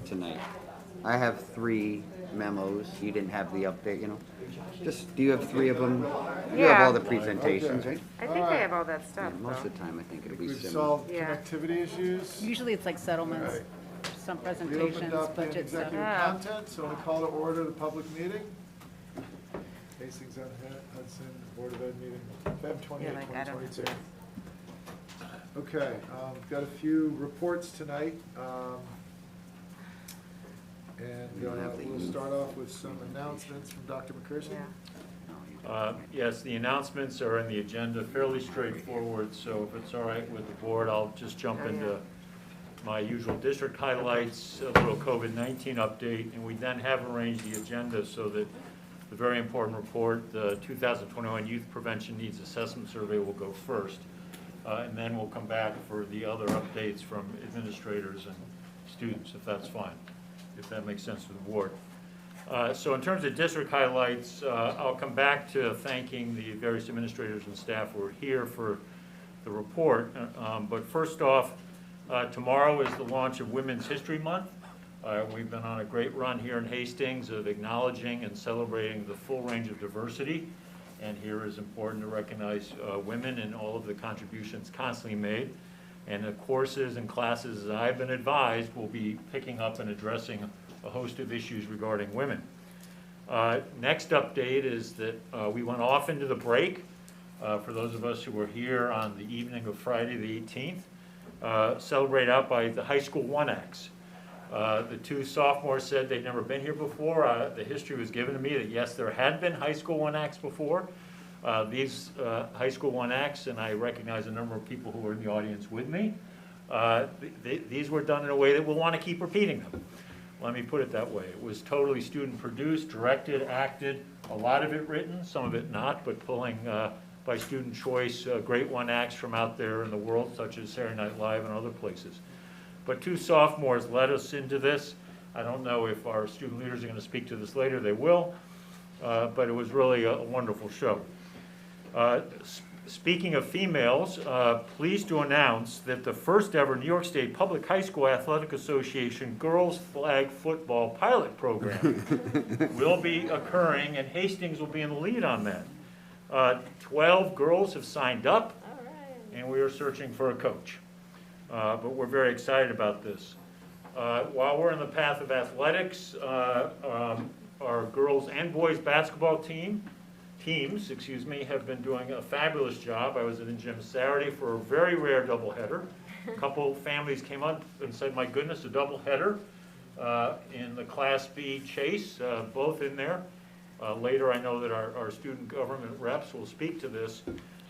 tonight. I have 3 memos. You didn't have the update, you know. Just, do you have 3 of them? You have Yeah. all the presentations, right? I think they have all that Yeah, stuff, most though. of the time, I think it'll be We've similar. solved Yeah. connectivity issues. Usually it's like settlements, Right. some We opened presentations, up in budget stuff. executive Yeah. content, so we call to order the public meeting. Hastings on Hudson Board of Ed meeting, Feb 28, like, I don't have 2022. Okay, got a few reports tonight. And We don't have the we'll youth. start off with some announcements from Dr. McPherson. Yeah. Yes, the announcements are in the agenda, fairly straightforward, so if it's all right with the board, I'll just jump Oh, yeah. into my usual district highlights, a little COVID-19 update, and we then have arranged the agenda so that the very important report, the 2021 Youth Prevention Needs Assessment Survey will go first, and then we'll come back for the other updates from administrators and students, if that's fine, if that makes sense to the board. So in terms of district highlights, I'll come back to thanking the various administrators and staff who are here for the report. But first off, tomorrow is the launch of Women's History Month. We've been on a great run here in Hastings of acknowledging and celebrating the full range of diversity. And here is important to recognize women and all of the contributions constantly made. And the courses and classes, as I've been advised, will be picking up and addressing a host of issues regarding women. Next update is that we went off into the break. For those of us who were here on the evening of Friday the 18th, celebrate out by the high school 1X. The 2 sophomores said they'd never been here before. The history was given to me that yes, there had been high school 1X before. These high school 1X, and I recognize a number of people who were in the audience with me, these were done in a way that we'll want to keep repeating them. Let me put it that way. It was totally student-produced, directed, acted, a lot of it written, some of it not, but pulling by student choice great 1Acts from out there in the world, such as Saturday Night Live and other places. But 2 sophomores led us into this. I don't know if our student leaders are going to speak to this later. They will. But it was really a wonderful show. Speaking of females, pleased to announce that the first ever New York State Public High School Athletic Association Girls Flag Football Pilot Program will be occurring, and Hastings will be in the lead on that. 12 girls have signed up, and we are searching for a coach. But we're very excited about this. While we're in the path of athletics, our girls and boys basketball teams, have been doing a fabulous job. I was in the gym Saturday for a very rare doubleheader. A couple families came up and said, my goodness, a doubleheader in the Class B chase, both in there. Later, I know that our student government reps will speak to this.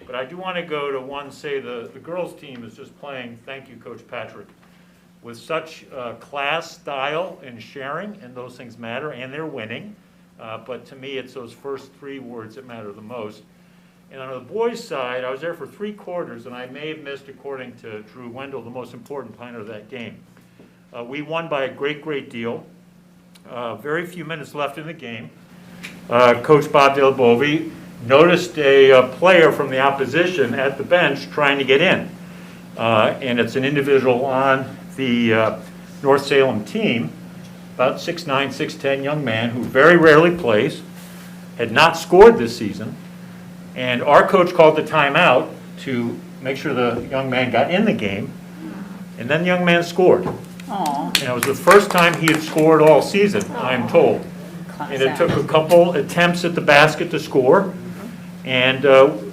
But I do want to go to one, say the girls team is just playing, thank you, Coach Patrick, with such class, style, and sharing, and those things matter, and they're winning. But to me, it's those first 3 words that matter the most. And on the boys' side, I was there for 3 quarters, and I may have missed, according to Drew Wendell, the most important part of that game. We won by a great deal. Very few minutes left in the game. Coach Bob Delbovi noticed a player from the opposition at the bench trying to get in. And it's an individual on the North Salem team, about 6'9", 6'10", young man who very rarely plays, had not scored this season, and our coach called the timeout to make sure the young man got in the game, and then the young man scored. Aww. And it was the first time he had scored all season, I'm told. And it took a couple attempts at the basket to score, and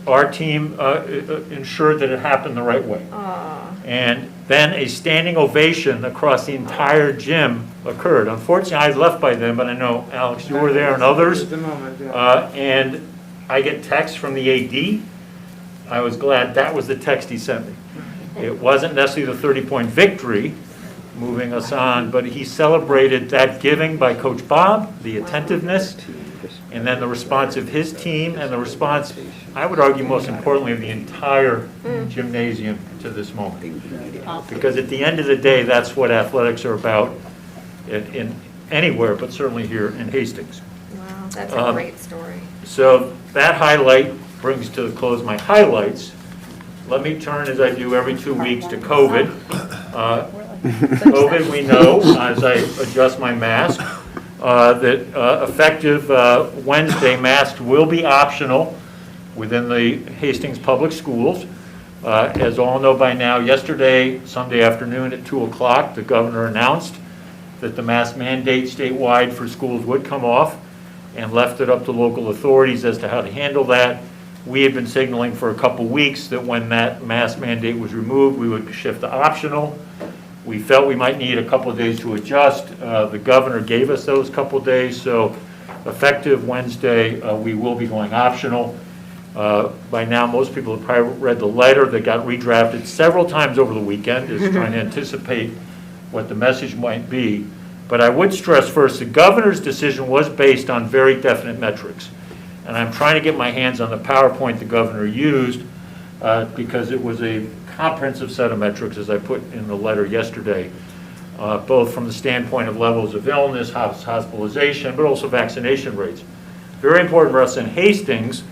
our team ensured that it happened the right way. And then a standing ovation across the entire gym occurred. Unfortunately, I left by then, but I know, Alex, you were there and others. And I get text from the AD. I was glad that was the text he sent me. It wasn't necessarily the 30-point victory moving us on, but he celebrated that giving by Coach Bob, the attentiveness, and then the response of his team, and the response, I would argue most importantly, of the entire gymnasium to this moment. Because at the end of the day, that's what athletics are about in anywhere, but certainly here in Hastings. Wow, that's a great story. So that highlight brings to the close my highlights. Let me turn, as I do every 2 weeks, to COVID. COVID, we know, as I adjust my mask, that effective Wednesday, masks will be optional within the Hastings Public Schools. As all know by now, yesterday, Sunday afternoon at 2 o'clock, the governor announced that the mask mandate statewide for schools would come off and left it up to local authorities as to how to handle that. We had been signaling for a couple weeks that when that mask mandate was removed, we would shift to optional. We felt we might need a couple of days to adjust. The governor gave us those couple of days, so effective Wednesday, we will be going optional. By now, most people have probably read the letter that got redrafted several times over the weekend, is trying to anticipate what the message might be. But I would stress first, the governor's decision was based on very definite metrics. And I'm trying to get my hands on the PowerPoint the governor used because it was a comprehensive set of metrics, as I put in the letter yesterday, both from the standpoint of levels of illness, hospitalization, but also vaccination rates. Very important for us in Hastings,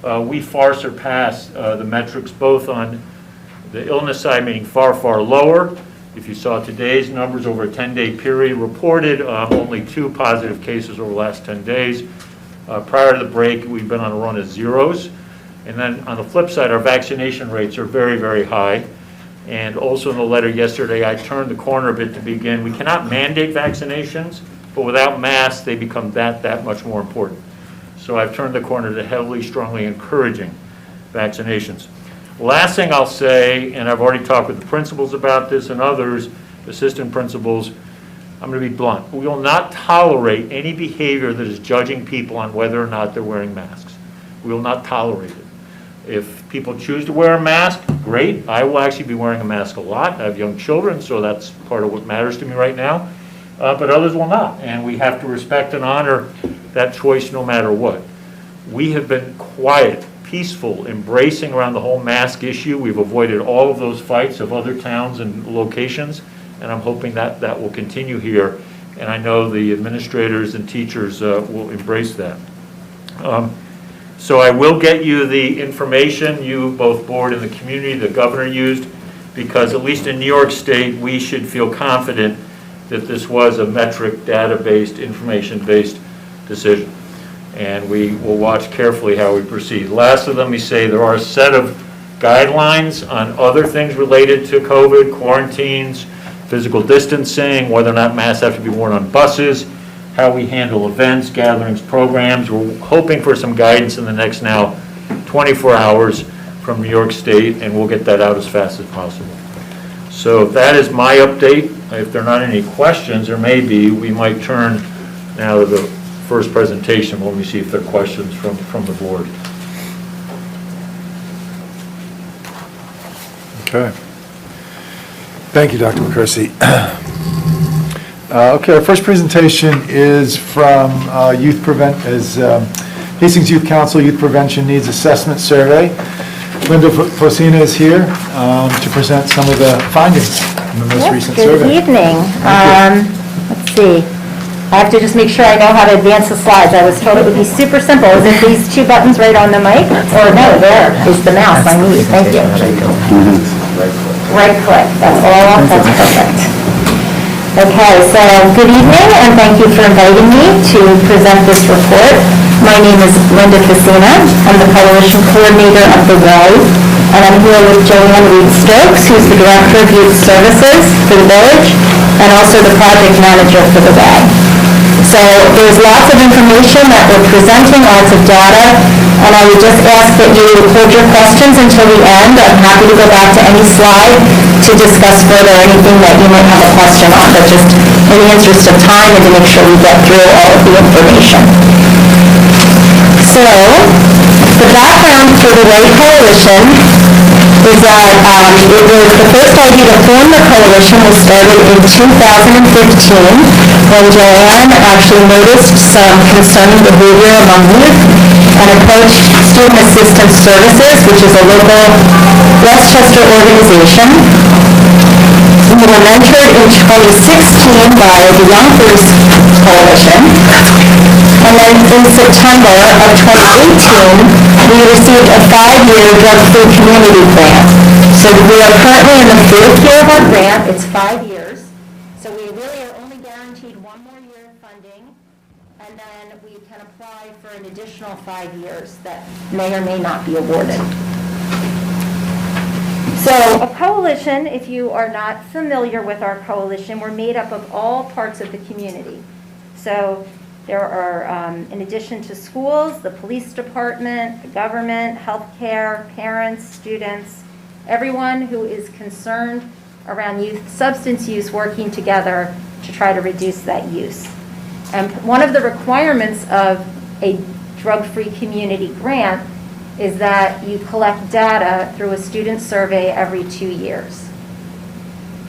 we far surpass the metrics both on the illness side, meaning far, far lower. If you saw today's numbers over a 10-day period reported, only 2 positive cases over the last 10 days. Prior to the break, we've been on a run of zeros. And then on the flip side, our vaccination rates are very, very high. And also in the letter yesterday, I turned the corner a bit to begin. We cannot mandate vaccinations, but without masks, they become that much more important. So I've turned the corner to heavily, strongly encouraging vaccinations. Last thing I'll say, and I've already talked with the principals about this and others, assistant principals, I'm going to be blunt. We will not tolerate any behavior that is judging people on whether or not they're wearing masks. We will not tolerate it. If people choose to wear a mask, great. I will actually be wearing a mask a lot. I have young children, so that's part of what matters to me right now. But others will not, and we have to respect and honor that choice no matter what. We have been quiet, peaceful, embracing around the whole mask issue. We've avoided all of those fights of other towns and locations, and I'm hoping that that will continue here. And I know the administrators and teachers will embrace that. So I will get you the information you, both board and the community, the governor used, because at least in New York State, we should feel confident that this was a metric, data-based, information-based decision. And we will watch carefully how we proceed. Lastly, let me say there are a set of guidelines on other things related to COVID, quarantines, physical distancing, whether or not masks have to be worn on buses, how we handle events, gatherings, programs. We're hoping for some guidance in the next now 24 hours from New York State, and we'll get that out as fast as possible. So that is my update. If there are not any questions, or maybe we might turn now to the first presentation. Let me see if there are questions from the board. Okay. Thank you, Dr. McCursey. Okay, our first presentation is from Hastings Youth Council Youth Prevention Needs Assessment Survey. Linda Fosina is here to present some of the findings in the most recent survey. Good evening. Let's see. I have to just make sure I know how to advance the slides. I was told it would be super simple. Is it these 2 buttons right on the mic? Or no, there is the mouse I need. Thank you. Right click. That's all. That's perfect. Okay, so good evening, and thank you for inviting me to present this report. My name is Linda Fosina. I'm the Coalition Coordinator of the Way, and I'm here with Joanne Reed-Stokes, who's the Director of Youth Services for the Village, and also the Project Manager for the Way. So there's lots of information that we're presenting, lots of data, and I would just ask that you hold your questions until the end. I'm happy to go back to any slide to discuss further anything that you might have a question on, but just in the interest of time and to make sure we get through all of the information. So the background for the Way Coalition is that it was the first idea to form the coalition was started in 2015 when Joanne actually noticed some concerning behavior among youth and approached Student Assistance Services, which is a local Westchester organization. We were mentored in 2016 by the Young First Coalition. And then in September of 2018, we received a 5-year drug-free community grant. So we are currently in the 4th year of our grant. It's 5 years. one more year of funding, and then we can apply for an additional 5 years that may or may not be awarded. So a coalition, if you are not familiar with our coalition, we're made up of all parts of the community. So there are, in addition to schools, the police department, the government, healthcare, parents, students, everyone who is concerned around youth substance use working together to try to reduce that use. And one of the requirements of a drug-free community grant is that you collect data through a student survey every 2 years.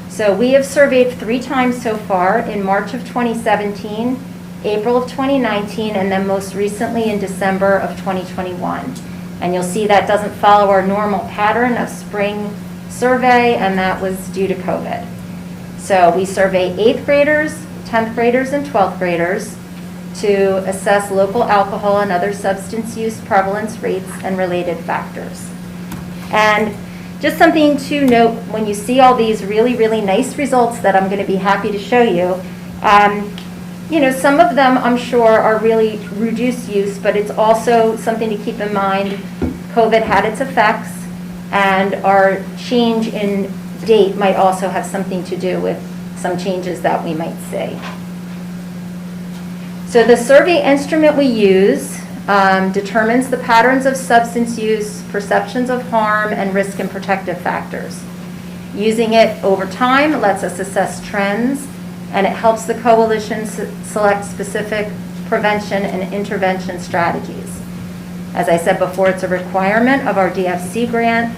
So we have surveyed 3 times so far, in March of 2017, April of 2019, and then most recently in December of 2021. And you'll see that doesn't follow our normal pattern of spring survey, and that was due to COVID. So we survey 8th graders, 10th graders, and 12th graders to assess local alcohol and other substance use prevalence rates and related factors. And just something to note, when you see all these really, really nice results that I'm going to be happy to show you, you know, some of them I'm sure are really reduced use, but it's also something to keep in mind. COVID had its effects, and our change in date might also have something to do with some changes that we might see. So the survey instrument we use determines the patterns of substance use, perceptions of harm, and risk and protective factors. Using it over time lets us assess trends, and it helps the coalition select specific prevention and intervention strategies. As I said before, it's a requirement of our DFC grant,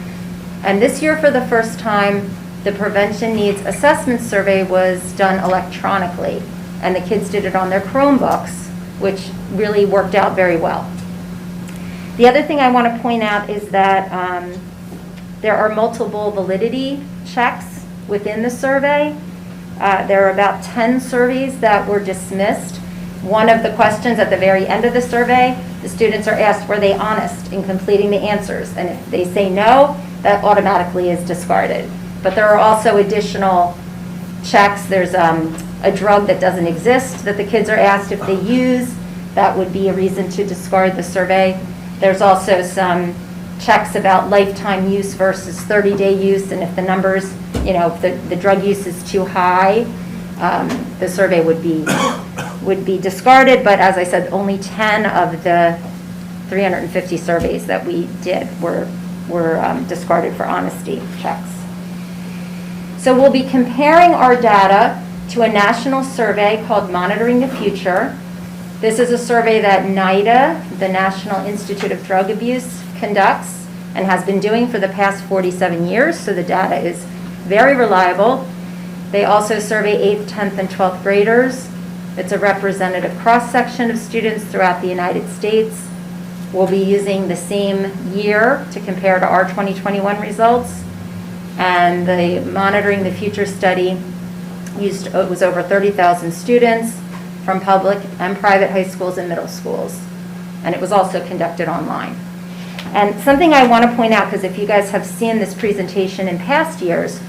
and this year for the first time, the Prevention Needs Assessment Survey was done electronically, and the kids did it on their Chromebooks, which really worked out very well. The other thing I want to point out is that there are multiple validity checks within the survey. There are about 10 surveys that were dismissed. One of the questions at the very end of the survey, the students are asked, were they honest in completing the answers? And if they say no, that automatically is discarded. But there are also additional checks. There's a drug that doesn't exist that the kids are asked if they use. That would be a reason to discard the survey. There's also some checks about lifetime use versus 30-day use, and if the numbers, you know, if the drug use is too high, the survey would be discarded. But as I said, only 10 of the 350 surveys that we did were discarded for honesty checks. So we'll be comparing our data to a national survey called Monitoring the Future. This is a survey that NIDA, the National Institute of Drug Abuse, conducts and has been doing for the past 47 years, so the data is very reliable. They also survey 8th, 10th, and 12th graders. It's a representative cross-section of students throughout the United States. We'll be using the same year to compare to our 2021 results. And the Monitoring the Future study was over 30,000 students from public and private high schools and middle schools. And it was also conducted online. And something I want to point out, because if you guys have seen this presentation in past years,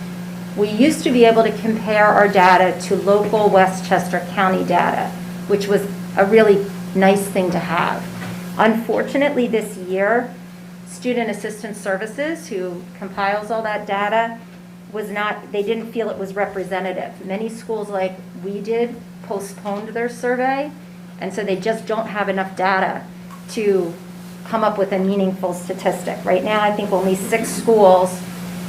we used to be able to compare our data to local Westchester County data, which was a really nice thing to have. Unfortunately, this year, Student Assistance Services, who compiles all that data, they didn't feel it was representative. Many schools, like we did, postponed their survey, and so they just don't have enough data to come up with a meaningful statistic. Right now, I think only 6 schools,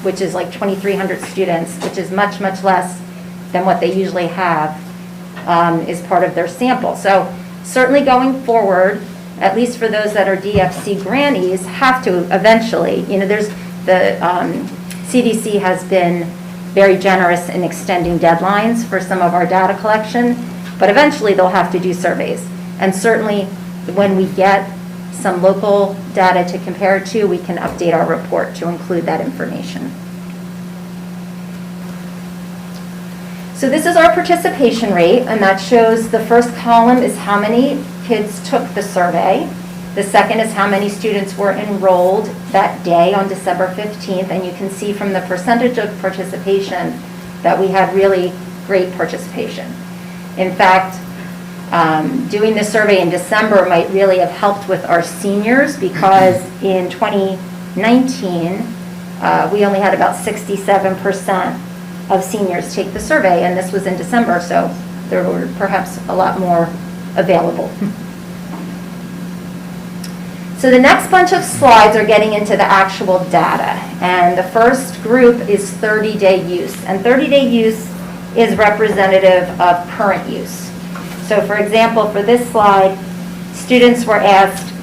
which is like 2,300 students, which is much, much less than what they usually have, is part of their sample. So certainly going forward, at least for those that are DFC grantees, have to eventually, there's the CDC has been very generous in extending deadlines for some of our data collection, but eventually they'll have to do surveys. And certainly when we get some local data to compare to, we can update our report to include that information. So this is our participation rate, and that shows the first column is how many kids took the survey. The second is how many students were enrolled that day on December 15th, and you can see from the percentage of participation that we had really great participation. In fact, Doing the survey in December might really have helped with our seniors, because in 2019, we only had about 67% of seniors take the survey, and this was in December, so there were perhaps a lot more available. So the next bunch of slides are getting into the actual data, and the first group is 30-day use, and 30-day use is representative of current use. So for example, for this slide, students were asked,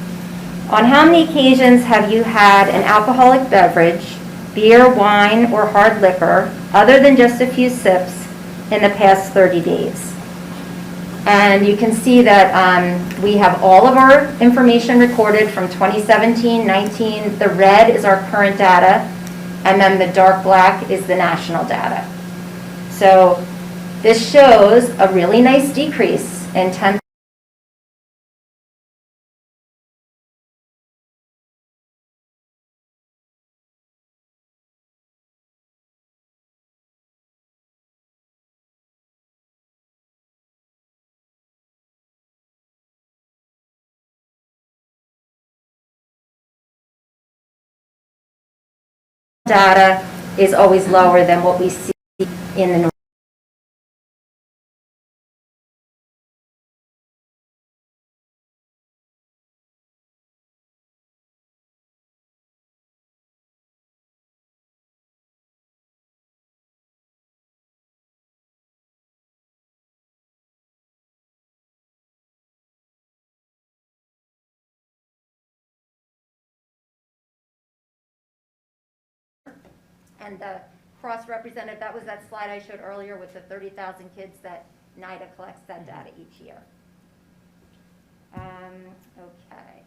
on how many occasions have you had an alcoholic beverage, beer, wine, or hard liquor, other than just a few sips, in the past 30 days? And you can see that we have all of our information recorded from 2017, 19. The red is our current data, and then the dark black is the national data. So this shows a really nice decrease in 10th data is always lower than what we see in the and the cross-represented, that was that slide I showed earlier with the 30,000 kids that NIDA collects that data each year. Okay.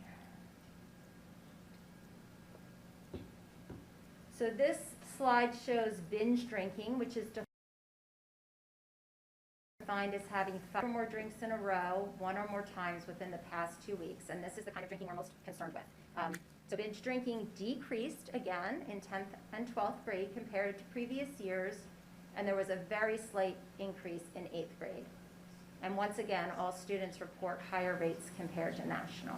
So this slide shows binge drinking, which is defined as having 5 or more drinks in a row, 1 or more times within the past 2 weeks, and this is the kind of drinking we're most concerned with. So binge drinking decreased again in 10th and 12th grade compared to previous years, and there was a very slight increase in 8th grade. And once again, all students report higher rates compared to national.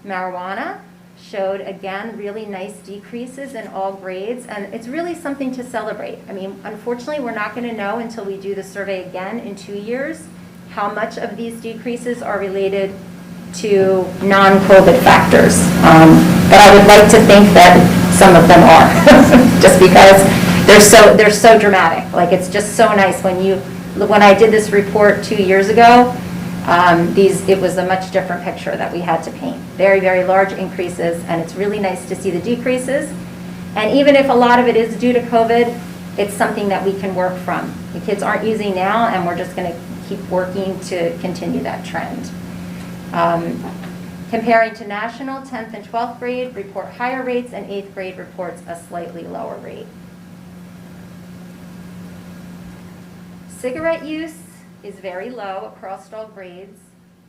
Marijuana showed, again, really nice decreases in all grades, and it's really something to celebrate. I mean, unfortunately, we're not going to know until we do the survey again in 2 years how much of these decreases are related to non-COVID factors. But I would like to think that some of them are, just because they're so dramatic. Like, it's just so nice when I did this report 2 years ago, it was a much different picture that we had to paint. Very, very large increases, and it's really nice to see the decreases. And even if a lot of it is due to COVID, it's something that we can work from. The kids aren't using now, and we're just going to keep working to continue that trend. Comparing to national, 10th and 12th grade report higher rates, and 8th grade reports a slightly lower rate. Cigarette use is very low across all grades.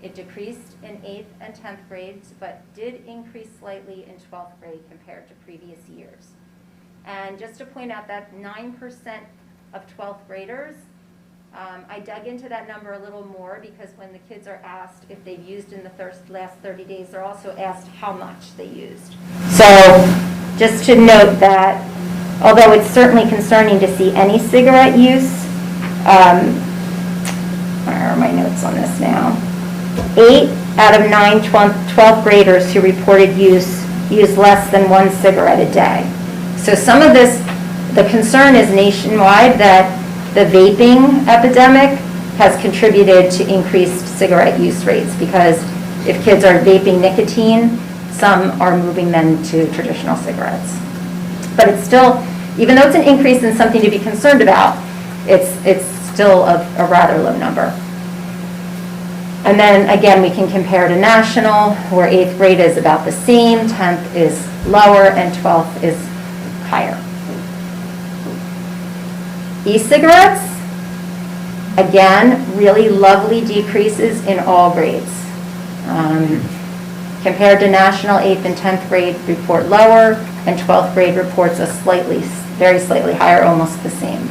It decreased in 8th and 10th grades, but did increase slightly in 12th grade compared to previous years. And just to point out that 9% of 12th graders, I dug into that number a little more, because when the kids are asked if they've used in the last 30 days, they're also asked how much they used. So just to note that although it's certainly concerning to see any cigarette use, where are my notes on this now? 8 out of 9 12th graders who reported use used less than 1 cigarette a day. So some of this, the concern is nationwide that the vaping epidemic has contributed to increased cigarette use rates, because if kids are vaping nicotine, some are moving them to traditional cigarettes. But it's still, even though it's an increase in something to be concerned about, it's still a rather low number. And then again, we can compare to national, where 8th grade is about the same, 10th is lower, and 12th is higher. E-cigarettes, again, really lovely decreases in all grades. Compared to national, 8th and 10th grade report lower, and 12th grade reports a very slightly higher, almost the same.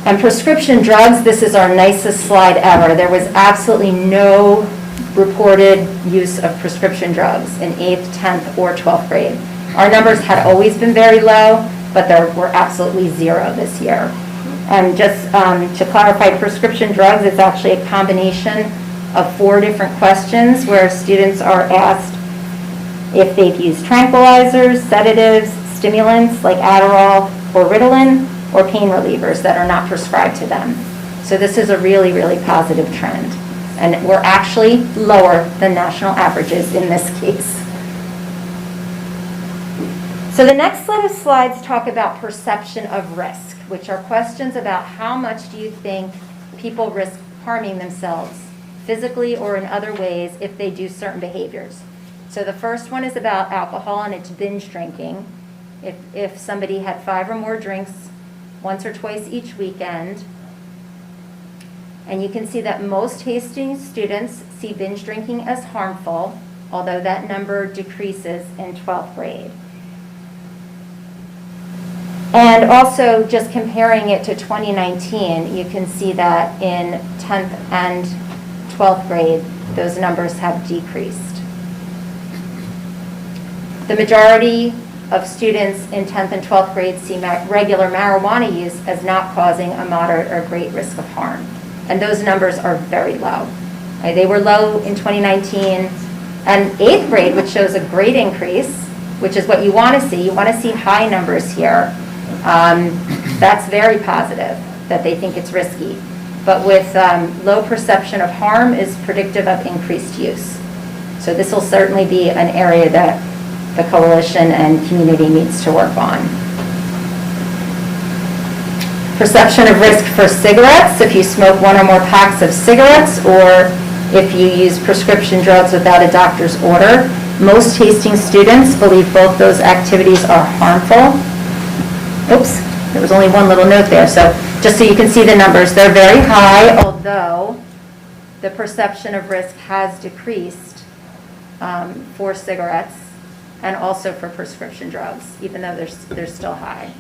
And prescription drugs, this is our nicest slide ever. There was absolutely no reported use of prescription drugs in 8th, 10th, or 12th grade. Our numbers had always been very low, but there were absolutely zero this year. And just to clarify, prescription drugs is actually a combination of 4 different questions where students are asked if they've used tranquilizers, sedatives, stimulants like Adderall or Ritalin, or pain relievers that are not prescribed to them. So this is a really, really positive trend. And we're actually lower than national averages in this case. So the next set of slides talk about perception of risk, which are questions about how much do you think people risk harming themselves physically or in other ways if they do certain behaviors. So the first one is about alcohol, and it's binge drinking. If somebody had 5 or more drinks once or twice each weekend. And you can see that most Hastings students see binge drinking as harmful, although that number decreases in 12th grade. And also, just comparing it to 2019, you can see that in 10th and 12th grade, those numbers have decreased. The majority of students in 10th and 12th grade see regular marijuana use as not causing a moderate or great risk of harm. And those numbers are very low. They were low in 2019. And 8th grade, which shows a great increase, which is what you want to see. You want to see high numbers here. That's very positive, that they think it's risky. But with low perception of harm is predictive of increased use. So this will certainly be an area that the coalition and community needs to work on. Perception of risk for cigarettes, if you smoke 1 or more packs of cigarettes, or if you use prescription drugs without a doctor's order. Most Hastings students believe both those activities are harmful. Oops, there was only one little note there. So just so you can see the numbers, they're very high, although the perception of risk has decreased for cigarettes and also for prescription drugs, even though they're still high.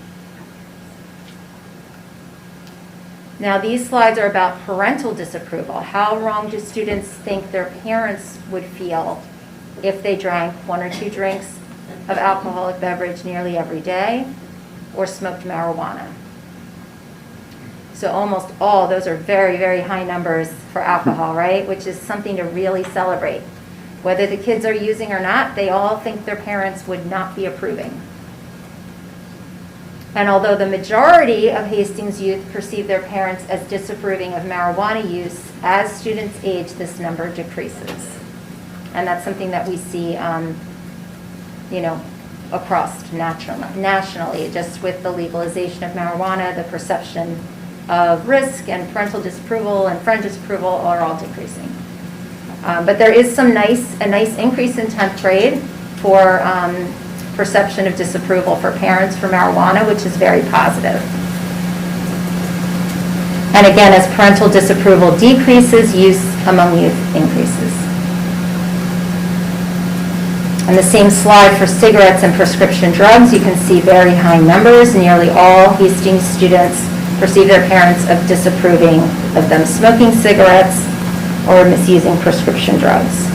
Now, these slides are about parental disapproval. How wrong do students think their parents would feel if they drank 1 or 2 drinks of alcoholic beverage nearly every day or smoked marijuana? So almost all, those are very, very high numbers for alcohol, right? Which is something to really celebrate. Whether the kids are using or not, they all think their parents would not be approving. And although the majority of Hastings youth perceive their parents as disapproving of marijuana use, as students age, this number decreases. And that's something that we see, across nationally, just with the legalization of marijuana, the perception of risk and parental disapproval and friend disapproval are all decreasing. But there is a nice increase in 10th grade for perception of disapproval for parents for marijuana, which is very positive. And again, as parental disapproval decreases, use among youth increases. On the same slide for cigarettes and prescription drugs, you can see very high numbers. Nearly all Hastings students perceive their parents of disapproving of them smoking cigarettes or misusing prescription drugs.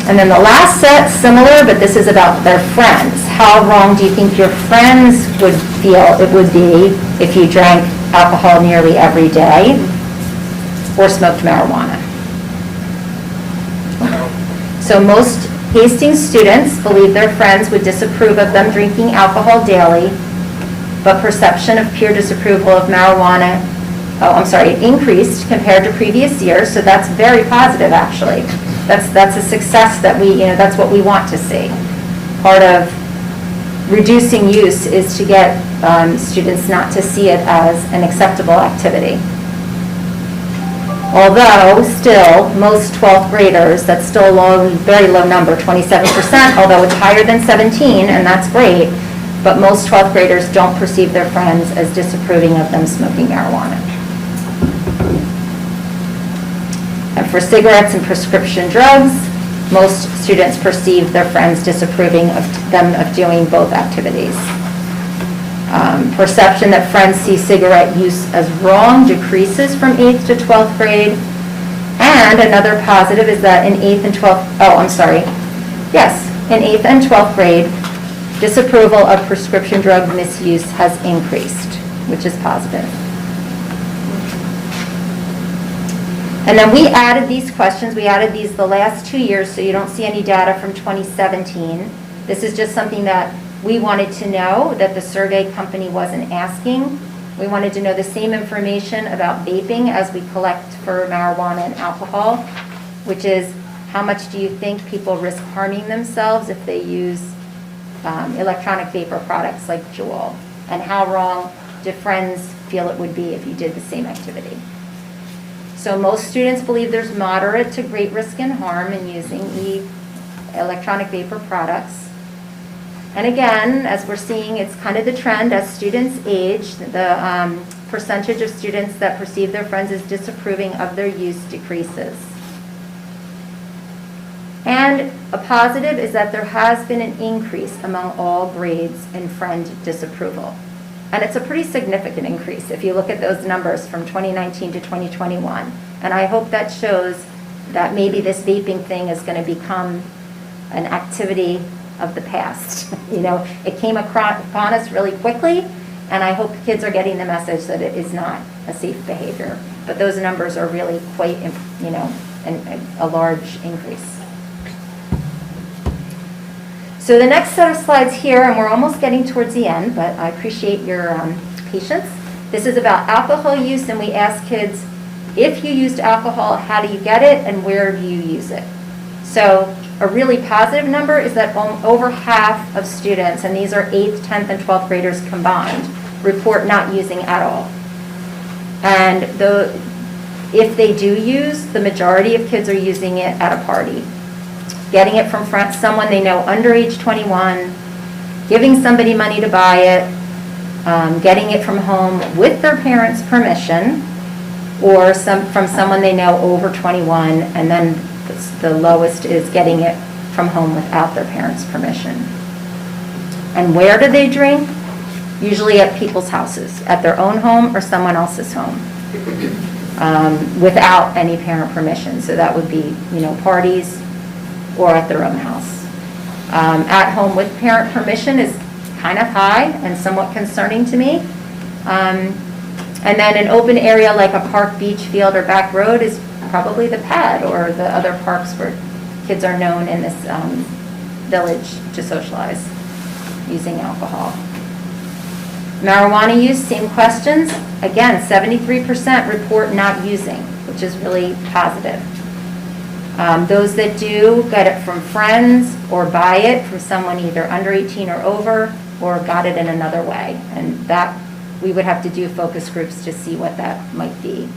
And then the last set, similar, but this is about their friends. How wrong do you think your friends would feel it would be if you drank alcohol nearly every day or smoked marijuana? So most Hastings students believe their friends would disapprove of them drinking alcohol daily, but perception of peer disapproval of marijuana, it increased compared to previous years, so that's very positive actually. That's a success that that's what we want to see. Part of reducing use is to get students not to see it as an acceptable activity. Although still, most 12th graders, that's still a very low number, 27%, although it's higher than 17, and that's great, but most 12th graders don't perceive their friends as disapproving of them smoking marijuana. And for cigarettes and prescription drugs, most students perceive their friends disapproving of them of doing both activities. Perception that friends see cigarette use as wrong decreases from 8th to 12th grade. And another positive is that in 8th and 12th, in 8th and 12th grade, disapproval of prescription drug misuse has increased, which is positive. And then we added these questions. We added these the last 2 years, so you don't see any data from 2017. This is just something that we wanted to know that the survey company wasn't asking. We wanted to know the same information about vaping as we collect for marijuana and alcohol, which is how much do you think people risk harming themselves if they use electronic vapor products like Juul? And how wrong do friends feel it would be if you did the same activity? So most students believe there's moderate to great risk and harm in using electronic vapor products. And again, as we're seeing, it's kind of the trend as students age, the percentage of students that perceive their friends as disapproving of their use decreases. And a positive is that there has been an increase among all grades in friend disapproval. And it's a pretty significant increase if you look at those numbers from 2019 to 2021. And I hope that shows that maybe this vaping thing is going to become an activity of the past. You know, it came upon us really quickly, and I hope kids are getting the message that it is not a safe behavior. But those numbers are really quite, you know, a large increase. So the next set of slides here, and we're almost getting towards the end, but I appreciate your patience. This is about alcohol use, and we ask kids, if you used alcohol, how do you get it, and where do you use it? So a really positive number is that over half of students, and these are 8th, 10th, and 12th graders combined, report not using at all. And if they do use, the majority of kids are using it at a party. Getting it from someone they know under age 21, giving somebody money to buy it, getting it from home with their parents' permission, or from someone they know over 21, and then the lowest is getting it from home without their parents' permission. And where do they drink? Usually at people's houses, at their own home or someone else's home, without any parent permission. So that would be, you know, parties or at their own house. At home with parent permission is kind of high and somewhat concerning to me. And then an open area like a park, beach, field, or back road is probably the pad or the other parks where kids are known in this village to socialize using alcohol. Marijuana use, same questions. Again, 73% report not using, which is really positive. Those that do get it from friends or buy it from someone either under 18 or over, or got it in another way. And that we would have to do focus groups to see what that might be.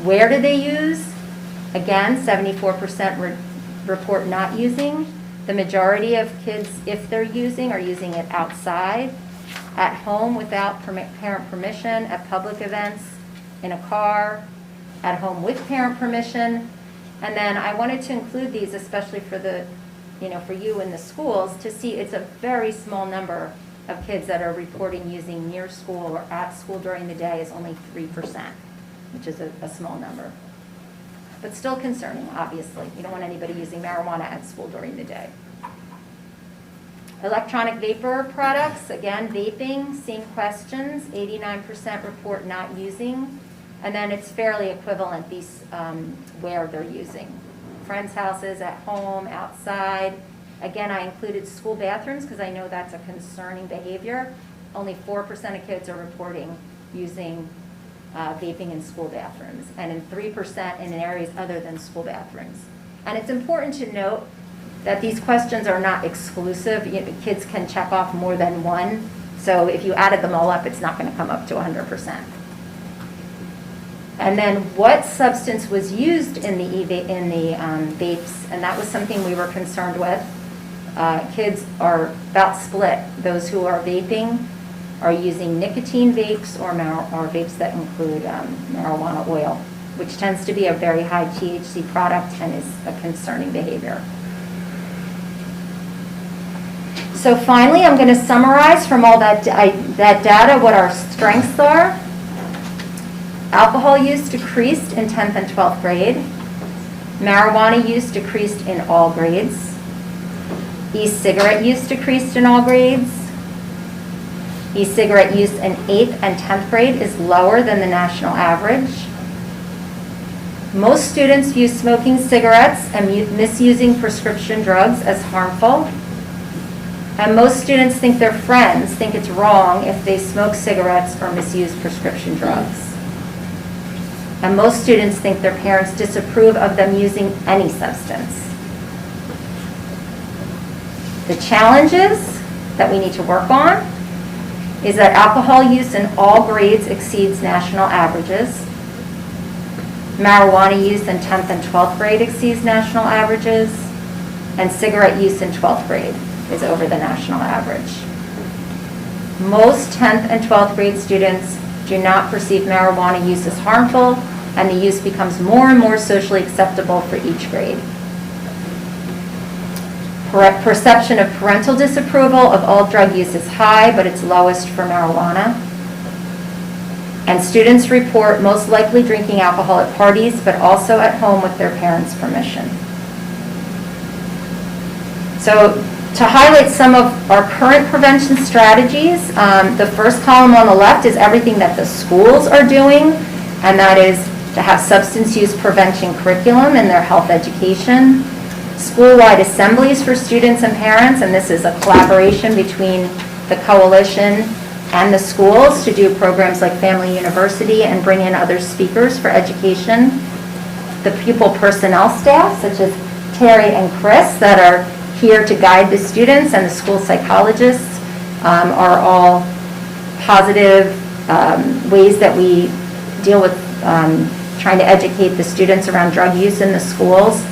Where do they use? Again, 74% report not using. The majority of kids, if they're using, are using it outside, at home without parent permission, at public events, in a car, at home with parent permission. And then I wanted to include these, especially for for you in the schools, to see it's a very small number of kids that are reporting using near school or at school during the day is only 3%, which is a small number. But still concerning, obviously. You don't want anybody using marijuana at school during the day. Electronic vapor products, again, vaping, same questions, 89% report not using. And then it's fairly equivalent, these where they're using. Friends' houses, at home, outside. Again, I included school bathrooms because I know that's a concerning behavior. Only 4% of kids are reporting using vaping in school bathrooms, and in 3% in areas other than school bathrooms. And it's important to note that these questions are not exclusive. Kids can check off more than one. So if you added them all up, it's not going to come up to 100%. And then what substance was used in the vapes, and that was something we were concerned with. Kids are about split. Those who are vaping are using nicotine vapes or vapes that include marijuana oil, which tends to be a very high THC product and is a concerning behavior. So finally, I'm going to summarize from all that data what our strengths are. Alcohol use decreased in 10th and 12th grade. Marijuana use decreased in all grades. E-cigarette use decreased in all grades. E-cigarette use in 8th and 10th grade is lower than the national average. Most students view smoking cigarettes and misusing prescription drugs as harmful. And most students think their friends think it's wrong if they smoke cigarettes or misuse prescription drugs. And most students think their parents disapprove of them using any substance. The challenges that we need to work on is that alcohol use in all grades exceeds national averages. Marijuana use in 10th and 12th grade exceeds national averages. And cigarette use in 12th grade is over the national average. Most 10th and 12th grade students do not perceive marijuana use as harmful, and the use becomes more and more socially acceptable for each grade. Perception of parental disapproval of all drug use is high, but it's lowest for marijuana. And students report most likely drinking alcohol at parties, but also at home with their parents' permission. So to highlight some of our current prevention strategies, the first column on the left is everything that the schools are doing, and that is to have substance use prevention curriculum in their health education, school-wide assemblies for students and parents, and this is a collaboration between the coalition and the schools to do programs like Family University and bring in other speakers for education. The pupil personnel staff, such as Terry and Chris, that are here to guide the students, and the school psychologists are all positive ways that we deal with trying to educate the students around drug use in the schools.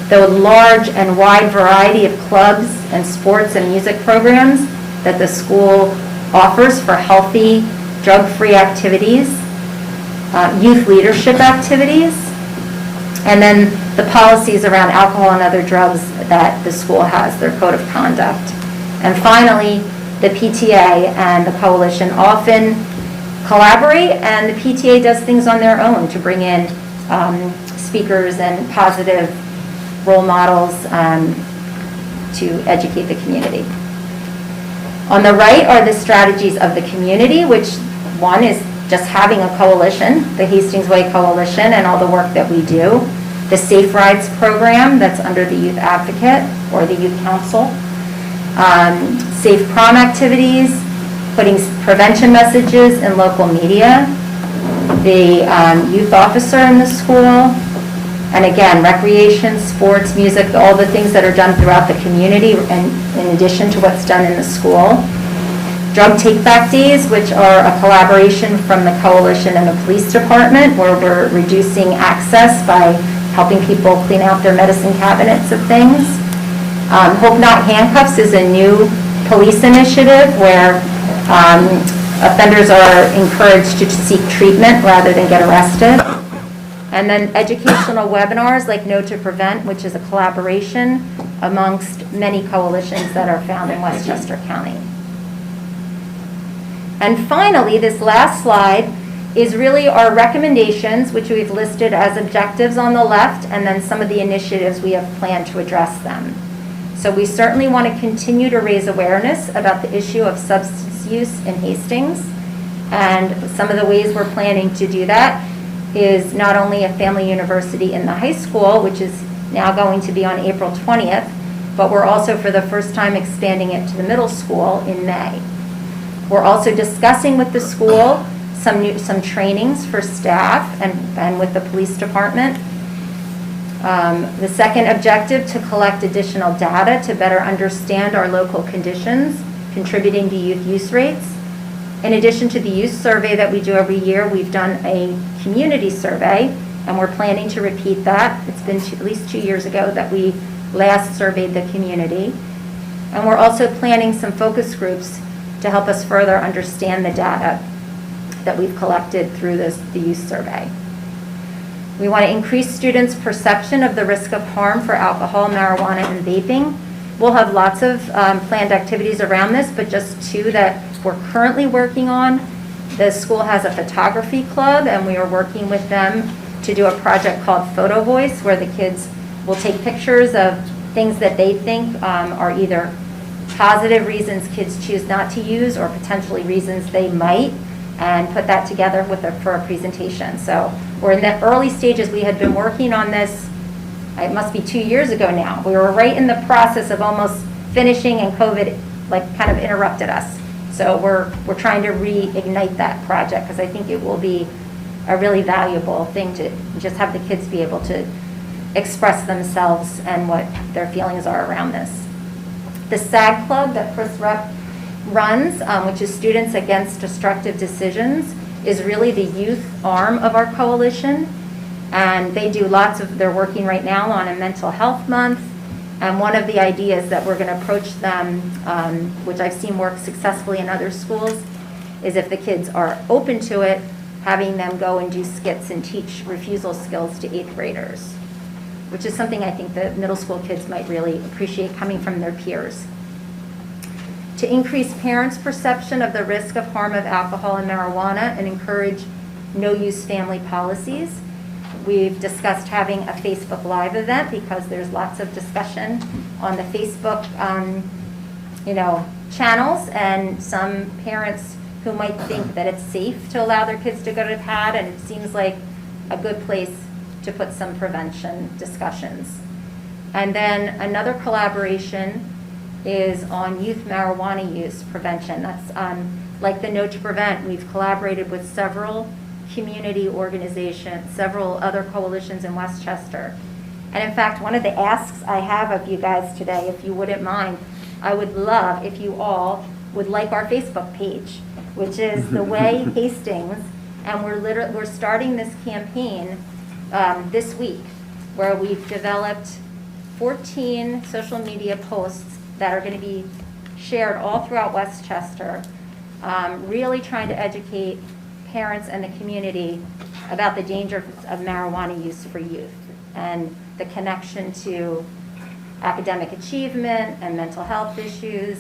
The large and wide variety of clubs and sports and music programs that the school offers for healthy, drug-free activities, youth leadership activities, and then the policies around alcohol and other drugs that the school has, their code of conduct. And finally, the PTA and the coalition often collaborate, and the PTA does things on their own to bring in speakers and positive role models to educate the community. On the right are the strategies of the community, which one is just having a coalition, the Hastings Way Coalition, and all the work that we do. The Safe Rides program that's under the Youth Advocate or the Youth Council. Safe prom activities, putting prevention messages in local media. The youth officer in the school. And again, recreation, sports, music, all the things that are done throughout the community and in addition to what's done in the school. Drug take-back days, which are a collaboration from the coalition and the police department, where we're reducing access by helping people clean out their medicine cabinets of things. Hope Not Handcuffs is a new police initiative where offenders are encouraged to seek treatment rather than get arrested. And then educational webinars like Know to Prevent, which is a collaboration amongst many coalitions that are found in Westchester County. And finally, this last slide is really our recommendations, which we've listed as objectives on the left, and then some of the initiatives we have planned to address them. So we certainly want to continue to raise awareness about the issue of substance use in Hastings. And some of the ways we're planning to do that is not only a Family University in the high school, which is now going to be on April 20th, but we're also for the first time expanding it to the middle school in May. We're also discussing with the school some trainings for staff and with the police department. The second objective, to collect additional data to better understand our local conditions contributing to youth use rates. In addition to the youth survey that we do every year, we've done a community survey, and we're planning to repeat that. It's been at least 2 years ago that we last surveyed the community. And we're also planning some focus groups to help us further understand the data that we've collected through the youth survey. We want to increase students' perception of the risk of harm for alcohol, marijuana, and vaping. we'll have lots of planned activities around this, but just two that we're currently working on. The school has a photography club, and we are working with them to do a project called Photo Voice, where the kids will take pictures of things that they think are either positive reasons kids choose not to use or potentially reasons they might, and put that together for a presentation. So we're in the early stages. We had been working on this, it must be 2 years ago now. We were right in the process of almost finishing, and COVID kind of interrupted us. So we're trying to reignite that project, because I think it will be a really valuable thing to just have the kids be able to express themselves and what their feelings are around this. The SAG Club that Chris Rupp runs, which is Students Against Destructive Decisions, is really the youth arm of our coalition. And they do they're working right now on a mental health month. And one of the ideas that we're going to approach them, which I've seen work successfully in other schools, is if the kids are open to it, having them go and do skits and teach refusal skills to 8th graders, which is something I think the middle school kids might really appreciate coming from their peers. To increase parents' perception of the risk of harm of alcohol and marijuana and encourage no-use family policies, we've discussed having a Facebook Live event, because there's lots of discussion on the Facebook channels, and some parents who might think that it's safe to allow their kids to go to PAD, and it seems like a good place to put some prevention discussions. And then another collaboration is on youth marijuana use prevention. That's like the Know to Prevent. We've collaborated with several community organizations, several other coalitions in Westchester. And in fact, one of the asks I have of you guys today, if you wouldn't mind, I would love if you all would like our Facebook page, which is The Way Hastings. And we're starting this campaign this week, where we've developed 14 social media posts that are going to be shared all throughout Westchester, really trying to educate parents and the community about the dangers of marijuana use for youth and the connection to academic achievement and mental health issues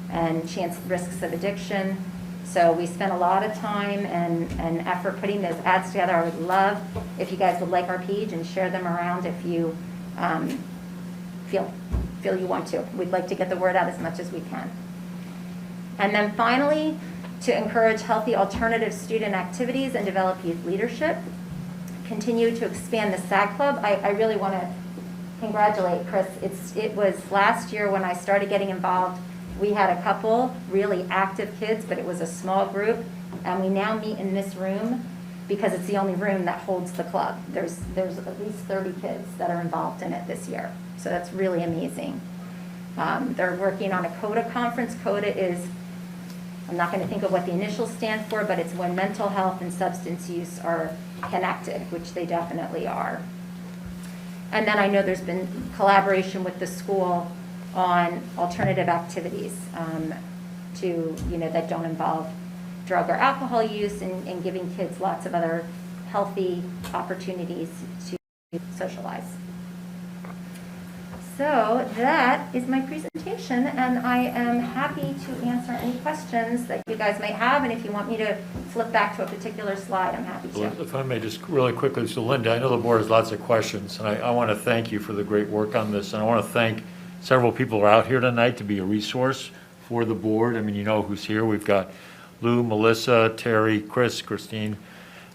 and risks of addiction. So we spent a lot of time and effort putting those ads together. I would love if you guys would like our page and share them around if you feel you want to. We'd like to get the word out as much as we can. And then finally, to encourage healthy alternative student activities and develop youth leadership, continue to expand the SAG Club. I really want to congratulate Chris. It was last year when I started getting involved. We had a couple really active kids, but it was a small group, and we now meet in this room because it's the only room that holds the club. There's at least 30 kids that are involved in it this year, so that's really amazing. They're working on a CODA conference. CODA is, I'm not going to think of what the initials stand for, but it's when mental health and substance use are connected, which they definitely are. And then I know there's been collaboration with the school on alternative activities that don't involve drug or alcohol use, and giving kids lots of other healthy opportunities to socialize. So that is my presentation, and I am happy to answer any questions that you guys might have, and if you want me to flip back to a particular slide, I'm happy to. Well, if I may just really quickly, so Linda, I know the board has lots of questions, and I want to thank you for the great work on this, and I want to thank several people who are out here tonight to be a resource for the board. I mean, you know who's here. We've got Lou, Melissa, Terry, Chris, Christine.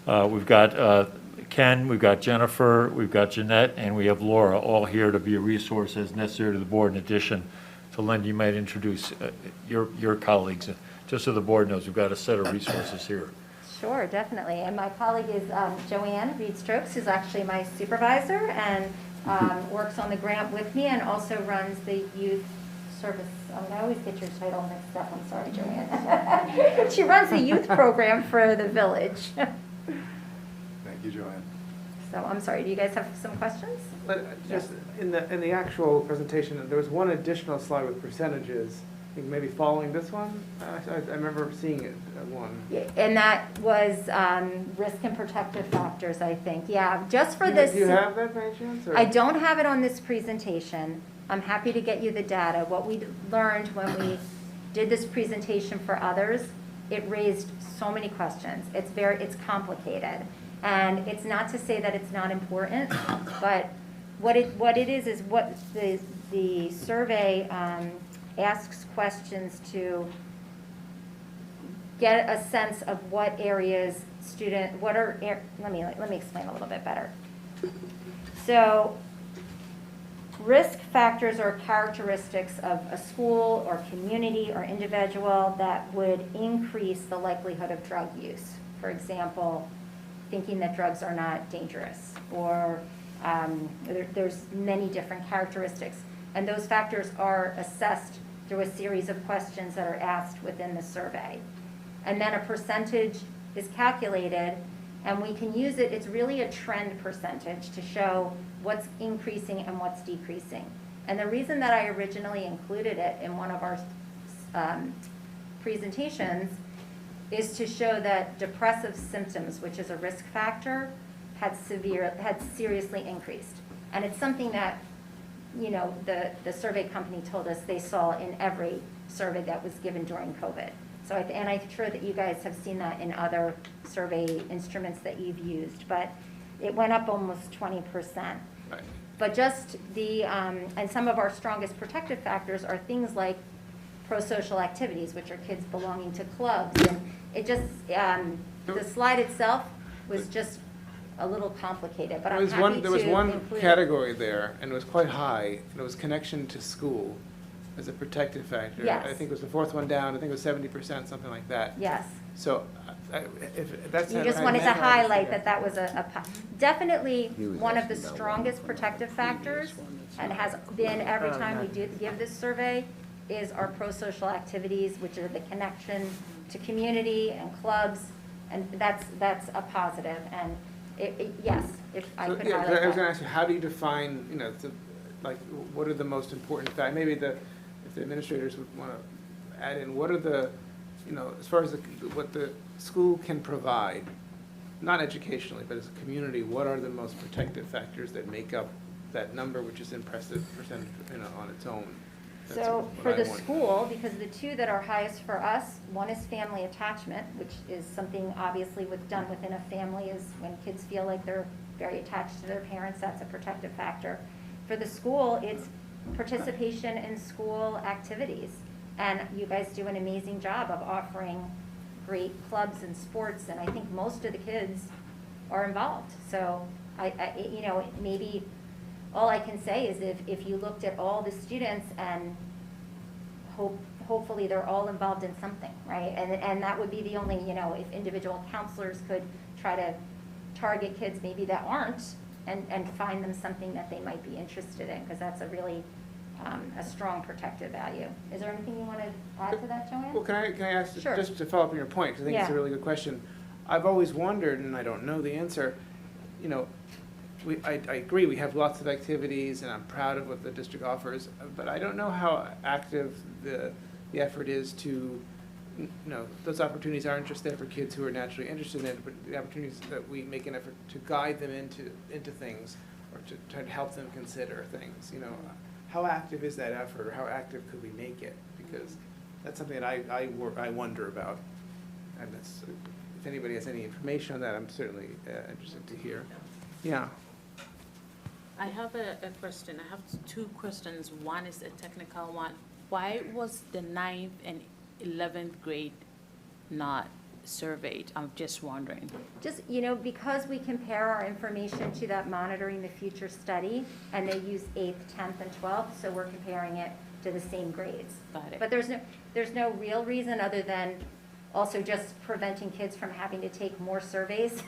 We've got Ken, we've got Jennifer, we've got Jeanette, and we have Laura, all here to be a resource as necessary to the board. In addition to Linda, you might introduce your colleagues, just so the board knows we've got a set of resources here. Sure, definitely. And my colleague is Joanne Reed-Strokes, who's actually my supervisor and works on the grant with me, and also runs the youth service. I always get your title mixed up. I'm sorry, Joanne. She runs the youth program for the village. Thank you, Joanne. So I'm sorry, do you guys have some questions? But just in the actual presentation, there was one additional slide with percentages. I think maybe following this one, I remember seeing it at one. Yeah, and that was risk and protective factors, I think. Yeah, just for this. Do you have that by chance? Or? I don't have it on this presentation. I'm happy to get you the data. What we learned when we did this presentation for others, it raised so many questions. It's complicated. And it's not to say that it's not important, but what it is what the survey asks questions to get a sense of what areas let me explain a little bit better. So risk factors are characteristics of a school or community or individual that would increase the likelihood of drug use. For example, thinking that drugs are not dangerous, or there's many different characteristics. And those factors are assessed through a series of questions that are asked within the survey. And then a percentage is calculated, and we can use it, it's really a trend percentage to show what's increasing and what's decreasing. And the reason that I originally included it in one of our presentations is to show that depressive symptoms, which is a risk factor, had seriously increased. And it's something that, the survey company told us they saw in every survey that was given during COVID. So, and I'm sure that you guys have seen that in other survey instruments that you've used, but it went up almost 20%. Right. But just and some of our strongest protective factors are things like pro-social activities, which are kids belonging to clubs. And it just, the slide itself was just a little complicated, but I'm happy to There was one include it. category there, and it was quite high, and it was connection to school as a protective factor. Yes. I think it was the fourth one down, I think it was 70%, something like that. Yes. So, if that's. You just I wanted to meant, highlight yeah. that was definitely He was one of the asking about strongest one from the protective factors, and has been every time we give this survey, is our pro-social activities, which are the connection to community and clubs, and that's a positive, and yes, if I So, could yeah, highlight I was gonna that. ask you, how do you define, what are the most important factors? Maybe if the administrators would wanna add in, what are the, as far as what the school can provide, not educationally, but as a community, what are the most protective factors that make up that number, which is impressive percentage, on its own? That's So what for I the want. school, because the two that are highest for us, one is family attachment, which is something obviously done within a family, is when kids feel like they're very attached to their parents, that's a protective factor. For the school, it's participation in school activities. And you guys do an amazing job of offering great clubs and sports, and I think most of the kids are involved. So maybe all I can say is if you looked at all the students and hopefully they're all involved in something, right? And that would be the only, if individual counselors could try to target kids maybe that aren't and find them something that they might be interested in, because that's a really a strong protective value. Is there anything you want to add to that, Joanne? Well, can I ask, Sure. just to follow up on your point, because I think it's a Yeah. really good question. I've always wondered, and I don't know the answer, I agree, we have lots of activities, and I'm proud of what the district offers, but I don't know how active the effort is to, those opportunities aren't just there for kids who are naturally interested in it, but the opportunities that we make an effort to guide them into things, or to try to help them consider things, How active is that effort, or how active could we make it? Because that's something that I wonder about. And that's, if anybody has any information on that, I'm certainly interested to hear. Yeah. I have a question. I have two questions. One is a technical one. Why was the 9th and 11th grade not surveyed? I'm just wondering. Just, because we compare our information to that Monitoring the Future study, and they use 8th, 10th, and 12th, so we're comparing it to the same grades. Got it. But there's no real reason other than also just preventing kids from having to take more surveys.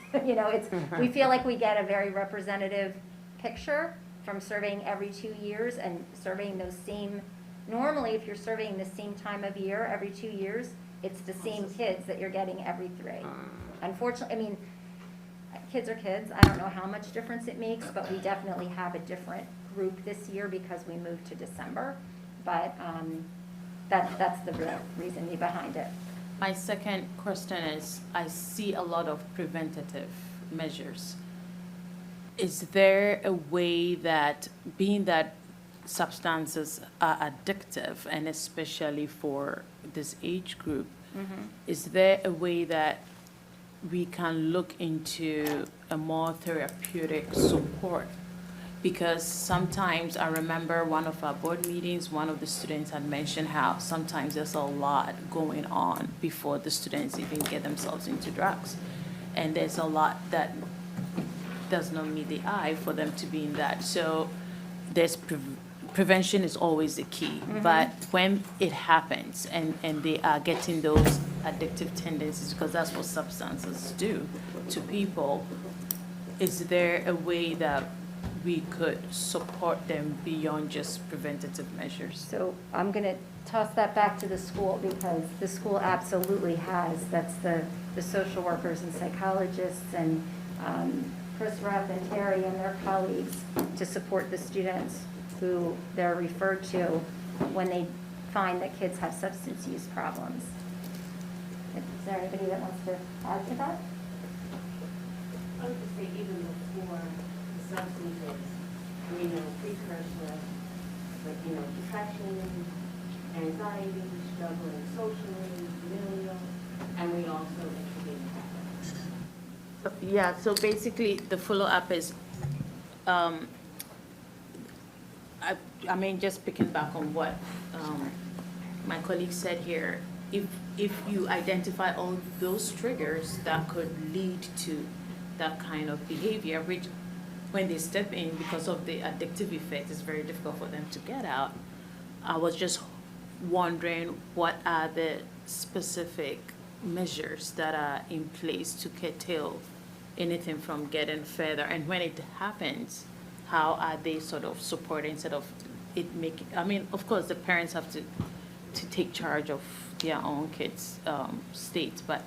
We feel like we get a very representative picture from surveying every 2 years and surveying those same, normally if you're surveying the same time of year every 2 years, it's the same kids that you're getting every 3. Unfortunately, kids are kids. I don't know how much difference it makes, but we definitely have a different group this year because we moved to December. But that's the real reason behind it. My second question is, I see a lot of preventative measures. Is there a way that, being that substances are addictive, and especially for this age group, is there a way that we can look into a more therapeutic support? Because sometimes I remember one of our board meetings, one of the students had mentioned how sometimes there's a lot going on before the students even get themselves into drugs. And there's a lot that does not meet the eye for them to be in that. So there's prevention is always the key. But when it happens and they are getting those addictive tendencies, because that's what substances do to people, is there a way that we could support them beyond just preventative measures? So I'm going to toss that back to the school, because the school absolutely has, that's the social workers and psychologists and Chris Rupp and Terry and their colleagues to support the students who they're referred to when they find that kids have substance use problems. Is there anybody that wants to add to that? I would just say even before the substances, we know precursor, like, depression, anxiety, struggling socially, familial, and we also intervene in that. Yeah, so basically, the follow-up is, I mean, just picking back on what my colleague said here, if you identify all those triggers that could lead to that kind of behavior, which when they step in, because of the addictive effect, it's very difficult for them to get out. I was just wondering, what are the specific measures that are in place to curtail anything from getting further? And when it happens, how are they sort of supported instead of it making, I mean, of course, the parents have to take charge of their own kids' state, but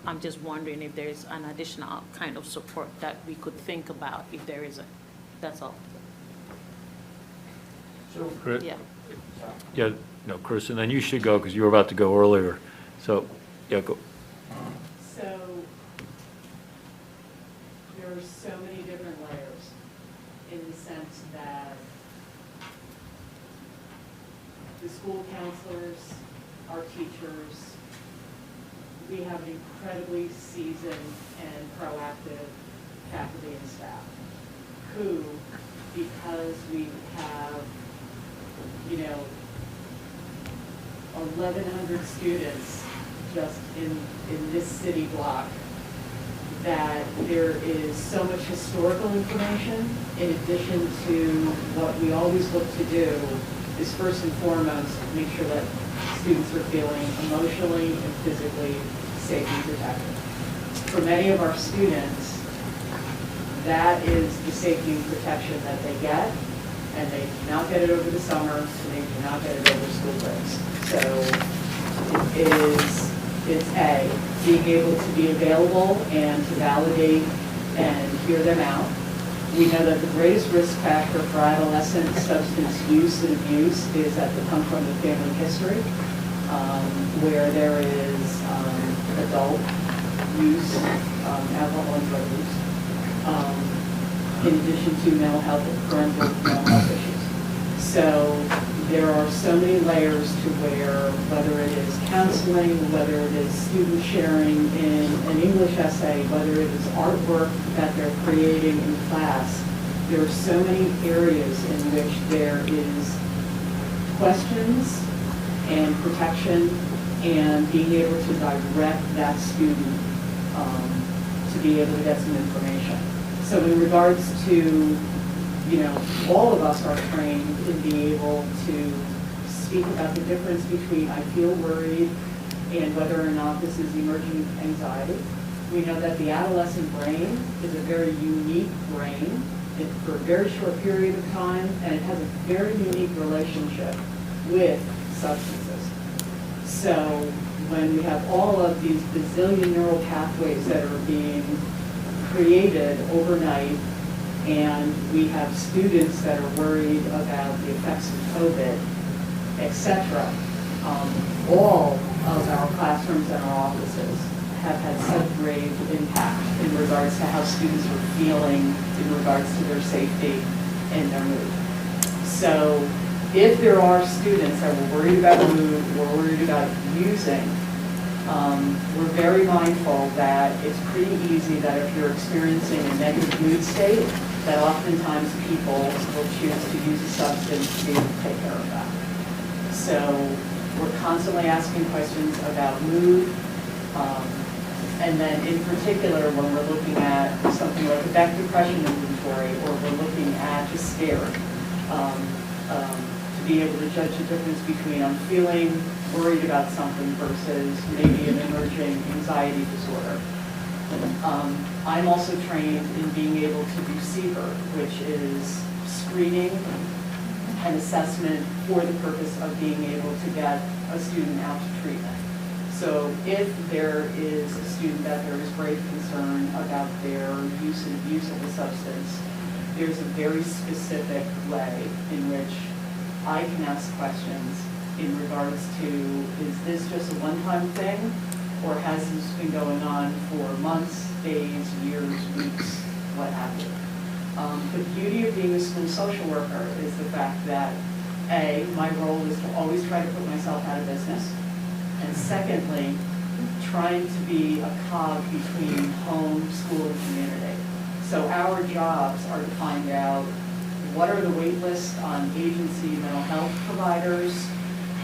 I'm just wondering if there's an additional kind of support that we could think about, if there is that's all. Chris? Yeah. Yeah, no, Chris, and then you should go, because you were about to go earlier. So, yeah, go. So there are so many different layers in the sense that the school counselors, our teachers, we have an incredibly seasoned and proactive faculty and staff who, because we have, 1,100 students just in this city block, that there is so much historical information in addition to what we always look to do is first and foremost make sure that students are feeling emotionally and physically safe and protected. For many of our students, that is the safety and protection that they get, and they do not get it over the summer, and they do not get it over school breaks. So it's A, being able to be available and to validate and hear them out. We know that the greatest risk factor for adolescent substance use and abuse is that they come from the family history, where there is adult use, alcohol and drug use, in addition to mental health and parental mental health issues. So there are so many layers to where, whether it is counseling, whether it is student sharing in an English essay, whether it is artwork that they're creating in class, there are so many areas in which there is questions and protection and being able to direct that student to be able to get some information. So in regards to, all of us are trained in being able to speak about the difference between I feel worried and whether or not this is emerging anxiety. We know that the adolescent brain is a very unique brain for a very short period of time, and it has a very unique relationship with substances. So when we have all of these bazillion neural pathways that are being created overnight, and we have students that are worried about the effects of COVID, etc., all of our classrooms and our offices have had such grave impact in regards to how students are feeling in regards to their safety and their mood. So If there are students that were worried about mood or worried about using, we're very mindful that it's pretty easy that if you're experiencing a negative mood state, that oftentimes people will choose to use a substance to be able to take care of that. So we're constantly asking questions about mood, and then in particular, when we're looking at something like a back depression inventory, or we're looking at just scared, to be able to judge the difference between I'm feeling worried about something versus maybe an emerging anxiety disorder. I'm also trained in being able to do CBER, which is screening and assessment for the purpose of being able to get a student out to treatment. So if there is a student that there is grave concern about their use and abuse of the substance, there's a very specific way in which I can ask questions in regards to, is this just a one-time thing, or has this been going on for months, days, years, weeks, what have you? The beauty of being a school social worker is the fact that, A, my role is to always try to put myself out of business, and secondly, trying to be a cog between home, school, and community. So our jobs are to find out what are the wait lists on agency mental health providers,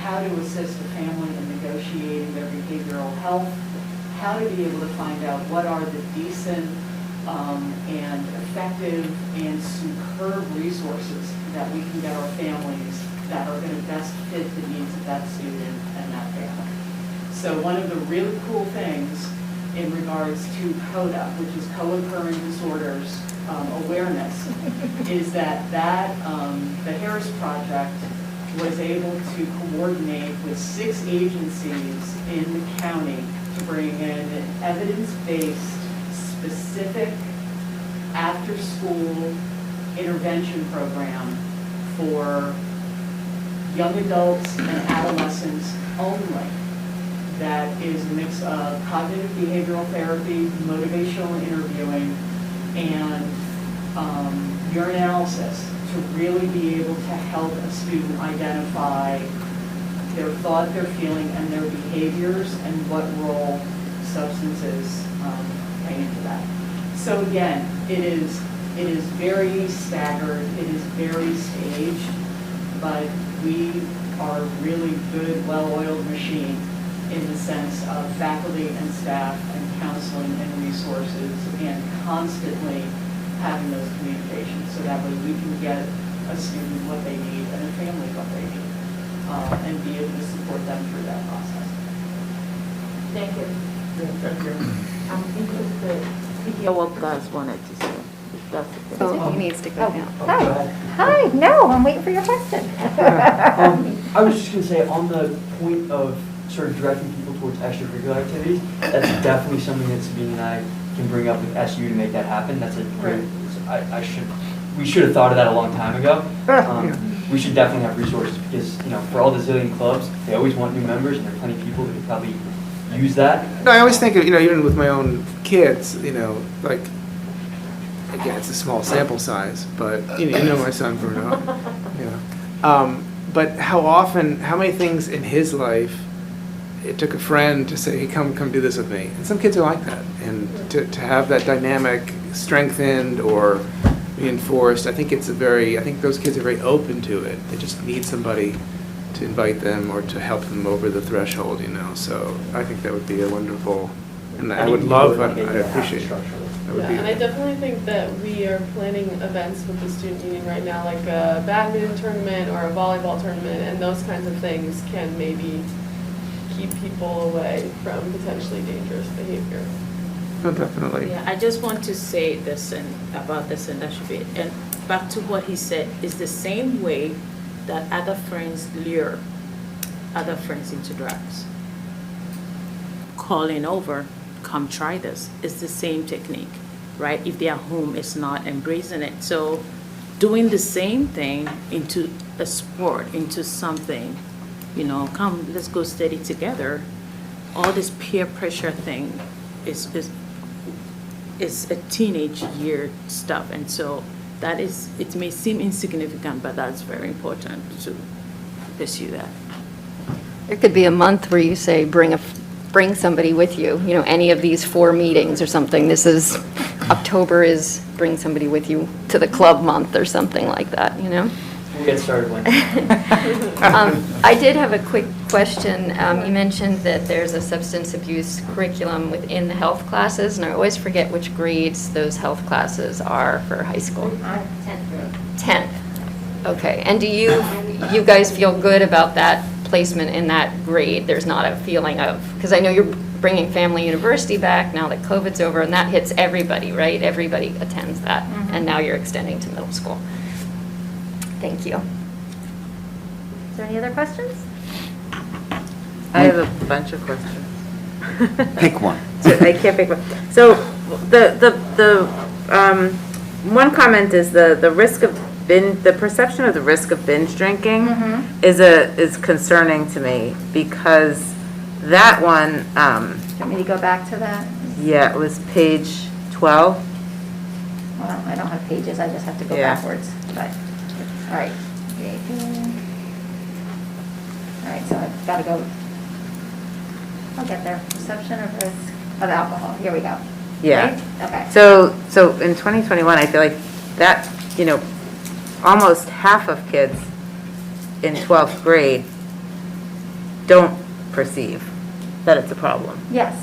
how to assist a family in negotiating their behavioral health, how to be able to find out what are the decent and effective and superb resources that we can get our families that are going to best fit the needs of that student and that family. So one of the really cool things in regards to CODA, which is co-occurring disorders awareness, is that the Harris Project was able to coordinate with 6 agencies in the county to bring in an evidence-based, specific, after-school intervention program for young adults and adolescents only. That is a mix of cognitive behavioral therapy, motivational interviewing, and urinalysis to really be able to help a student identify their thought, their feeling, and their behaviors, and what role substances play into that. So again, it is very staggered, it is very staged, but we are a really good, well-oiled machine in the sense of faculty and staff and counseling and resources, and constantly having those communications, so that way we can get a student what they need and a family what they need, and be able to support them through that process. Thank you. What guys wanted to say. That's the thing. Oh, he needs to go now. Hi. Hi, no, I'm waiting for your question. I was just going to say, on the point of sort of directing people towards extracurricular activities, that's definitely something that Sabine and I can bring up with SU to make that happen. That's a great, we should have thought of that a long time ago. We should definitely have resources because, for all the zillion clubs, they always want new members, and there are plenty of people that could probably use that. No, I always think of, even with my own kids, like, again, it's a small sample size, but, my son Bruno, but how many things in his life, it took a friend to say, hey, come do this with me. And some kids are like that. And to have that dynamic strengthened or reinforced, I think those kids are very open to it. They just need somebody to invite them or to help them over the threshold, So I think that would be a wonderful, and I would love, I'd appreciate it. Yeah, and I definitely think that we are planning events with the student union right now, like a badminton tournament or a volleyball tournament, and those kinds of things can maybe keep people away from potentially dangerous behavior. Oh, definitely. Yeah, I just want to say this about this, and that should be it. And back to what he said, is the same way that other friends lure other friends into drugs. Calling over, come try this. It's the same technique, right? If their home is not embracing it. So doing the same thing into a sport, into something, come, let's go study together. All this peer pressure thing is a teenage year stuff. And so that is, it may seem insignificant, but that's very important to pursue that. There could be a month where you say, bring somebody with you, any of these 4 meetings or something. This is, October is bring somebody with you to the club month or something like that, We'll get started when. I did have a quick question. You mentioned that there's a substance abuse curriculum within the health classes, and I always forget which grades those health classes are for high school. 10th grade. 10th. Okay. And do you guys feel good about that placement in that grade? There's not a feeling of, because I know you're bringing Family University back now that COVID's over, and that hits everybody, right? Everybody attends that, and now you're extending to middle school. Thank you. Is there any other questions? I have a bunch of questions. Pick one. I can't pick one. So the one comment is the risk of the perception of the risk of binge drinking is concerning to me, because that one, Do you want me to go back to that? yeah, it was page 12. Well, I don't have pages, I just have to go Yeah. backwards, but, all right. All right, so I've got to go, I'll get there. Perception of risk of alcohol, here we go. Yeah. Right? Okay. So in 2021, I feel like that, almost half of kids in 12th grade don't perceive that it's a problem. Yes.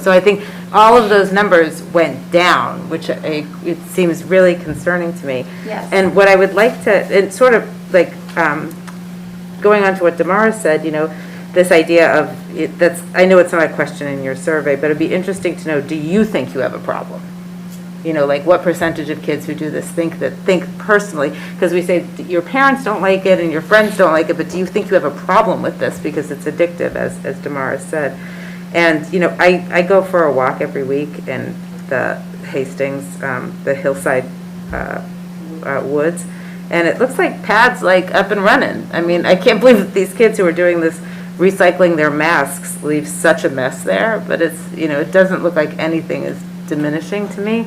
So I think all of those numbers went down, which it seems really concerning to me. Yes. And what I would like to, and sort of like going on to what Damara said, this idea of, I know it's not a question in your survey, but it'd be interesting to know, do you think you have a problem? Like what percentage of kids who do this think personally, because we say your parents don't like it and your friends don't like it, but do you think you have a problem with this because it's addictive, as Damara said? And, I go for a walk every week in the Hastings, the hillside woods, and it looks like Pad's like up and running. I mean, I can't believe that these kids who are doing this, recycling their masks, leave such a mess there, but it's, it doesn't look like anything is diminishing to me.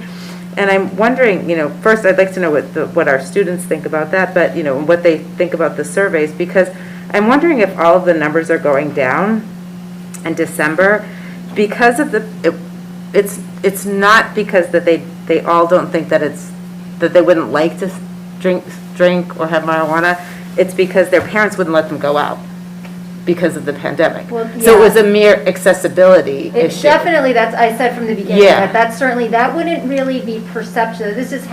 And I'm wondering, first I'd like to know what our students think about that, but, what they think about the surveys, because I'm wondering if all of the numbers are going down in December because of it's not because that they all don't think that that they wouldn't like to drink or have marijuana. It's because their parents wouldn't let them go out because of the pandemic. Well, So it was yeah. a mere accessibility It's issue. definitely, I said from the beginning, Yeah. that wouldn't really be perception. This is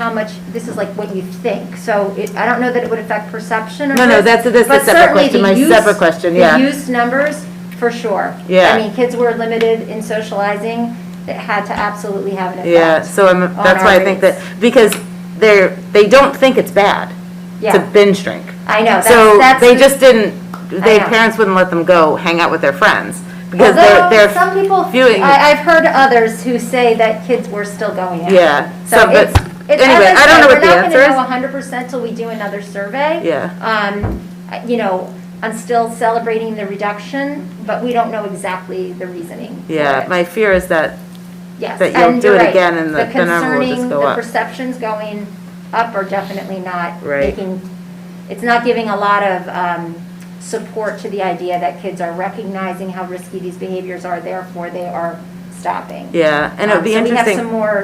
like what you think. So I don't know that it would affect perception of No, risk, that's a but separate certainly question. the My use- separate question, yeah. The use numbers, for sure. Yeah. I mean, kids were limited in socializing. It had to absolutely have an effect. Yeah, so that's on why our I think rates. that, because they don't think it's bad to Yeah. binge drink. I know, So that's they the- just didn't, their know. parents wouldn't let them go hang out with their friends. Because Although they're some people, viewing. I've heard others who say that kids were still going out. Yeah, So so, but, it's, anyway, as I don't know what the We're not answer gonna is. know 100% till we do another survey. Yeah. I'm still celebrating the reduction, but we don't know exactly the reasoning. for Yeah, it. my fear is that, Yes, that you'll and do you're it right. again and the number will just go The up. perceptions going up are definitely not Right. it's not giving a lot of support to the idea that kids are recognizing how risky these behaviors are, therefore they are stopping. Yeah, and it would be So we have interesting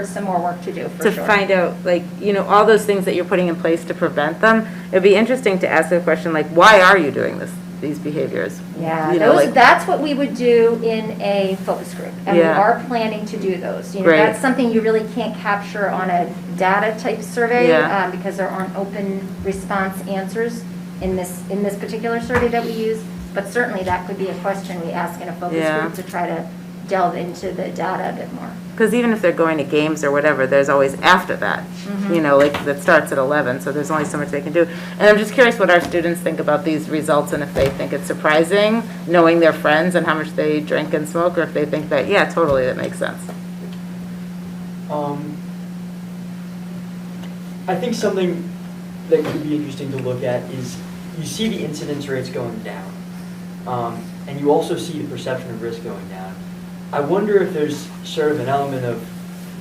some more work to do, for to sure. find out, like, all those things that you're putting in place to prevent them. It'd be interesting to ask the question, like, why are you doing these behaviors? Yeah, Like, that's what we would do in a focus group, and we Yeah. are planning to do those. Right. That's something you really can't capture on a data type survey, Yeah. because there aren't open response answers in this particular survey that we use, but certainly that could be a question we ask in a focus Yeah. group to try to delve into the data a bit more. Because even if they're going to games or whatever, there's always after that, like that starts at 11, so there's only so much they can do. And I'm just curious what our students think about these results and if they think it's surprising, knowing their friends and how much they drink and smoke, or if they think that, yeah, totally, that makes sense. I think something that could be interesting to look at is you see the incidence rates going down, and you also see the perception of risk going down. I wonder if there's sort of an element of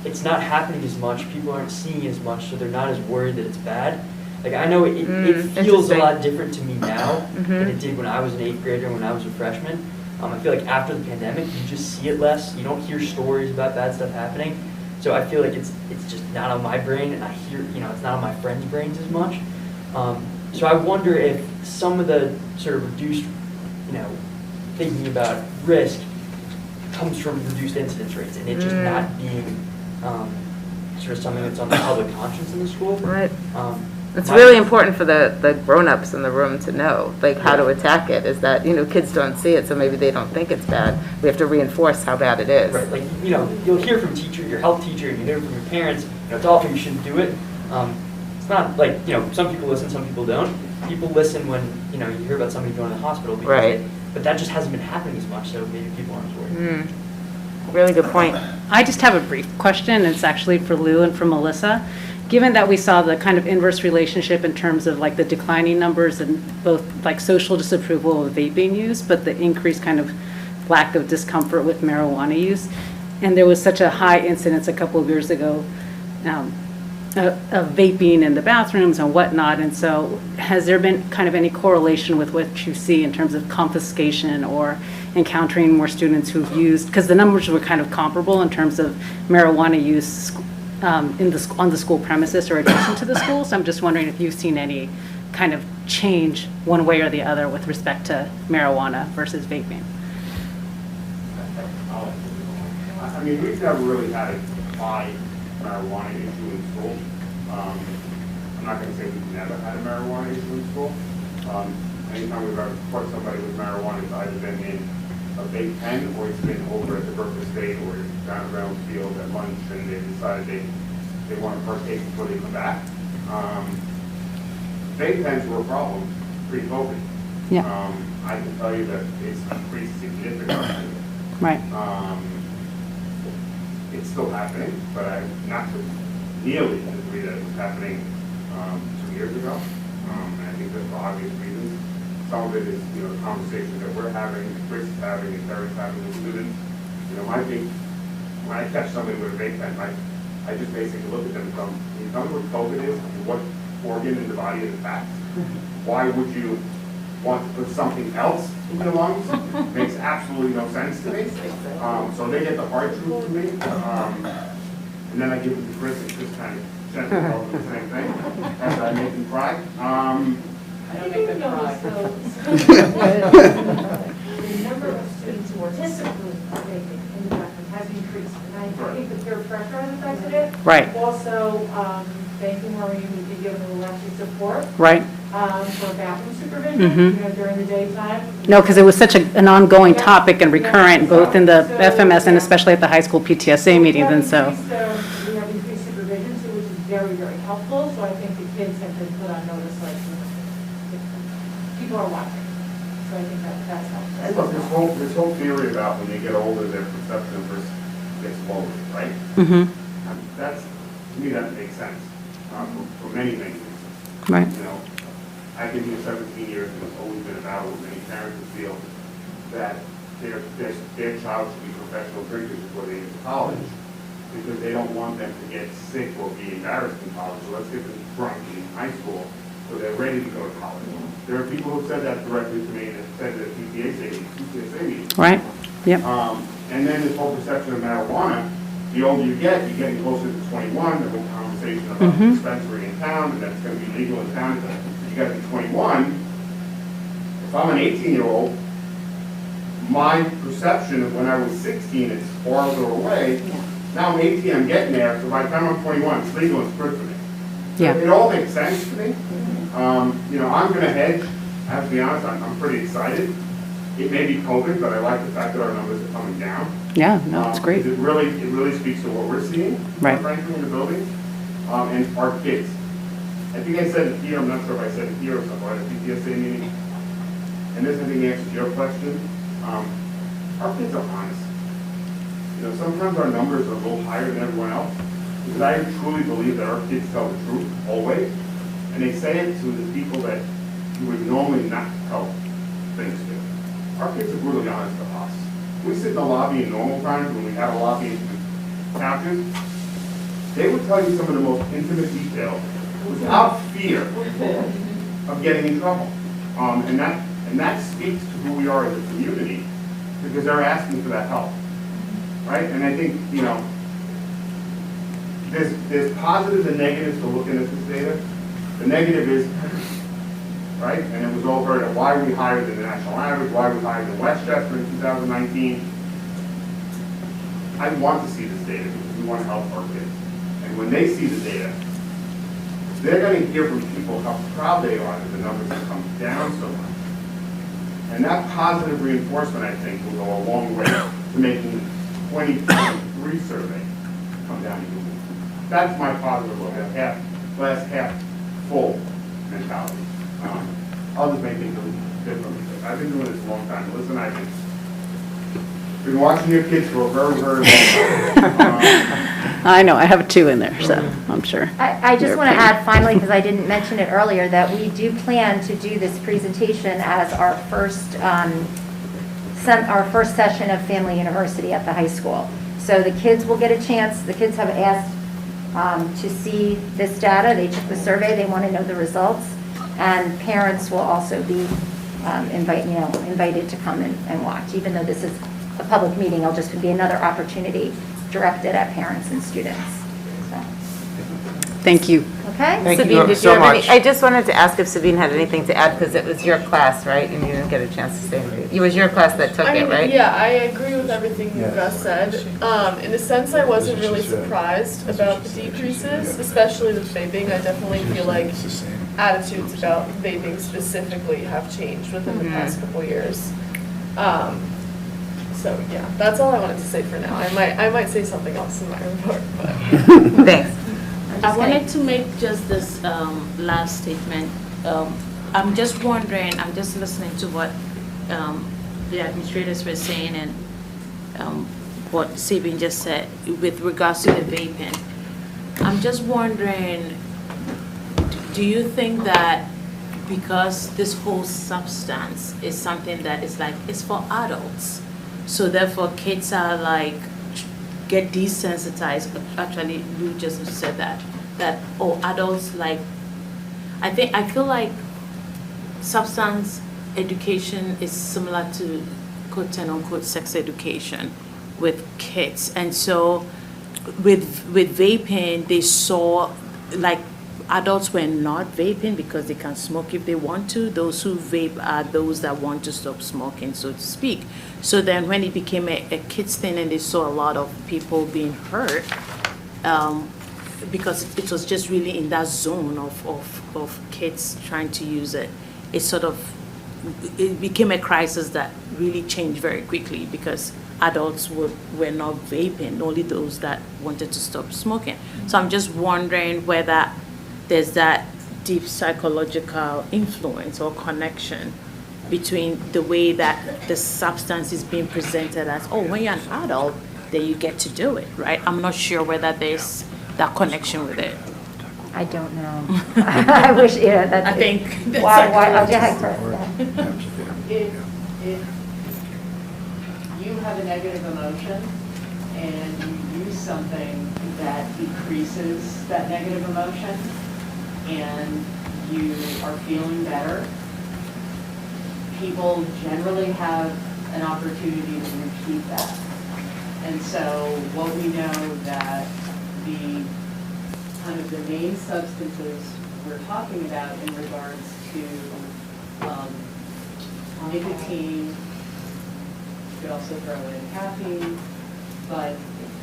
it's not happening as much, people aren't seeing as much, so they're not as worried that it's bad. Like, I know it feels a interesting. lot different to me now than Mhm. it did when I was an 8th grader, when I was a freshman. I feel like after the pandemic, you just see it less, you don't hear stories about bad stuff happening. So I feel like it's just not on my brain, and I hear, it's not on my friends' brains as much. So I wonder if some of the sort of reduced, thinking about risk comes from reduced incidence rates, and it just not being sort of something that's on the public conscience in the school. Right. It's really important for the grown-ups in the room to know, like, how to attack it, is that, kids don't see it, so maybe they don't think it's bad. We have to reinforce how bad it is. Right, like, you'll hear from your health teacher, and you hear from your parents, it's awful, you shouldn't do it. It's not like, some people listen, some people don't. People listen when, you hear about somebody going to the hospital. Because Right. But that just hasn't been happening as much, so maybe people aren't as worried. Really good point. I just have a brief question. It's actually for Lou and for Melissa. Given that we saw the kind of inverse relationship in terms of like the declining numbers and both like social disapproval of vaping use, but the increased kind of lack of discomfort with marijuana use, and there was such a high incidence a couple of years ago of vaping in the bathrooms and whatnot, and so has there been kind of any correlation with what you see in terms of confiscation or encountering more students who've used, because the numbers were kind of comparable in terms of marijuana use on the school premises or adjacent to the school, so I'm just wondering if you've seen any kind of change one way or the other with respect to marijuana versus vaping. I mean, we've never really had a high marijuana issue in school. I'm not gonna say we've never had a marijuana issue in school. Anytime we've ever caught somebody with marijuana, it's either been in a vape pen or it's been over at the Berkeley State or down around the field at lunch, and they decided they want to partake before they come back. Vape pens were a problem pre-COVID. Yeah. I can tell you that it's increased significantly. Right. It's still happening, but not to nearly the degree that it was happening 2 years ago. And I think that's for obvious reasons. Some of it is, the conversations that we're having, Chris is having, and Terry's having with students. I think when I catch somebody with a vape pen, I just basically look at them and tell them, can you tell me what COVID is and what organ in the body is attacked? Why would you want to put something else in your lungs? Makes absolutely no sense to me. So they get the hard truth from me. And then I give it to Chris and Chris kind of gently tells them the same thing after I make them cry. I don't make them cry. The number of students who participate in the bathroom has increased, and I think the peer pressure has affected it. Right. Also, thank you, Maureen, we did give a little extra support Right. For bathroom supervision, during the daytime. No, because it was such an ongoing topic and recurrent, both in the FMS and especially at the high school PTSA meetings, and so. We have increased supervision, too, which is very, very helpful, so I think the kids have been put on notice, like, people are watching, so I think that's helpful. And look, this whole theory about when they get older, their perception of risk gets lowered, right? Mm-hmm. To me, that makes sense, for many, many reasons. Right. I've been here 17 years, and it's always been a battle with many parents who feel that their child should be professional drinkers before they get to college, because they don't want them to get sick or be embarrassed in college. So let's get them drunk in high school so they're ready to go to college. There are people who said that directly to me and have said that PTSA meeting. Right. Yep. And then this whole perception of marijuana, the older you're getting closer to 21, the whole conversation about the dispensary in town, and that's going to be legal in town, you got to be 21. If I'm an 18-year-old, my perception of when I was 16 is farther away. Now I'm 18, I'm getting there, so by the time I'm 21, it's legal, it's good for me. Yeah. It all makes sense to me. I'm going to hedge. I have to be honest, I'm pretty excited. It may be COVID, but I like the fact that our numbers are coming down. Yeah, no, it's great. It really speaks to what we're seeing, Right. frankly, in the building, and our kids. I think I said it here, I'm not sure if I said it here or somewhere at a PTSA meeting, and this I think answers your question. Our kids are honest. Sometimes our numbers are a little higher than everyone else, because I truly believe that our kids tell the truth, always, and they say it to the people that you would normally not tell things to. Our kids are brutally honest to us. We sit in the lobby in normal times when we have a lobby in couches. They would tell you some of the most intimate details without fear of getting in trouble. And that speaks to who we are as a community, because they're asking for that help, right? And I think, you know, there's positives and negatives to looking at this data. The negative is, right, and it was all heard of why we higher than the national average, why we higher than Westchester in 2019. I want to see this data because we want to help our kids. And when they see the data, they're going to hear from people how proud they are that the numbers have come down so much. And that positive reinforcement, I think, will go a long way to making the 2023 survey come down even more. That's my positive look at glass half full mentality. Others may think differently. I've been doing this a long time. Listen, I've been watching your kids for a very, very long time. I know, I have 2 in there, so I'm sure. I just want to add finally, because I didn't mention it earlier, that we do plan to do this presentation as our first session of Family University at the high school. So the kids will get a chance, the kids have asked to see this data, they took the survey, they want to know the results, and parents will also be invited to come and watch. Even though this is a public meeting, it'll just be another opportunity directed at parents and students. So. Thank you. Okay? Thank Sabine, you did so have any- much. I just wanted to ask if Sabine had anything to add, because it was your class, right? And you didn't get a chance to say anything. It was your class that took it, right? Yeah, I agree with everything you guys said. In a sense, I wasn't really surprised about the decreases, especially with vaping. I definitely feel like attitudes about vaping specifically have changed within the past couple years. So yeah, that's all I wanted to say for now. I might say something else in my report, but. Thanks. I wanted to make just this last statement. I'm just wondering, I'm just listening to what the administrators were saying and what Sabine just said with regards to the vaping. I'm just wondering, do you think that because this whole substance is something that is like, it's for adults, so therefore kids are like, get desensitized? Actually, Lou just said that adults like, I feel like substance education is similar to quote unquote sex education with kids, and so with vaping they saw like adults were not vaping because they can smoke if they want to. Those who vape are those that want to stop smoking, so to speak. So then when it became a kids thing and they saw a lot of people being hurt, because it was just really in that zone of kids trying to use it, it became a crisis that really changed very quickly because adults were not vaping, only those that wanted to stop smoking. So I'm just wondering whether there's that deep psychological influence or connection between the way that the substance is being presented as, oh, when you're an adult, then you get to do it, right? I'm not sure whether there's that connection with it. I don't know. I wish, yeah, that's. I think that's Why, like- go ahead, Chris. If you have a negative emotion and you use something that decreases that negative emotion and you are feeling better, people generally have an opportunity to repeat that. And so what we know that the kind of the main substances we're talking about in regards to nicotine, you could also throw in caffeine, but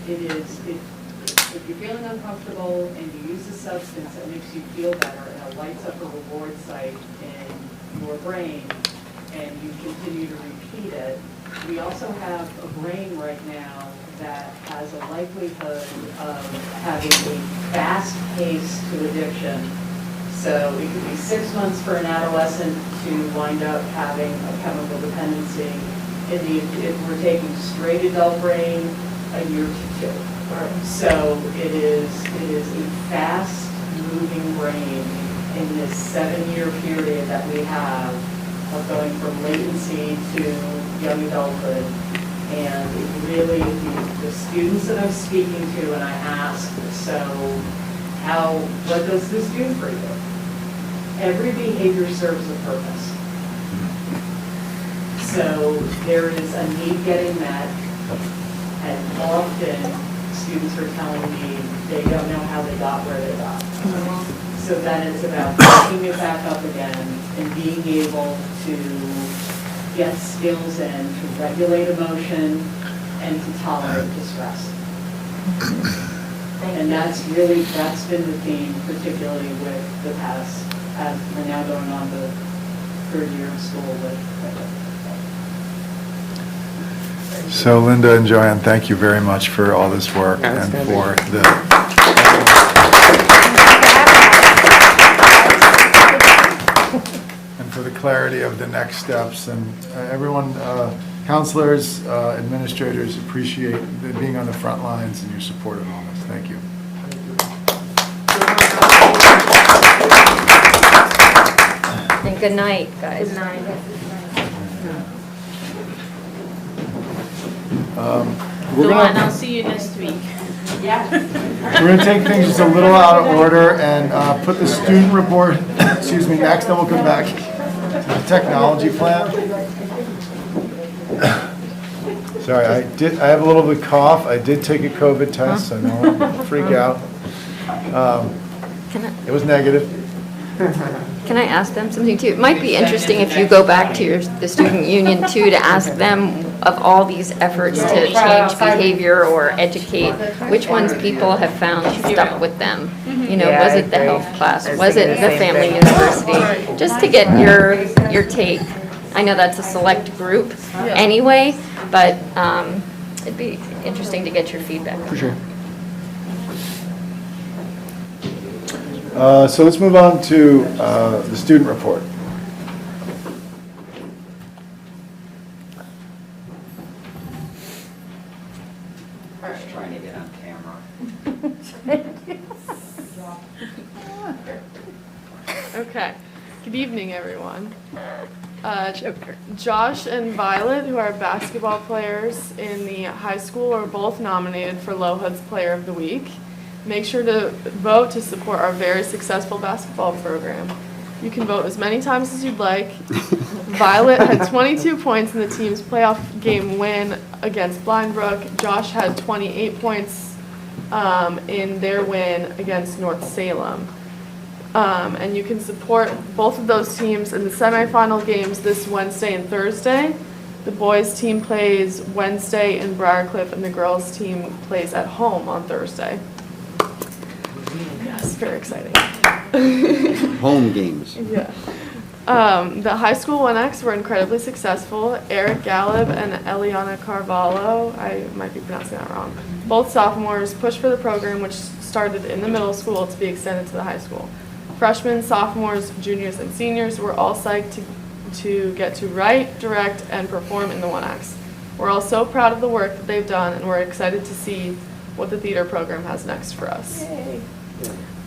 it is, if you're feeling uncomfortable and you use a substance that makes you feel better and it lights up a reward site in your brain and you continue to repeat it, we also have a brain right now that has a likelihood of having a fast pace to addiction. So it could be 6 months for an adolescent to wind up having a chemical dependency. If we're taking straight adult brain, a year to 2. So it is a fast moving brain in this 7-year period that we have of going from latency to young adulthood. And it really, the students that I'm speaking to, and I ask, so what does this do for you? Every behavior serves a purpose. So there is a need getting met, and often students are telling me they don't know how they got where they got. So then it's about picking it back up again and being able to get skills in to regulate emotion and to tolerate distress. And that's been the theme, particularly with the past, as we're now going on the third year of school with. So Linda and Joanne, thank you very much for all this work and for the clarity of the next steps. And everyone, counselors, administrators, appreciate being on the front lines and your support of all this. Thank you. And good night, guys. Good night. We're Luan, I'll gonna, see you next week. we're gonna take things just a little out of order and put the student report, excuse me, next, then we'll come back to the technology plan. Sorry, I have a little bit of cough. I did take a COVID test, so don't freak out. It was negative. Can I ask them something too? It might be interesting if you go back to the student union too, to ask them of all these efforts to change behavior or educate, which ones people have found stuck with them. You know, Yeah, was I it the agree. health class? I was Was it thinking the the same family thing. university? Just to get your take. I know that's a select group anyway, but it'd be interesting to get your feedback. For sure. So let's move on to the student report. Just trying to get on camera. Okay. Good evening, everyone. Josh and Violet, who are basketball players in the high school, are both nominated for LoHUD's Player of the Week. Make sure to vote to support our very successful basketball program. You can vote as many times as you'd like. Violet had 22 points in the team's playoff game win against Blindbrook. Josh had 28 points in their win against North Salem. And you can support both of those teams in the semifinal games this Wednesday and Thursday. The boys' team plays Wednesday in Briarcliff, and the girls' team plays at home on Thursday. Yes, very exciting. Home games. Yeah. The high school 1X were incredibly successful. Eric Gallup and Eliana Carvalho, I might be pronouncing that wrong, both sophomores, pushed for the program, which started in the middle school, to be extended to the high school. Freshmen, sophomores, juniors, and seniors were all psyched to get to write, direct, and perform in the 1X. We're all so proud of the work that they've done, and we're excited to see what the theater program has next for us. Yay.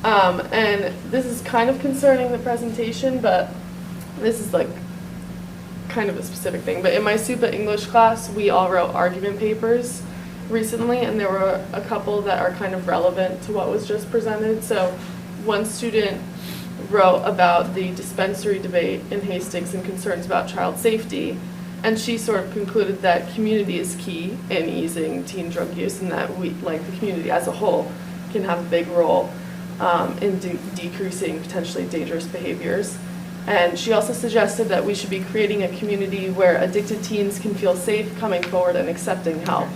And this is kind of concerning the presentation, but this is like kind of a specific thing. But in my SUPA English class, we all wrote argument papers recently, and there were a couple that are kind of relevant to what was just presented. So one student wrote about the dispensary debate in Hastings and concerns about child safety, and she sort of concluded that community is key in easing teen drug use, and that we, like the community as a whole, can have a big role in decreasing potentially dangerous behaviors. And she also suggested that we should be creating a community where addicted teens can feel safe coming forward and accepting help.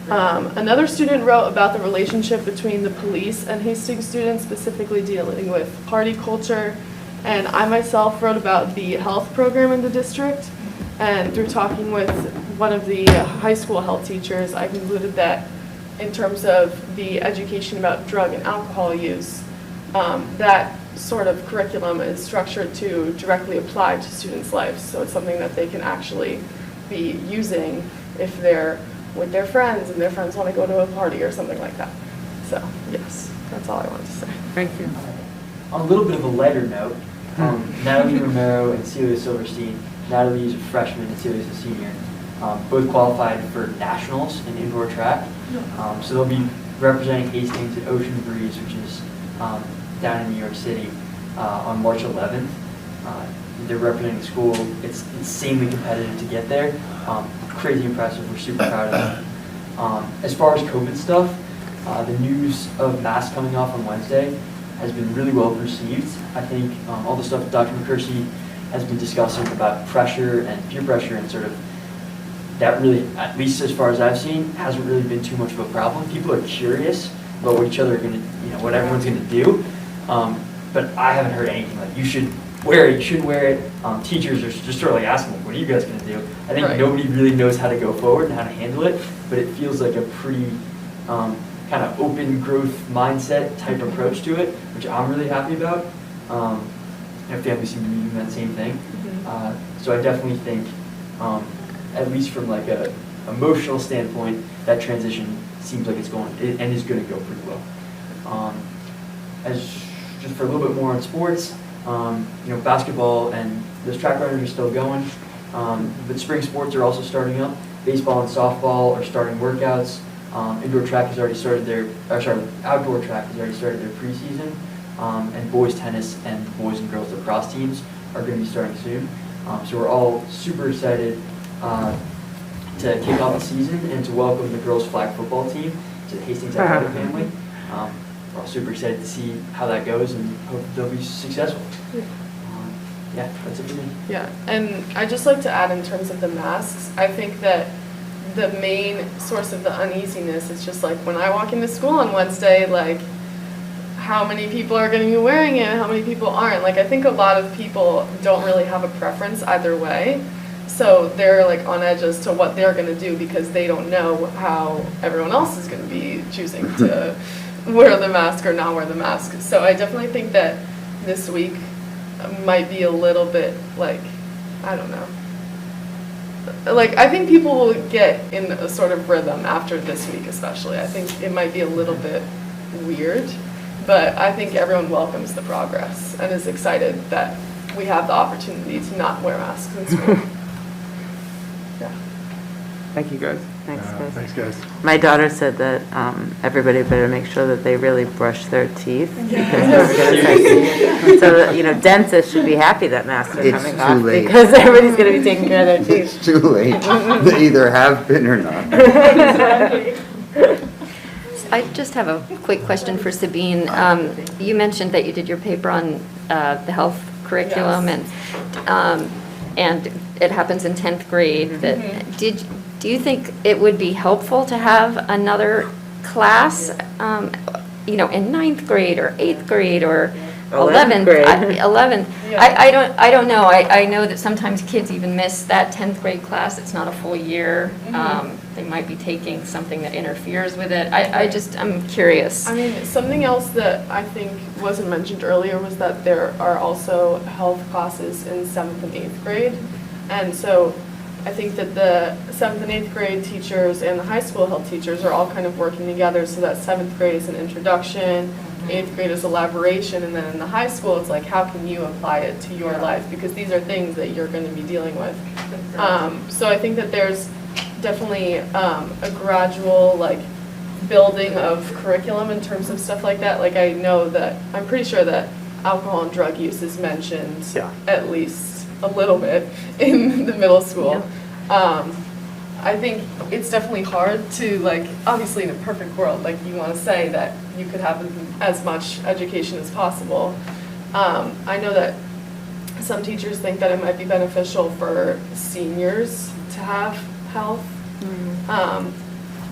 Another student wrote about the relationship between the police and Hastings students, specifically dealing with party culture. And I myself wrote about the health program in the district. And through talking with one of the high school health teachers, I concluded that in terms of the education about drug and alcohol use, that sort of curriculum is structured to directly apply to students' lives. So it's something that they can actually be using if they're with their friends and their friends want to go to a party or something like that. So, yes, that's all I wanted to say. Thank you. On a little bit of a lighter note, Natalie Romero and Celia Silverstein. Natalie is a freshman and Celia is a senior. both qualified for nationals in indoor track. So they'll be representing Hastings at Ocean Breeze, which is down in New York City, on March 11th. They're representing the school. It's insanely competitive to get there. Crazy impressive. We're super proud of them. As far as COVID stuff, the news of masks coming off on Wednesday has been really well received. I think all the stuff that Dr. McCursey has been discussing about pressure and peer pressure and sort of that really, at least as far as I've seen, hasn't really been too much of a problem. People are curious about what each other are going to, what everyone's going to do. But I haven't heard anything like, you should wear it, you shouldn't wear it. Teachers are just sort of like asking, what are you guys going to do? I think nobody really knows how to go forward and how to handle it, but it feels like a pretty kind of open growth mindset type approach to it, which I'm really happy about. Families seem to be doing that same thing. So I definitely think, at least from like a emotional standpoint, that transition seems like it's going and is going to go pretty well. As just for a little bit more on sports, basketball and those track runners are still going, but spring sports are also starting up. Baseball and softball are starting workouts. Indoor track has already started outdoor track has already started their preseason, and boys tennis and boys and girls lacrosse teams are going to be starting soon. So we're all super excited to kick off the season and to welcome the girls flag football team to the Hastings Athletic family. We're all super excited to see how that goes and hope they'll be successful. Yeah, that's it for me. Yeah, and I'd just like to add in terms of the masks, I think that the main source of the uneasiness is just like when I walk into school on Wednesday, like how many people are going to be wearing it and how many people aren't. Like I think a lot of people don't really have a preference either way. So they're like on edge as to what they're going to do because they don't know how everyone else is going to be choosing to wear the mask or not wear the mask. So I definitely think that this week might be a little bit like, I don't know. Like, I think people will get in a sort of rhythm after this week especially. I think it might be a little bit weird, but I think everyone welcomes the progress and is excited that we have the opportunity to not wear masks in school. Yeah. Thank you, guys. Thanks, guys. Thanks, guys. My daughter said that everybody better make sure that they really brush their teeth. So, dentists should be happy that masks are It's coming too off late. because everybody's going to be taking care of their teeth. It's too late. They either have been or not. I just have a quick question for Sabine. You mentioned that you did your paper on the health curriculum, and it happens in 10th grade. Do you think it would be helpful to have another class, in 9th grade or 8th grade or 11th grade? 11th. Yeah. I don't know. I know that sometimes kids even miss that 10th grade class. It's not a full year. They might be taking something that interferes with it. I'm curious. I mean, something else that I think wasn't mentioned earlier was that there are also health classes in 7th and 8th grade. And so I think that the 7th and 8th grade teachers and the high school health teachers are all kind of working together so that 7th grade is an introduction, 8th grade is elaboration, and then in the high school it's like how can you apply it to your life because these are things that you're going to be dealing with. So I think that there's definitely a gradual building of curriculum in terms of stuff like that. Like I'm pretty sure that alcohol and drug use is mentioned at least a little bit in the middle school. I think it's definitely hard to obviously in a perfect world, you want to say that you could have as much education as possible. I know that some teachers think that it might be beneficial for seniors to have health.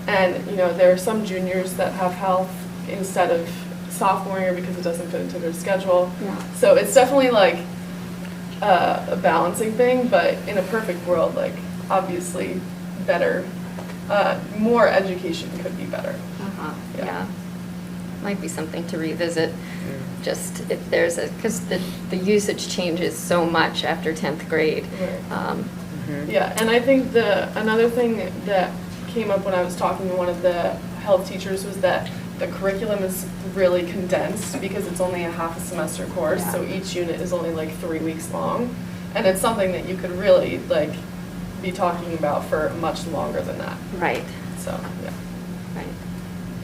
And there are some juniors that have health instead of sophomore year because it doesn't fit into their schedule. So it's definitely a balancing thing, but in a perfect world, obviously better, more education could be better. Yeah. Might be something to revisit, just if there's because the usage changes so much after 10th grade. Yeah, and I think another thing that came up when I was talking to one of the health teachers was that the curriculum is really condensed because it's only a half a semester course, so each unit is only 3 weeks long, and it's something that you could really be talking about for much longer than that. Right, So, yeah. right.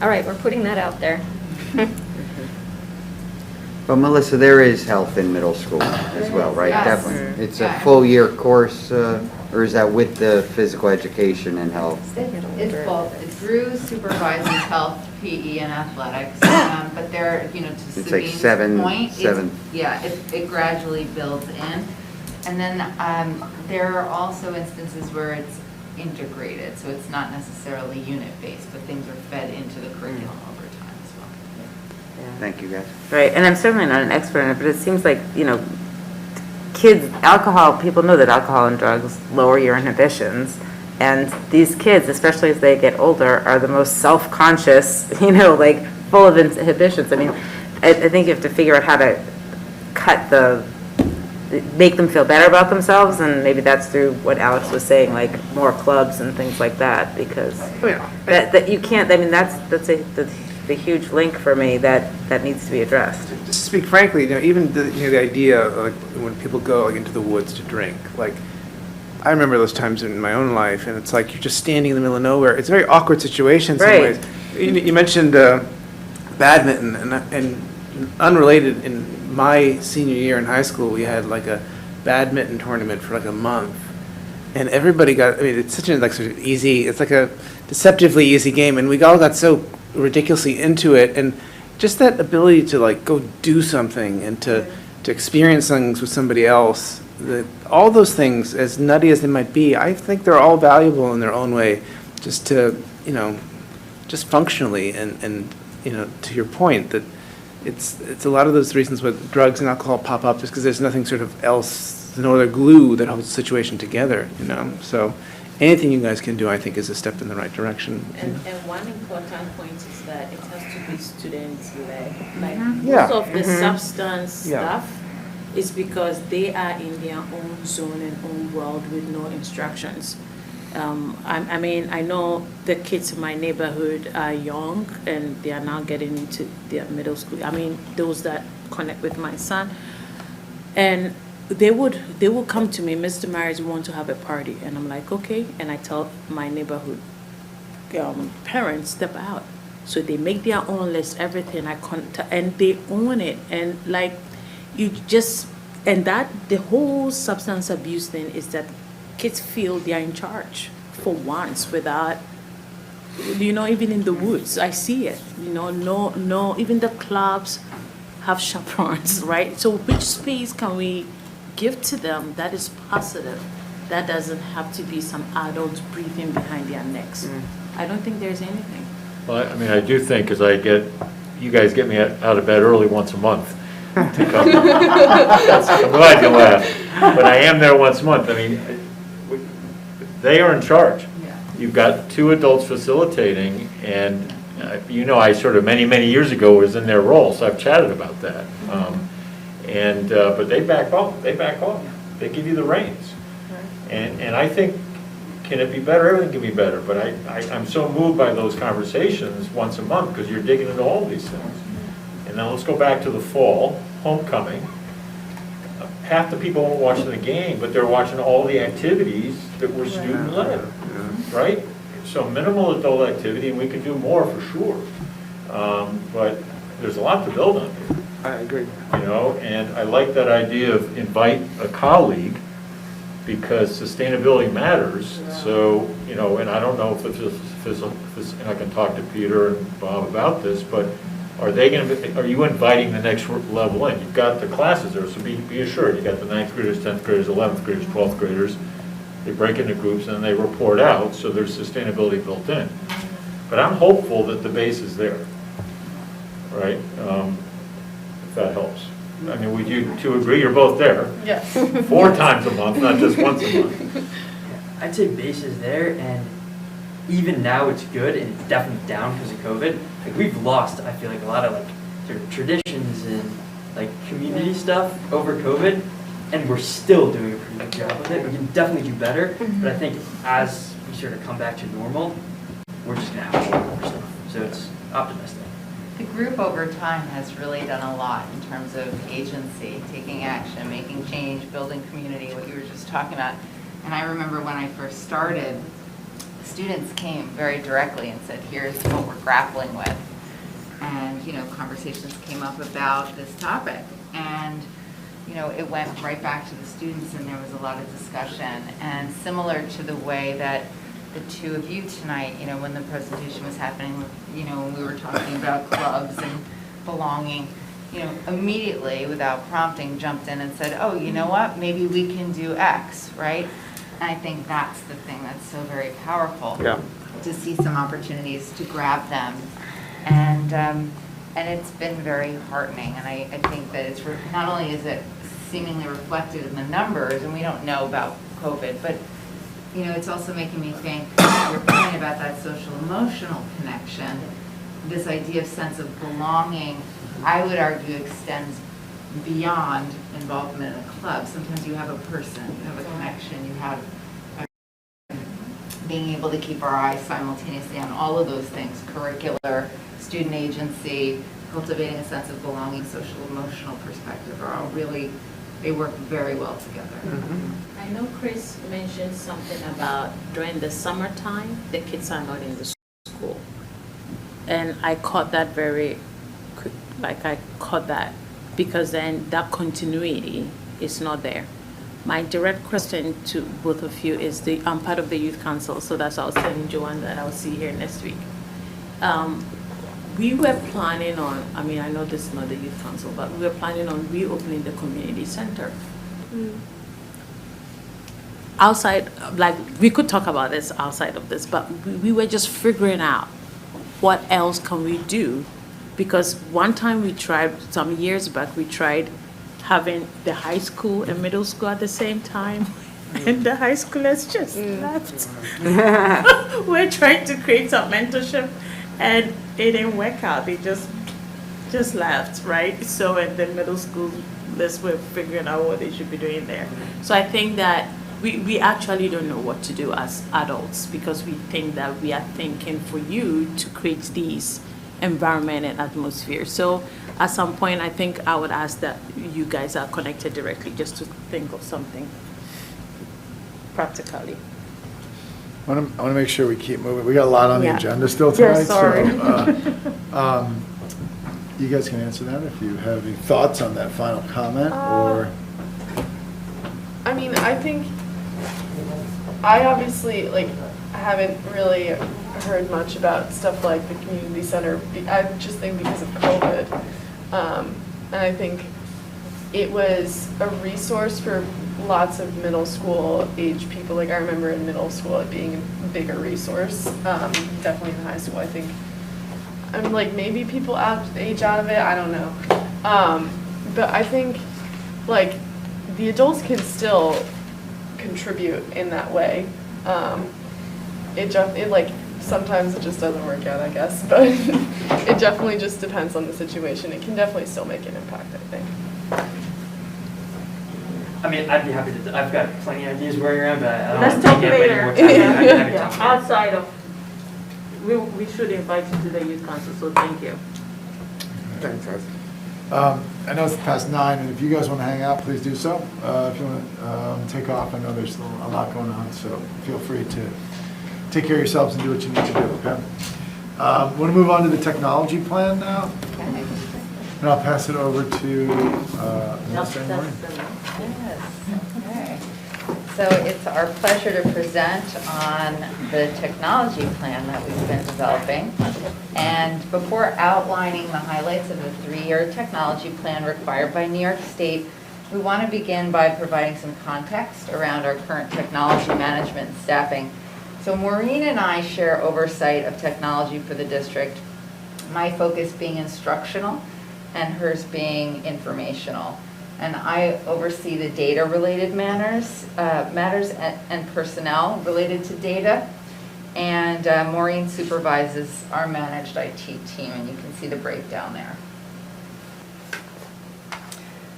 All right, we're putting that out there. But Melissa, there is health in middle school as well, right? Yes. Definitely. It's a Yeah. full year course, or is that with the physical education and health? It's both. Drew supervises health, PE, and athletics, but there, to It's like Sabine's point, seven. yeah, it gradually builds in. And then there are also instances where it's integrated, so it's not necessarily unit-based, but things are fed into the curriculum over time as well. Thank you, guys. Right, and I'm certainly not an expert in it, but it seems like, kids, people know that alcohol and drugs lower your inhibitions. And these kids, especially as they get older, are the most self-conscious, full of inhibitions. I mean, I think you have to figure out how to make them feel better about themselves, and maybe that's through what Alex was saying, like more clubs and things like that, because that you can't, I mean, that's the huge link for me that needs to be addressed. To speak frankly, even the idea of like when people go into the woods to drink, like I remember those times in my own life, and it's like you're just standing in the middle of nowhere. It's a very awkward situation in some Right. ways. You mentioned badminton, and unrelated, in my senior year in high school, we had like a badminton tournament for like a month, and everybody it's such a sort of easy, it's like a deceptively easy game, and we all got so ridiculously into it, and just that ability to go do something and to experience things with somebody else. All those things, as nutty as they might be, I think they're all valuable in their own way, just to, just functionally, and to your point, that it's a lot of those reasons why drugs and alcohol pop up, just because there's nothing sort of else, no other glue that holds the situation together, So anything you guys can do, I think, is a step in the right direction. And one important point is that it has to be student-led. Like, Yeah. most of the substance Yeah. stuff is because they are in their own zone and own world with no instructions. I know the kids in my neighborhood are young and they are now getting into their middle school. Those that connect with my son. And they would come to me, Mr. Myers, we want to have a party. And I'm like, okay. And I tell my neighborhood parents, step out. So they make their own list, everything, and they own it. And the whole substance abuse thing is that kids feel they are in charge for once without, even in the woods, I see it, no, even the clubs have chaperones, right? So which space can we give to them that is positive, that doesn't have to be some adults breathing behind their necks? I don't think there's anything. Well, I do think, because you guys get me out of bed early once a month to come. I'm glad you laugh, but I am there once a month. They are in charge. You've got two adults facilitating, and I sort of many years ago was in their role, so I've chatted about that. But they back off. They give you the reins, and I think, can it be better? Everything can be better, but I'm so moved by those conversations once a month, because you're digging into all these things. And now let's go back to the fall, homecoming. Half the people weren't watching the game, but they're watching all the activities that were student-led, right? So minimal adult activity, and we could do more for sure. But there's a lot to build on here. I agree. And I like that idea of invite a colleague, because sustainability matters. So, and I don't know if I can talk to Peter and Bob about this, but are you inviting the next level in? You've got the classes there, so be assured, you got the 9th graders, 10th graders, 11th graders, 12th graders. They break into groups and they report out, so there's sustainability built in. But I'm hopeful that the base is there, right? If that helps. Would you two agree? You're both there. Yes. 4 times a month, not just once a month. I'd say base is there, and even now it's good, and it's definitely down because of COVID. We've lost, I feel like, a lot of sort of traditions and community stuff over COVID, and we're still doing a pretty good job with it. We can definitely do better, but I think as we sort of come back to normal, we're just gonna have more stuff. So it's optimistic. The group over time has really done a lot in terms of agency, taking action, making change, building community, what you were just talking about. And I remember when I first started, students came very directly and said, here's what we're grappling with. And, you know, conversations came up about this topic. And, you know, it went right back to the students and there was a lot of discussion. And similar to the way that the two of you tonight, you know, when the presentation was happening, you know, when we were talking about clubs and belonging, you know, immediately without prompting jumped in and said, oh, you know what, maybe we can do X, right? And I think that's the thing that's so very powerful. Yeah. To see some opportunities to grab them. And it's been very heartening. And I think that it's, not only is it seemingly reflected in the numbers, and we don't know about COVID, but you know, it's also making me think, your point about that social emotional connection, this idea of sense of belonging, I would argue extends beyond involvement in a club. Sometimes you have a person, you have a connection, you have being able to keep our eyes simultaneously on all of those things, curricular, student agency, cultivating a sense of belonging, social emotional perspective are all really, they work very well together. I know Chris mentioned something about during the summertime, the kids are not in the school. And I caught that very quick, like I caught that, because then that continuity is not there. My direct question to both of you is I'm part of the youth council, so that's why I was telling Joanne that I'll see here next week. We were planning on, I mean, I know this is not the youth council, but we were planning on reopening the community center. Outside, like, we could talk about this outside of this, but we were just figuring out what else can we do? Because one time we tried, some years back, we tried having the high school and middle school at the same time, and the high schoolers just left. We're trying to create some mentorship, and it didn't work out. They just left, right? So at the middle school, we're figuring out what they should be doing there. So I think that we actually don't know what to do as adults, because we think that we are thinking for you to create these environment and atmosphere. So at some point, I think I would ask that you guys are connected directly, just to think of something practically. I want to make sure we keep moving. We got a lot on the Yeah. agenda still tonight. Yeah, sorry. So, you guys can answer that if you have any thoughts on that final comment, or I mean, I think, I obviously, like, haven't really heard much about stuff like the community center. I just think because of COVID. And I think it was a resource for lots of middle school age people. Like, I remember in middle school it being a bigger resource. Definitely in high school, I think. I'm like, maybe people age out of it, I don't know. But I think, like, the adults can still contribute in that way. It like, sometimes it just doesn't work out, I guess, but it definitely just depends on the situation. It can definitely still make an impact, I think. I mean, I'd be happy to, I've got plenty of ideas where you're at, but I don't Let's want to talk take up any later. more time. I'd be happy to talk later. Outside of, we should invite you to the youth council, so thank you. Thanks, guys. I know it's past 9, and if you guys want to hang out, please do so. If you want to take off, I know there's a lot going on, so feel free to take care of yourselves and do what you need to do, okay? Want to move on to the technology plan now? And I'll pass it over to Melissa and Maureen. Yes, okay. So it's our pleasure to present on the technology plan that we've been developing. And before outlining the highlights of the 3-year technology plan required by New York State, we want to begin by providing some context around our current technology management and staffing. So Maureen and I share oversight of technology for the district, my focus being instructional and hers being informational. And I oversee the data-related matters and personnel related to data. And Maureen supervises our managed IT team, and you can see the breakdown there.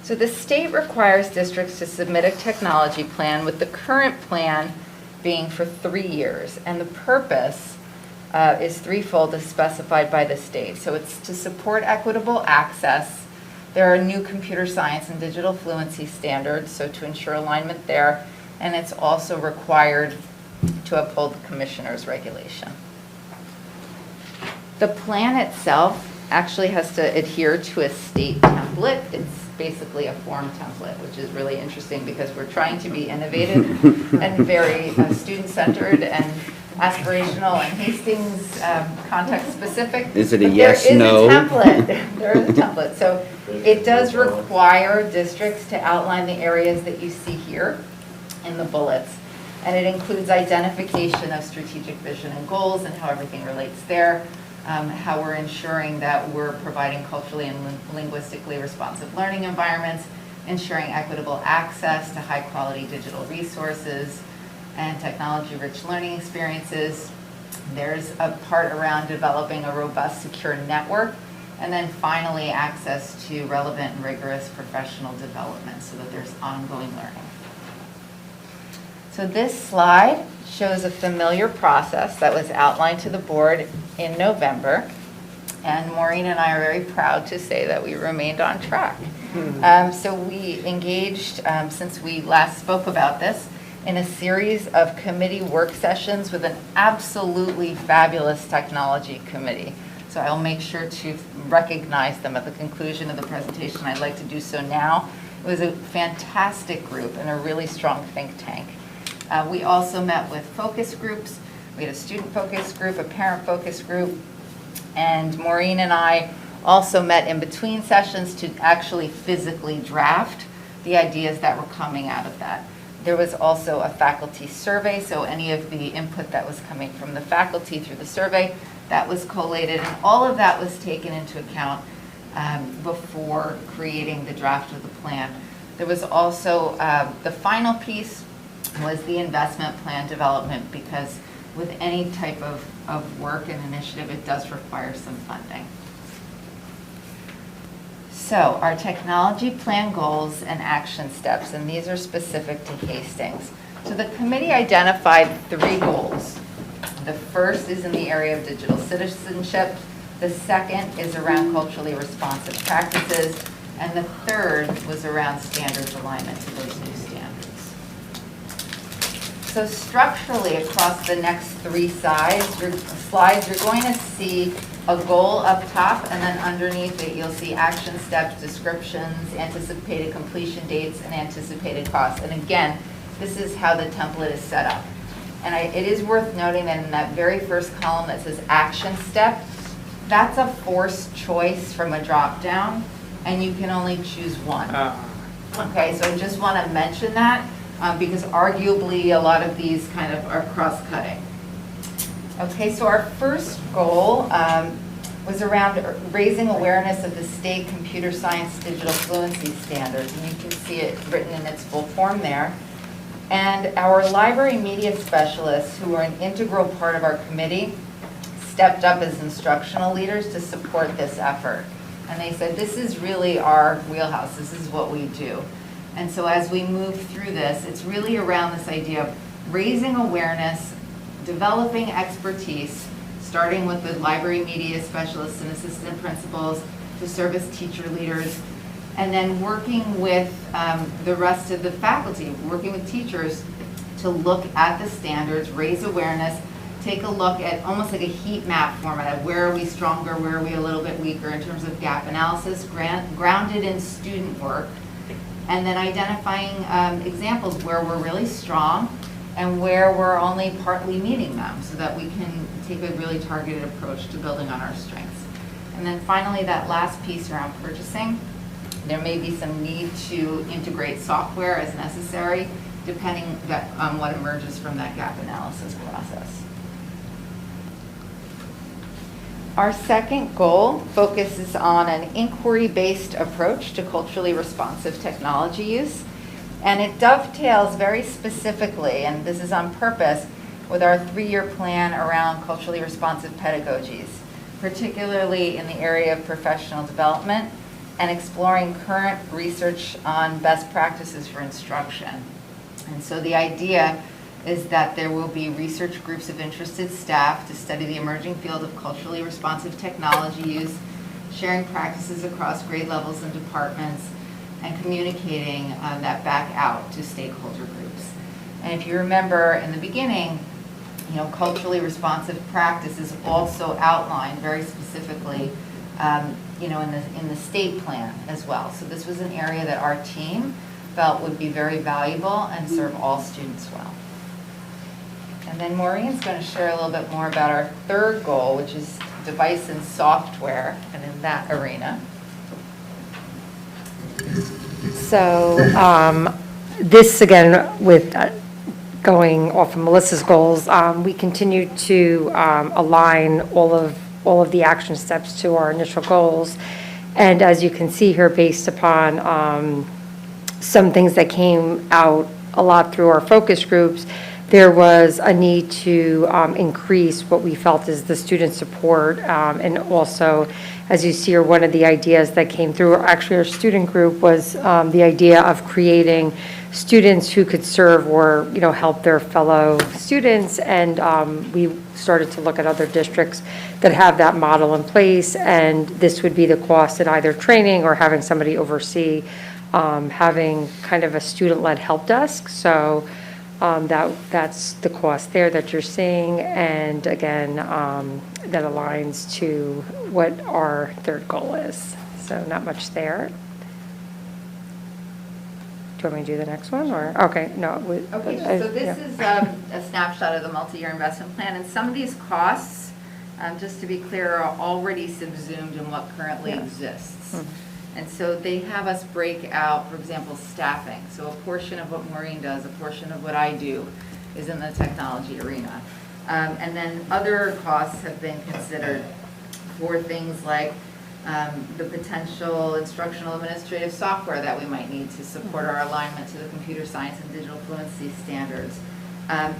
So the state requires districts to submit a technology plan, with the current plan being for 3 years. And the purpose is threefold as specified by the state. So it's to support equitable access. There are new computer science and digital fluency standards, so to ensure alignment there. and it's also required to uphold the commissioner's regulation. The plan itself actually has to adhere to a state template. It's basically a form template, which is really interesting because we're trying to be innovative and very student-centered and aspirational and Hastings context-specific. Is it a But yes, no? There is a template. There is a template. So it does require districts to outline the areas that you see here in the bullets. And it includes identification of strategic vision and goals and how everything relates there, how we're ensuring that we're providing culturally and linguistically responsive learning environments, ensuring equitable access to high-quality digital resources and technology-rich learning experiences. There's a part around developing a robust, secure network, and then finally access to relevant and rigorous professional development so that there's ongoing learning. So this slide shows a familiar process that was outlined to the board in November, and Maureen and I are very proud to say that we remained on track. So we engaged, since we last spoke about this, in a series of committee work sessions with an absolutely fabulous technology committee. So I'll make sure to recognize them at the conclusion of the presentation. I'd like to do so now. It was a fantastic group and a really strong think tank. We also met with focus groups. We had a student focus group, a parent focus group, and Maureen and I also met in between sessions to actually physically draft the ideas that were coming out of that. There was also a faculty survey, so any of the input that was coming from the faculty through the survey, that was collated, and all of that was taken into account before creating the draft of the plan. There was also, the final piece was the investment plan development, because with any type of work and initiative, it does require some funding. So our technology plan goals and action steps, and these are specific to Hastings. So the committee identified 3 goals. The first is in the area of digital citizenship. The second is around culturally responsive practices. And the third was around standards alignment to those new standards. So structurally, across the next 3 slides, you're going to see a goal up top, and then underneath it, you'll see action steps, descriptions, anticipated completion dates, and anticipated costs. And again, this is how the template is set up. And it is worth noting that in that very first column that says action step, that's a forced choice from a drop-down, and you can only choose one. Okay, so I just want to mention that because arguably a lot of these kind of are cross-cutting. Okay, so our first goal was around raising awareness of the state computer science digital fluency standards, and you can see it written in its full form there. And our library media specialists, who are an integral part of our committee, stepped up as instructional leaders to support this effort. And they said, this is really our wheelhouse, this is what we do. And so as we move through this, it's really around this idea of raising awareness, developing expertise, starting with the library media specialists and assistant principals to serve as teacher leaders, and then working with the rest of the faculty, working with teachers to look at the standards, raise awareness, take a look at almost like a heat map format of where are we stronger, where are we a little bit weaker in terms of gap analysis, grounded in student work, and then identifying examples where we're really strong and where we're only partly meeting them so that we can take a really targeted approach to building on our strengths. And then finally, that last piece around purchasing. There may be some need to integrate software as necessary, depending on what emerges from that gap analysis process. Our second goal focuses on an inquiry-based approach to culturally responsive technology use. And it dovetails very specifically, and this is on purpose, with our 3-year plan around culturally responsive pedagogies, particularly in the area of professional development and exploring current research on best practices for instruction. And so the idea is that there will be research groups of interested staff to study the emerging field of culturally responsive technology use, sharing practices across grade levels and departments, and communicating that back out to stakeholder groups. And if you remember in the beginning, you know, culturally responsive practice is also outlined very specifically, you know, in the state plan as well. So this was an area that our team felt would be very valuable and serve all students well. And then Maureen's going to share a little bit more about our third goal, which is device and software, and in that arena. So this, again, with going off of Melissa's goals, we continue to align all of the action steps to our initial goals. And as you can see here, based upon some things that came out a lot through our focus groups, there was a need to increase what we felt is the student support. And also, as you see here, one of the ideas that came through, actually our student group, was the idea of creating students who could serve or, you know, help their fellow students. And we started to look at other districts that have that model in place. And this would be the cost in either training or having somebody oversee having kind of a student-led help desk. So that's the cost there that you're seeing, and again, that aligns to what our third goal is. So not much there. Do you want me to do the next one, or, okay, no. Okay, so this is a snapshot of the multi-year investment plan, and some of these costs, just to be clear, are already subsumed in what currently exists. Mm-hmm. And so they have us break out, for example, staffing. So a portion of what Maureen does, a portion of what I do is in the technology arena. And then other costs have been considered for things like the potential instructional administrative software that we might need to support our alignment to the computer science and digital fluency standards.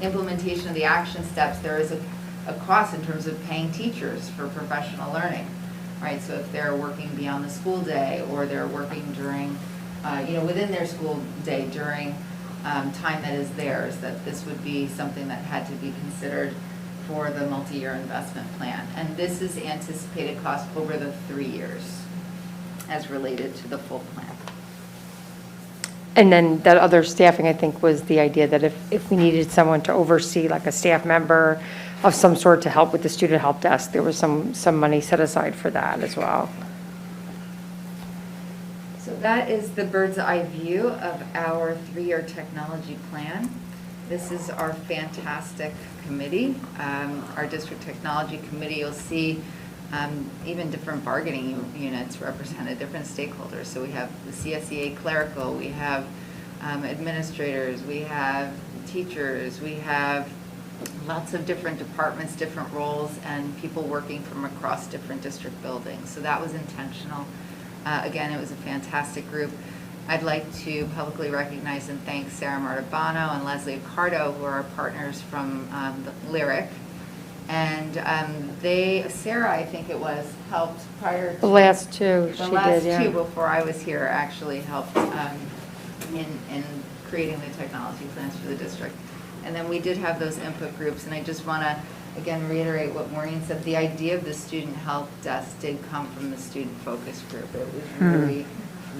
Implementation of the action steps, there is a cost in terms of paying teachers for professional learning. Right, so if they're working beyond the school day, or they're working during, you know, within their school day during time that is theirs, that this would be something that had to be considered for the multi-year investment plan. And this is anticipated cost over the 3 years as related to the full plan. And then that other staffing, I think, was the idea that if we needed someone to oversee, like a staff member of some sort to help with the student help desk, there was some money set aside for that as well. So that is the bird's eye view of our 3-year technology plan. This is our fantastic committee, our district technology committee. You'll see even different bargaining units represented, different stakeholders. So we have the CSEA clerical, we have administrators, we have teachers, we have lots of different departments, different roles, and people working from across different district buildings. So that was intentional. Again, it was a fantastic group. I'd like to publicly recognize and thank Sarah Martabano and Leslie Accardo, who are our partners from the Lyric. And Sarah, I think it was, helped prior to The last two, the she last did, yeah. two before I was here actually helped in creating the technology plans for the district. And then we did have those input groups, and I just want to, again, reiterate what Maureen said. The idea of the student help desk did come from the student focus group. It was really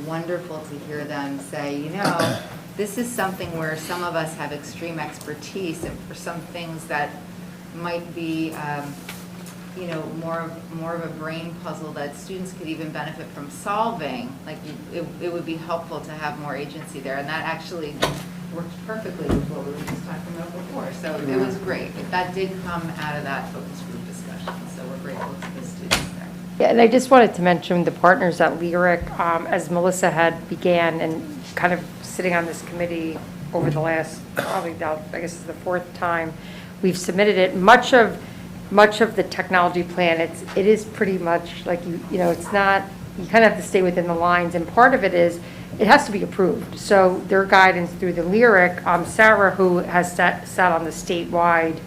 wonderful to hear them say, you know, this is something where some of us have extreme expertise, and for some things that might be, you know, more of a brain puzzle that students could even benefit from solving, like it would be helpful to have more agency there. And that actually worked perfectly with what we were just talking about before. So it was great. That did come out of that focus group discussion. So we're grateful to the students there. Yeah, and I just wanted to mention the partners at Lyric, as Melissa had began and kind of sitting on this committee over the last, probably now, I guess it's the 4th time we've submitted it. Much of the technology plan, it is pretty much like, you know, it's not, you kind of have to stay within the lines, and part of it is, it has to be approved. So their guidance through the Lyric, Sarah, who has sat on the statewide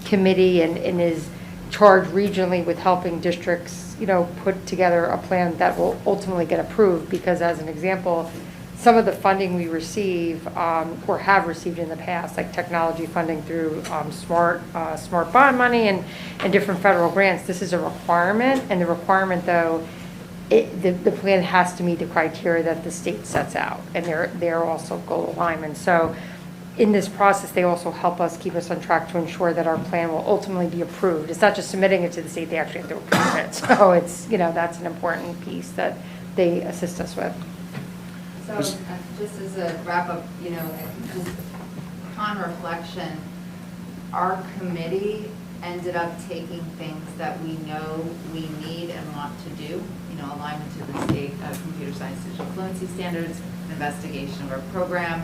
committee and is charged regionally with helping districts, you know, put together a plan that will ultimately get approved, because as an example, some of the funding we receive or have received in the past, like technology funding through smart bond money and different federal grants, this is a requirement, and the requirement, though, the plan has to meet the criteria that the state sets out, and they're also goal alignment. So in this process, they also help us, keep us on track to ensure that our plan will ultimately be approved. It's not just submitting it to the state, they actually have to approve it. So it's, that's an important piece that they assist us with. So, just as a wrap-up, just upon reflection, our committee ended up taking things that we know we need and want to do, alignment to the state computer science digital fluency standards, investigation of our program,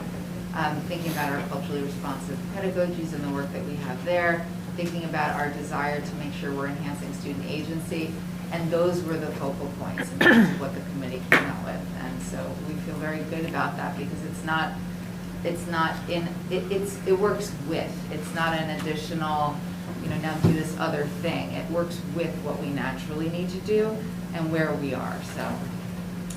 thinking about our culturally responsive pedagogies and the work that we have there, thinking about our desire to make sure we're enhancing student agency, and those were the focal points in terms of what the committee came out with. And so we feel very good about that because it works with, it's not an additional, now do this other thing. It works with what we naturally need to do and where we are. So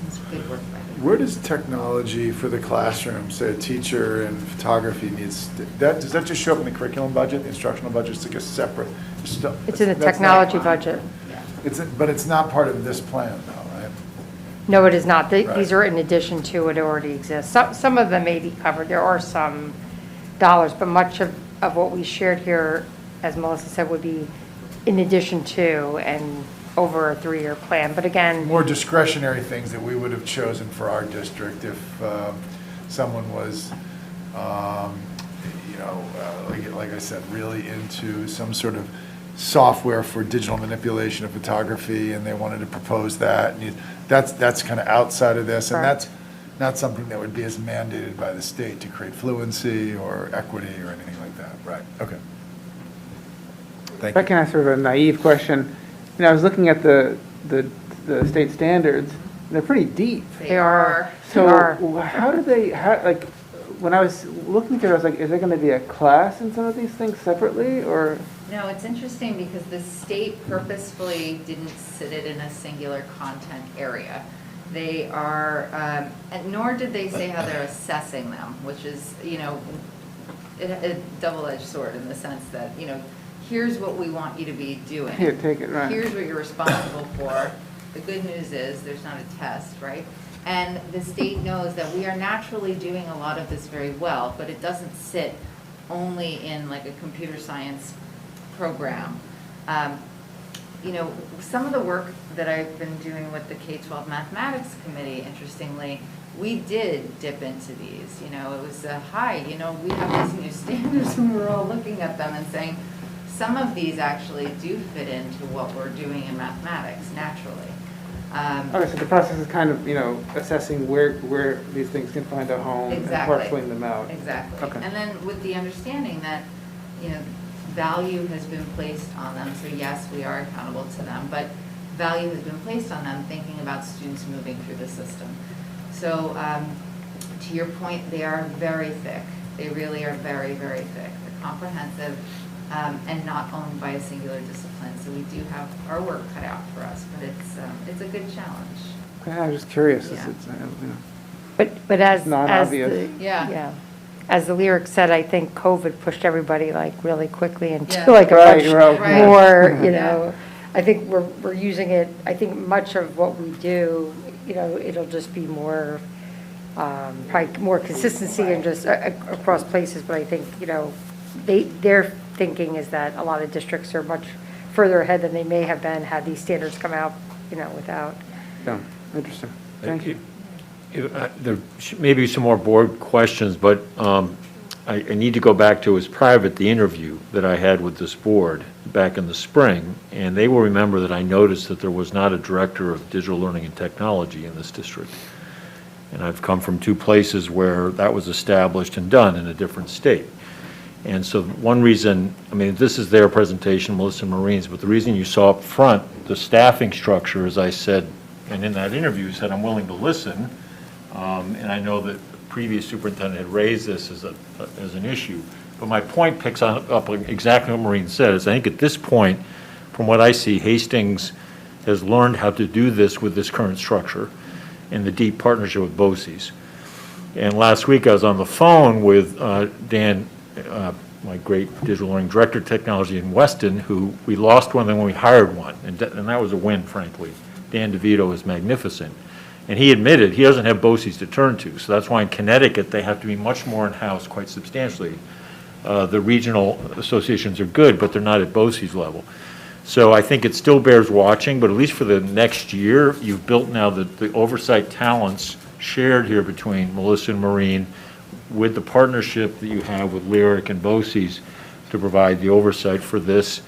it's good work by them. Where does technology for the classroom, say a teacher in photography needs, does that just show up in the curriculum budget, the instructional budget, it's like a separate? It's in the technology budget. But it's not part of this plan though, right? No, it is not. Right. These are in addition to what already exists. Some of them may be covered. There are some dollars, but much of what we shared here, as Melissa said, would be in addition to and over a 3-year plan. But again, More discretionary things that we would have chosen for our district if someone was, like I said, really into some sort of software for digital manipulation of photography, and they wanted to propose that. And that's kind of outside of this, and that's not something that would be as mandated by the state to create fluency or equity or anything like that. Right, okay. Thank If I you. can ask sort of a naive question, I was looking at the state standards, and they're pretty deep. they are. So They are. how do they, when I was looking through it, I was like, is there going to be a class in some of these things separately, or? No, it's interesting because the state purposefully didn't sit it in a singular content area. They are, and nor did they say how they're assessing them, which is, a double-edged sword in the sense that, here's what we want you to be doing. Here, take it, right. Here's what you're responsible for. The good news is there's not a test, right? And the state knows that we are naturally doing a lot of this very well, but it doesn't sit only in like a computer science program. Some of the work that I've been doing with the K-12 Mathematics Committee, interestingly, we did dip into these. It was we have these new standards, and we're all looking at them and saying, some of these actually do fit into what we're doing in mathematics naturally. Okay, so the process is kind of, assessing where these things can find a home and parceling them out. Exactly. Okay. And then with the understanding that, value has been placed on them. So yes, we are accountable to them, but value has been placed on them thinking about students moving through the system. So to your point, they are very thick. They really are very, very thick. They're comprehensive. And not owned by a singular discipline. So we do have our work cut out for us, but it's a good challenge. Okay, I was just curious. Yeah. But as non-obvious. as the lyric said, I think COVID pushed everybody like really quickly into Yeah. like a Right, much right. more, Yeah. I think we're using it, I think much of what we do, it'll just be more, probably more consistency and just across places, but I think, their thinking is that a lot of districts are much further ahead than they may have been had these standards come out, without. Yeah, interesting. Thank you. There may be some more board questions, but I need to go back to, it was private, the interview that I had with this board back in the spring, and they will remember that I noticed that there was not a director of digital learning and technology in this district. And I've come from 2 places where that was established and done in a different state. And so one reason, this is their presentation, Melissa Marine's, but the reason you saw up front the staffing structure, as I said, and in that interview said, I'm willing to listen, and I know that the previous superintendent had raised this as an issue. But my point picks up exactly what Marine said, is I think at this point, from what I see, Hastings has learned how to do this with this current structure and the deep partnership with BOCES. And last week I was on the phone with Dan, my great digital learning director of technology in Weston, who we lost one, then we hired one, and that was a win, frankly. Dan DeVito is magnificent. And he admitted he doesn't have BOCES to turn to, so that's why in Connecticut, they have to be much more in-house quite substantially. The regional associations are good, but they're not at BOCES level. So I think it still bears watching, but at least for the next year, you've built now the oversight talents shared here between Melissa and Maureen with the partnership that you have with Lyric and BOCES to provide the oversight for this.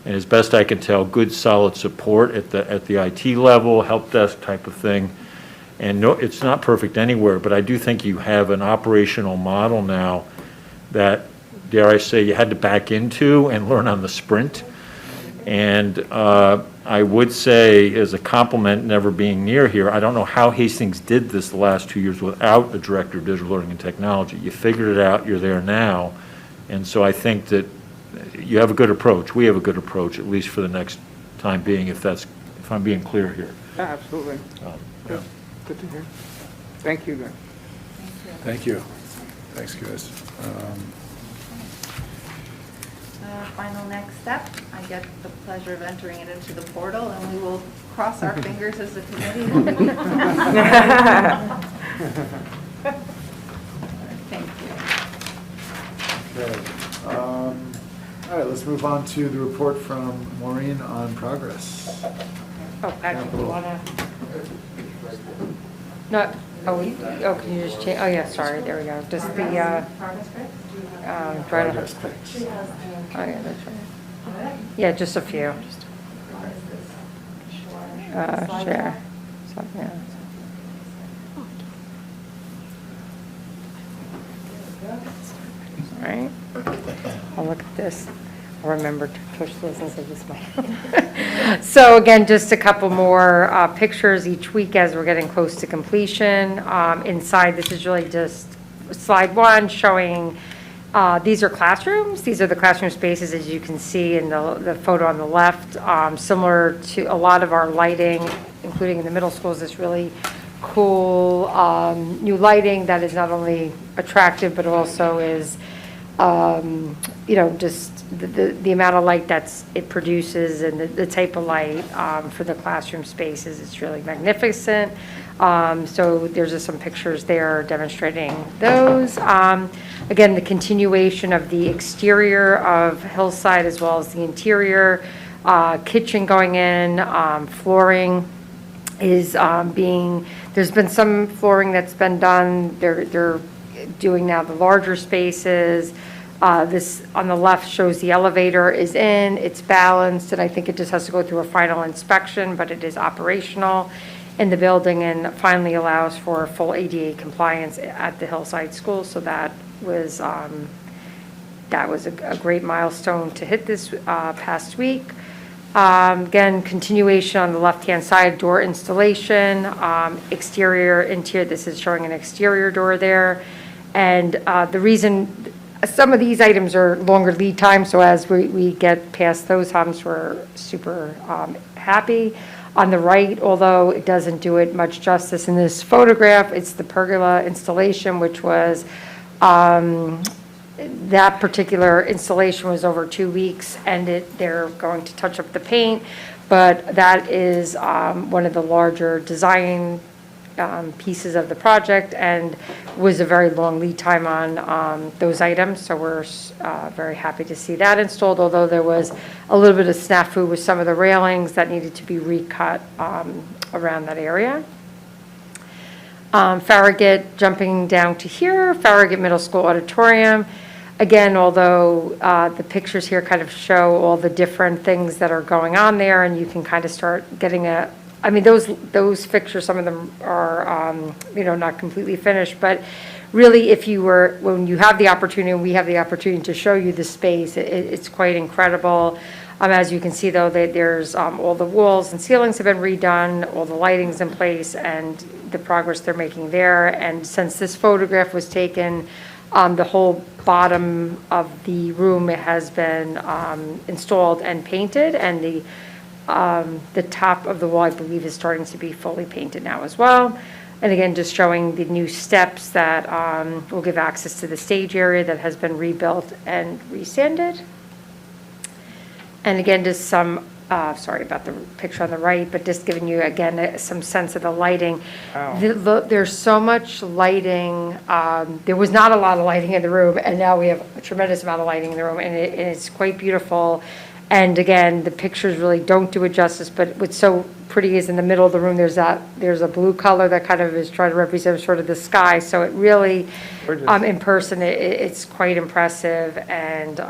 And as best I can tell, good solid support at the IT level, help desk type of thing. And no, it's not perfect anywhere, but I do think you have an operational model now that, dare I say, you had to back into and learn on the sprint. And I would say, as a compliment, never being near here, I don't know how Hastings did this the last 2 years without a director of digital learning and technology. You figured it out, you're there now. And so I think that you have a good approach. We have a good approach, at least for the next time being, if I'm being clear here. Absolutely. Yeah. Good to hear. Thank you, then. Thank you. Thanks, guys. Final next step, I get the pleasure of entering it into the portal, and we will cross our fingers as a committee. Thank you. Okay. All right, let's move on to the report from Maureen on progress. Oh, Patrick, you wanna? No, can you just change, oh yeah, sorry, there we go, just the, Progress clicks. Oh, yeah, that's right. Yeah, just a few. Share. So, yeah. All right. I'll look at this. I'll remember to push this and say this might. So again, just a couple more pictures each week as we're getting close to completion. Inside, this is really just slide one showing these are classrooms. These are the classroom spaces, as you can see in the photo on the left. Similar to a lot of our lighting, including in the middle schools, this really cool new lighting that is not only attractive, but also is, just the amount of light it produces and the type of light for the classroom spaces. It's really magnificent. So there's just some pictures there demonstrating those. Again, the continuation of the exterior of Hillside as well as the interior, kitchen going in, flooring is there's been some flooring that's been done. They're doing now the larger spaces. This on the left shows the elevator is in, it's balanced, and I think it just has to go through a final inspection, but it is operational in the building and finally allows for full ADA compliance at the Hillside School. So that was a great milestone to hit this past week. Again, continuation on the left-hand side, door installation, exterior, interior. This is showing an exterior door there. And the reason some of these items are longer lead time, so as we get past those humps, we're super happy. On the right, although it doesn't do it much justice in this photograph, it's the Pergola installation, which was, that particular installation was over 2 weeks, and they're going to touch up the paint, but that is one of the larger design pieces of the project and was a very long lead time on those items. So we're very happy to see that installed, although there was a little bit of snafu with some of the railings that needed to be recut around that area. Farragut, jumping down to here, Farragut Middle School Auditorium. Again, although the pictures here kind of show all the different things that are going on there, and you can kind of start getting those fixtures, some of them are, not completely finished, but really when you have the opportunity, and we have the opportunity to show you the space, it's quite incredible. As you can see though, there's all the walls and ceilings have been redone, all the lighting's in place, and the progress they're making there. And since this photograph was taken, the whole bottom of the room has been installed and painted, and the top of the wall, I believe, is starting to be fully painted now as well. And again, just showing the new steps that will give access to the stage area that has been rebuilt and resanded. And again, just some sorry about the picture on the right, but just giving you, again, some sense of the lighting. Wow. There's so much lighting. There was not a lot of lighting in the room, and now we have a tremendous amount of lighting in the room, and it's quite beautiful. And again, the pictures really don't do it justice, but what's so pretty is in the middle of the room, there's a blue color that kind of is trying to represent sort of the sky. So it really, in person, it's quite impressive. And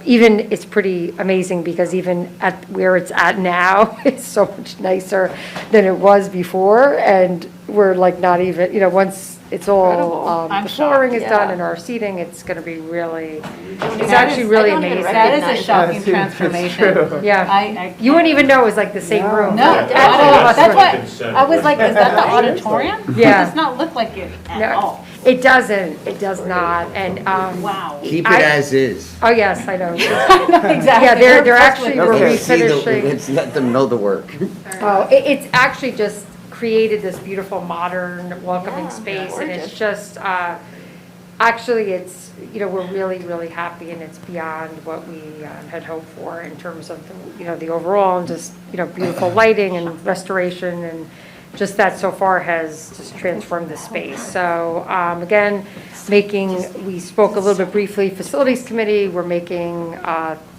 even, it's pretty amazing because even at where it's at now, it's so much nicer than it was before. And we're like not even, once it's all, the flooring is done and our seating, it's going to be really, it's actually really amazing. That is a shocking transformation. Yeah. You wouldn't even know it was like the same room. No, All of us that's were- what, I was like, is that the auditorium? Yeah. It does not look like it at No, all. it doesn't, it does not, and, Wow. Keep it as is. Oh, yes, I know. Exactly. Yeah, they're actually, we're Let's see refinishing. let's let them know the work. Oh, it's actually just created this beautiful, modern, welcoming space, and it's just, actually, it's, we're really, really happy, and it's beyond what we had hoped for in terms of, the overall, and just, beautiful lighting and restoration, and just that so far has just transformed the space. So, again, we spoke a little bit briefly, Facilities Committee, we're making,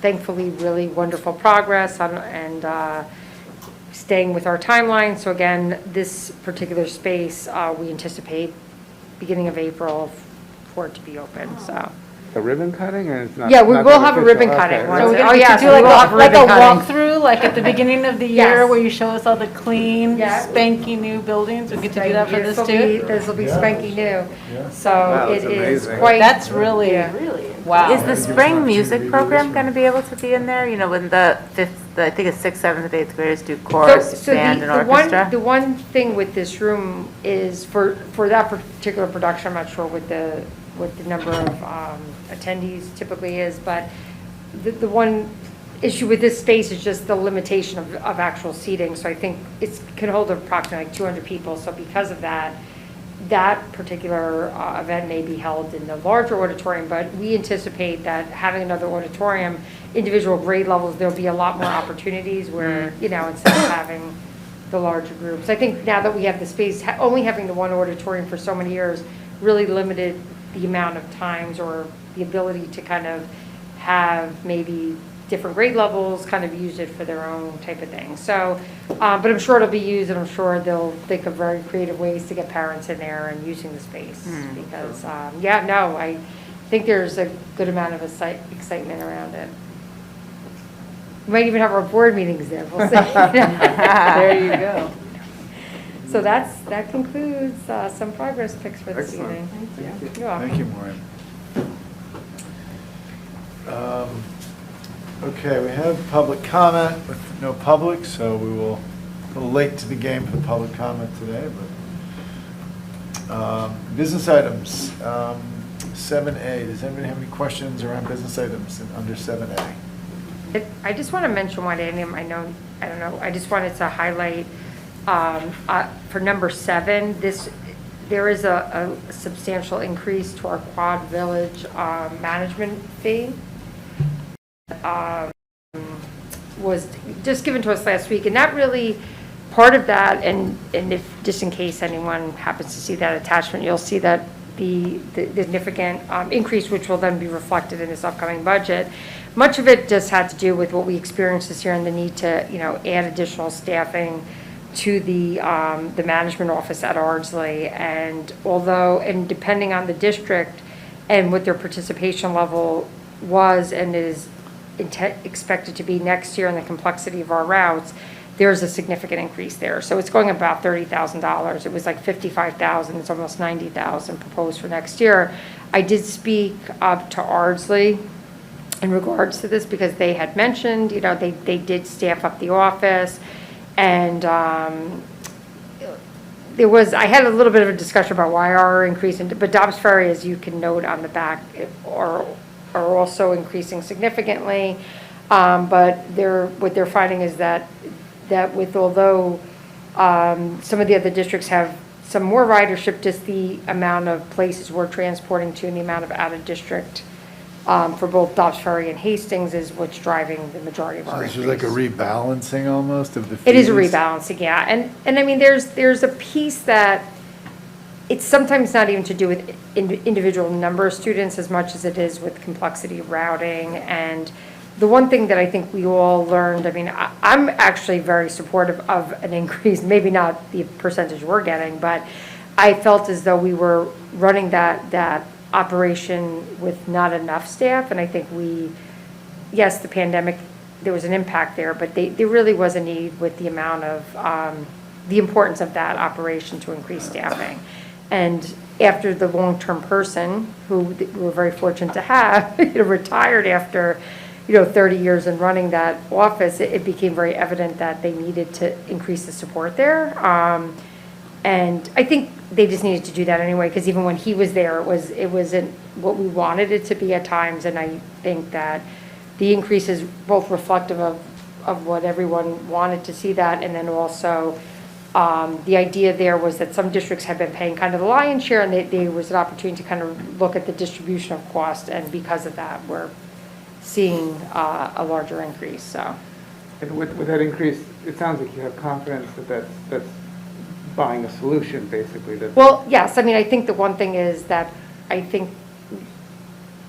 thankfully, really wonderful progress on, and staying with our timeline. So again, this particular space, we anticipate beginning of April for it to be open, so. A ribbon cutting, or it's not? Yeah, we not will that have a official? ribbon cutting. Okay. once- So we're Oh, gonna get yes, to we do will have like a ribbon cutting. walkthrough, like at the beginning of the year, Yes. where you show us all the clean, Yeah. spanky new buildings. We get to do that for this too? This will be spanky new. So Wow, it that's is amazing. quite. That's really, Yeah. wow. Is the spring music program going to be able to be in there? When the I think it's 6th, 7th, 8th graders do chorus, So band, and the orchestra? The one thing with this room is for that particular production, I'm not sure what the number of attendees typically is, but the one issue with this space is just the limitation of actual seating. So I think it can hold approximately like 200 people. So because of that, that particular event may be held in the larger auditorium, but we anticipate that having another auditorium, individual grade levels, there'll be a lot more opportunities where, instead of having the larger groups. I think now that we have the space, only having the one auditorium for so many years really limited the amount of times or the ability to kind of have maybe different grade levels kind of use it for their own type of thing. So, but I'm sure it'll be used, and I'm sure they'll think of very creative ways to get parents in there and using the space. Because, I think there's a good amount of excitement around it. We might even have our board meetings there, we'll see. There you go. So that concludes some progress pics for this Excellent. evening. Thank you. You're welcome. Thank you, Maureen. Okay, we have public comment with no public, so we will, a little late to the game for the public comment today, but business items, 7A. Does anybody have any questions around business items under 7A? I just want to mention one item, I don't know, I just wanted to highlight, for number 7, there is a substantial increase to our Quad Village management fee. Was just given to us last week, and that really, part of that, and if, just in case anyone happens to see that attachment, you'll see that the significant increase, which will then be reflected in this upcoming budget. Much of it just had to do with what we experienced this year and the need to, add additional staffing to the management office at Ardsley. And depending on the district and what their participation level was and is expected to be next year and the complexity of our routes, there's a significant increase there. So it's going about $30,000. It was like $55,000. It's almost $90,000 proposed for next year. I did speak up to Ardsley in regards to this because they had mentioned, they did staff up the office, and I had a little bit of a discussion about why our increase, but Dobbs Ferry, as you can note on the back, are also increasing significantly. But what they're finding is that although some of the other districts have some more ridership, just the amount of places we're transporting to and the amount of out-of-district for both Dobbs Ferry and Hastings is what's driving the majority of So our this increase. was like a rebalancing almost of the fees? It is a rebalancing, yeah. And I mean, there's a piece that it's sometimes not even to do with individual number of students as much as it is with complexity of routing. And the one thing that I think we all learned, I mean, I'm actually very supportive of an increase, maybe not the percentage we're getting, but I felt as though we were running that operation with not enough staff. And I think yes, the pandemic, there was an impact there, but there really was a need with the amount of, the importance of that operation to increase staffing. And after the long-term person, who we were very fortunate to have, retired after, 30 years in running that office, it became very evident that they needed to increase the support there. And I think they just needed to do that anyway, because even when he was there, it wasn't what we wanted it to be at times. And I think that the increase is both reflective of what everyone wanted to see that, and then also the idea there was that some districts had been paying kind of the lion's share, and there was an opportunity to kind of look at the distribution of cost, and because of that, we're seeing a larger increase, so. And with that increase, it sounds like you have confidence that that's buying a solution, basically. Well, yes, I mean, I think the one thing is that I think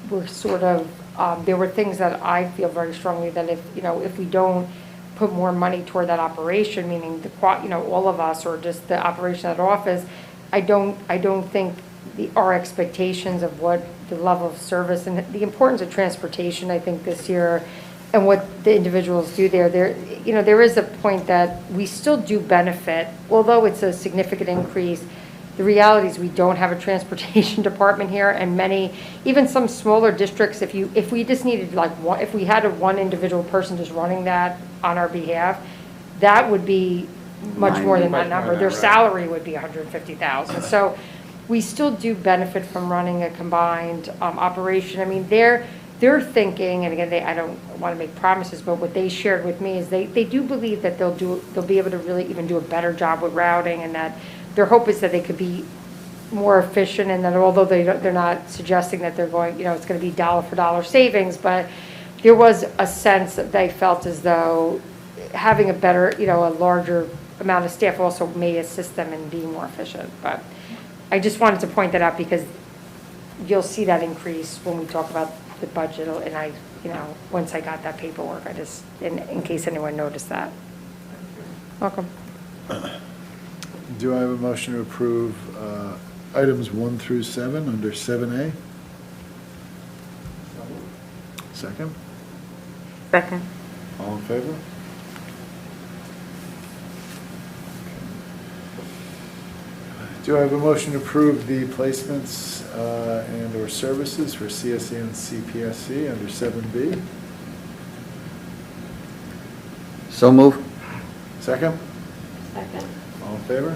we're sort of, there were things that I feel very strongly that if we don't put more money toward that operation, meaning all of us, or just the operation of that office, I don't think our expectations of what the level of service and the importance of transportation, I think this year, and what the individuals do there is a point that we still do benefit, although it's a significant increase. The reality is we don't have a transportation department here, and even some smaller districts, if we just needed if we had one individual person just running that on our behalf, that would be much more than that number. Their salary would be $150,000. So we still do benefit from running a combined operation. I mean, they're thinking, and again, I don't want to make promises, but what they shared with me is they do believe that they'll be able to really even do a better job with routing, and that their hope is that they could be more efficient, and that although they're not suggesting that they're going, it's going to be dollar for dollar savings, but there was a sense that they felt as though having a better, a larger amount of staff also may assist them in being more efficient. But I just wanted to point that out because you'll see that increase when we talk about the budget, and once I got that paperwork, I just, in case anyone noticed that. Welcome. Do I have a motion to approve items 1 through 7 under 7A? Second? Second. All in favor? Do I have a motion to approve the placements and/or services for CSE and CPSC under 7B? So move. Second? Second. All in favor?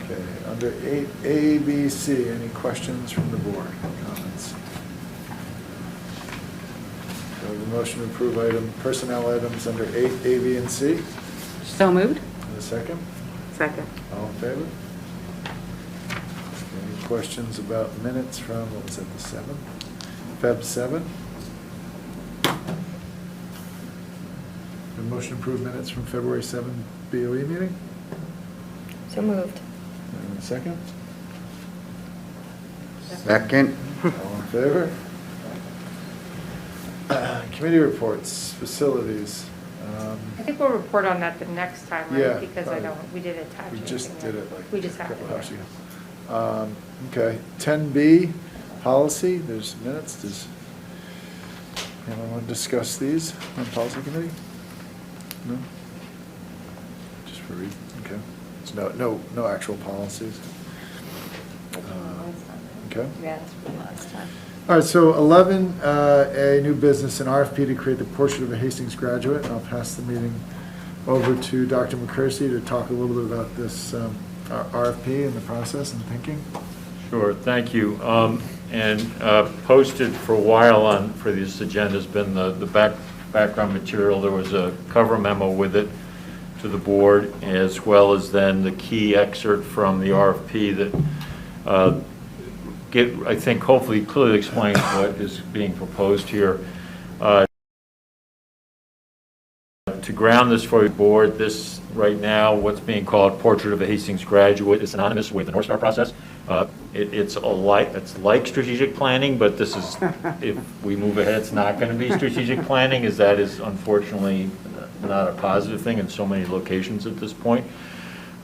Okay, under 8A, B, C, any questions from the board, comments? Do I have a motion to approve personnel items under 8A, B, and C? So moved? And a second? Second. All in favor? Any questions about minutes from, what was that, the 7th? Feb 7? A motion to approve minutes from February 7 BOE meeting? So moved. And a second? Second. All in favor? Committee reports, facilities. I think we'll report on that the next time, right? Yeah, Because I know we did attach We just anything did there. it like We just a have couple it. hours ago. Okay, 10B, policy, there's minutes, does anyone want to discuss these on policy committee? No? Just for read, okay. So no actual policies? Okay. Yeah, that's from last time. All right, so 11, a new business, an RFP to create the portrait of a Hastings graduate. And I'll pass the meeting over to Dr. McCursey to talk a little bit about this RFP and the process and thinking. Sure, thank you. And posted for a while for this agenda has been the background material. There was a cover memo with it to the board, as well as then the key excerpt from the RFP that I think, hopefully clearly explains what is being proposed here. To ground this for your board, this right now, what's being called Portrait of a Hastings Graduate, is synonymous with the North Star process. It's like strategic planning, but this is, if we move ahead, it's not going to be strategic planning, as that is unfortunately not a positive thing in so many locations at this point.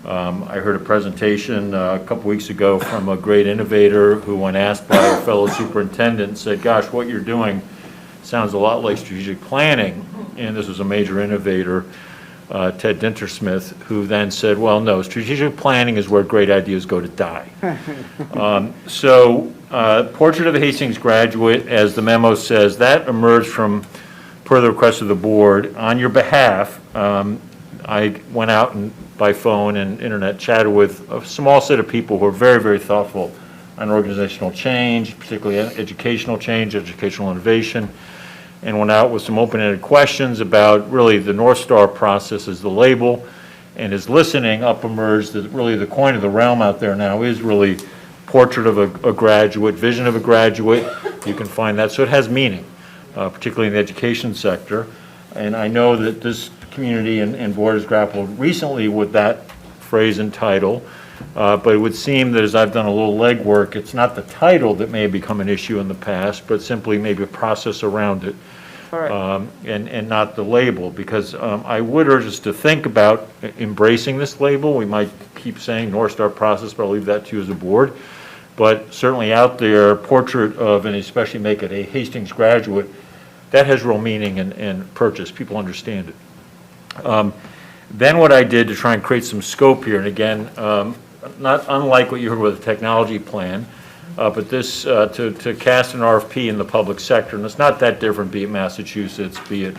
I heard a presentation a couple weeks ago from a great innovator who, when asked by a fellow superintendent, said, gosh, what you're doing sounds a lot like strategic planning. And this was a major innovator, Ted Dintersmith, who then said, well, no, strategic planning is where great ideas go to die. Portrait of a Hastings Graduate, as the memo says, that emerged from, per the request of the board, on your behalf. I went out and by phone and internet chatted with a small set of people who are very, very thoughtful on organizational change, particularly educational change, educational innovation, and went out with some open-ended questions about really the North Star process as the label. And as listening, up emerged that really the coin of the realm out there now is really portrait of a graduate, vision of a graduate. You can find that. So it has meaning, particularly in the education sector. And I know that this community and board has grappled recently with that phrase and title. But it would seem that as I've done a little legwork, it's not the title that may have become an issue in the past, but simply maybe a process around it, and not the label. Because I would urge us to think about embracing this label. We might keep saying North Star process, but I'll leave that to you as a board. But certainly out there, portrait of, and especially make it a Hastings graduate, that has real meaning and purchase. People understand it. Then what I did to try and create some scope here, and again, not unlike what you heard with the technology plan, but this to cast an RFP in the public sector, and it's not that different, be it Massachusetts, be it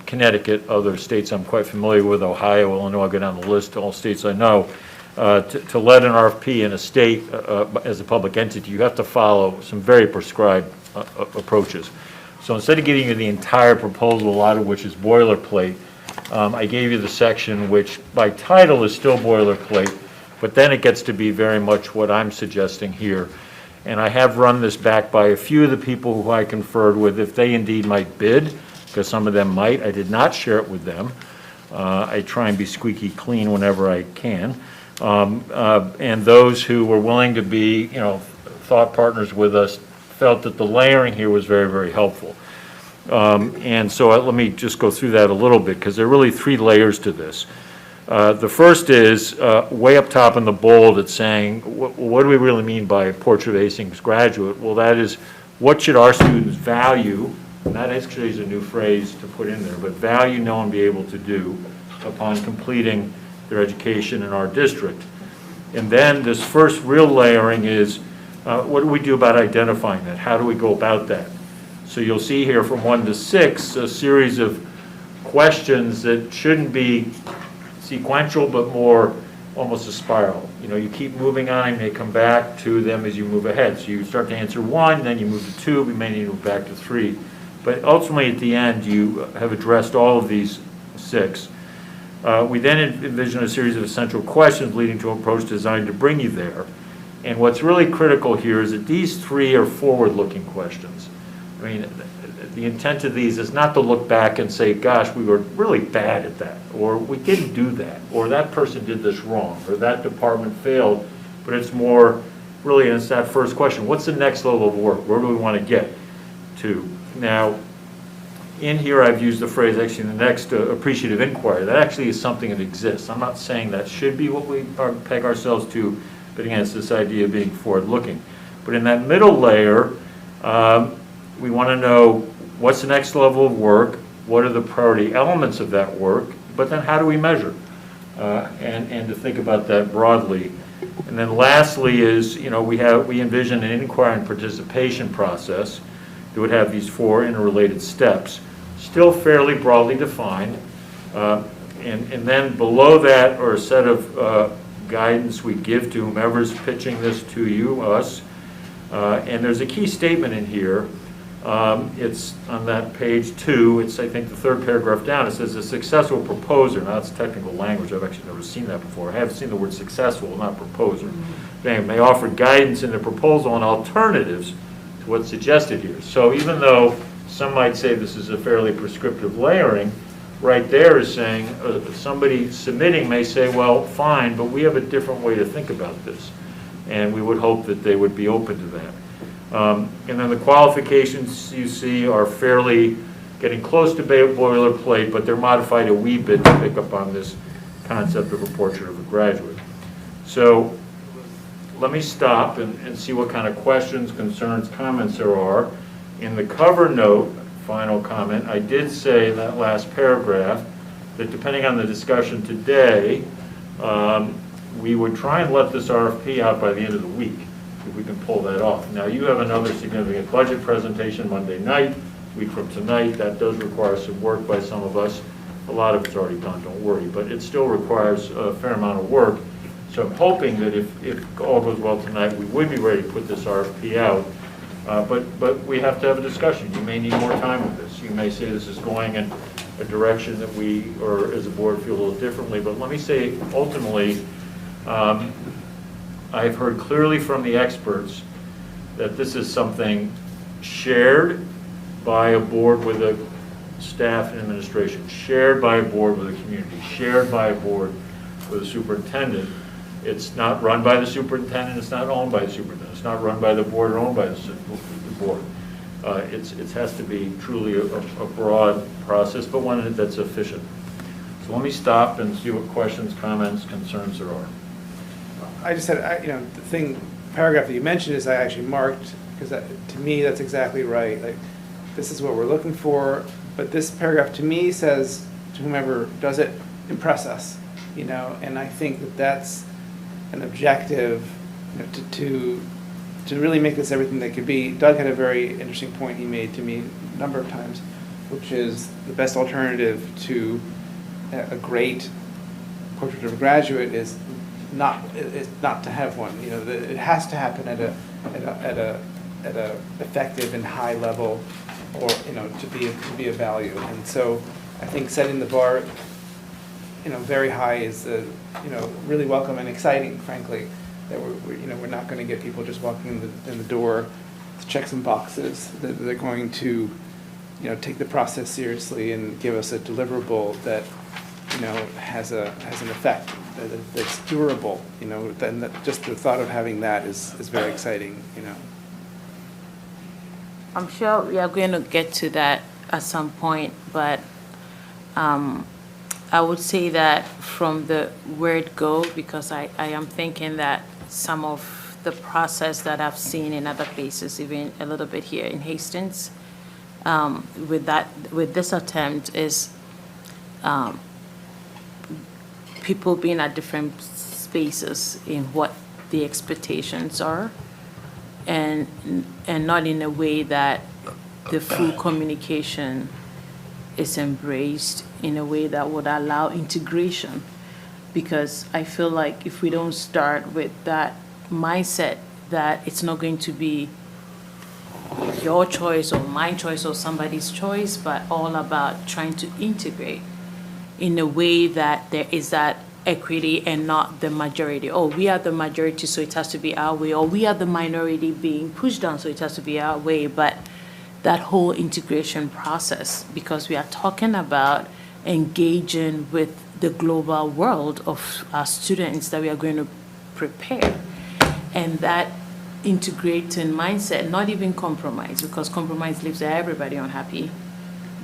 Connecticut, other states I'm quite familiar with, Ohio, Illinois, I go down the list, all states I know, to let an RFP in a state as a public entity, you have to follow some very prescribed approaches. So instead of giving you the entire proposal, a lot of which is boilerplate, I gave you the section which by title is still boilerplate, but then it gets to be very much what I'm suggesting here. And I have run this back by a few of the people who I conferred with, if they indeed might bid, because some of them might. I did not share it with them. I try and be squeaky clean whenever I can. And those who were willing to be, thought partners with us felt that the layering here was very, very helpful. And so let me just go through that a little bit, because there are really three layers to this. The first is way up top in the bold, it's saying, what do we really mean by a portrait of Hastings graduate? Well, that is, what should our students value? And that actually is a new phrase to put in there, but value, know, and be able to do upon completing their education in our district. And then this first real layering is, what do we do about identifying that? How do we go about that? So you'll see here from 1 to 6 a series of questions that shouldn't be sequential, but more almost a spiral. You keep moving on, and they come back to them as you move ahead. So you start to answer 1, then you move to 2, we may need to move back to 3. But ultimately, at the end, you have addressed all of these 6. We then envision a series of essential questions leading to an approach designed to bring you there. And what's really critical here is that these 3 are forward-looking questions. I mean, the intent of these is not to look back and say, gosh, we were really bad at that, or we didn't do that, or that person did this wrong, or that department failed, but it's more, really, it's that first question, what's the next level of work? Where do we want to get to? Now, in here I've used the phrase, actually, the next appreciative inquiry. That actually is something that exists. I'm not saying that should be what we peg ourselves to, but again, it's this idea of being forward-looking. But in that middle layer, we want to know what's the next level of work, what are the priority elements of that work, but then how do we measure? And to think about that broadly. And then lastly is, we envision an inquiry and participation process that would have these 4 interrelated steps, still fairly broadly defined. And then below that are a set of guidance we give to whomever's pitching this to you, us. And there's a key statement in here It's on that page 2, it's, I think, the third paragraph down. It says, a successful proposer. Now, that's technical language. I've actually never seen that before. I have seen the word successful, not proposer. They may offer guidance in the proposal on alternatives to what's suggested here. So even though some might say this is a fairly prescriptive layering, right there is saying somebody submitting may say, well, fine, but we have a different way to think about this. And we would hope that they would be open to that. And then the qualifications you see are fairly getting close to boilerplate, but they're modified a wee bit to pick up on this concept of a portrait of a graduate. So let me stop and see what kind of questions, concerns, comments there are. In the cover note, final comment, I did say in that last paragraph that depending on the discussion today, we would try and let this RFP out by the end of the week, if we can pull that off. Now, you have another significant budget presentation Monday night, a week from tonight. That does require some work by some of us. A lot of it's already done, don't worry, but it still requires a fair amount of work. So I'm hoping that if all goes well tonight, we would be ready to put this RFP out. But we have to have a discussion. You may need more time with this. You may say this is going in a direction that we, or as a board, feel a little differently. But let me say, ultimately, I've heard clearly from the experts that this is something shared by a board with a staff and administration, shared by a board with a community, shared by a board with a superintendent. It's not run by the superintendent, it's not owned by the superintendent, it's not run by the board or owned by the board. It has to be truly a broad process, but one that's efficient. So let me stop and see what questions, comments, concerns there are. I just said, the paragraph that you mentioned is I actually marked, because to me, that's exactly right. Like, this is what we're looking for, but this paragraph to me says to whomever does it, impress us, and I think that that's an objective, to really make this everything that could be. Doug had a very interesting point he made to me a number of times, which is the best alternative to a great portrait of a graduate is not to have one. It has to happen at a effective and high level, or to be a value. And so I think setting the bar very high is really welcome and exciting, frankly, that we're not going to get people just walking in the door to check some boxes. That they're going to take the process seriously and give us a deliverable that has an effect that's durable. Then just the thought of having that is very exciting. I'm sure we are going to get to that at some point, but I would say that from the word go, because I am thinking that some of the process that I've seen in other places, even a little bit here in Hastings, with this attempt is people being at different spaces in what the expectations are, and not in a way that the full communication is embraced in a way that would allow integration. Because I feel like if we don't start with that mindset that it's not going to be your choice or my choice or somebody's choice, but all about trying to integrate in a way that there is that equity and not the majority. Oh, we are the majority, so it has to be our way, or we are the minority being pushed down, so it has to be our way. But that whole integration process, because we are talking about engaging with the global world of our students that we are going to prepare. And that integrating mindset, not even compromise, because compromise leaves everybody unhappy,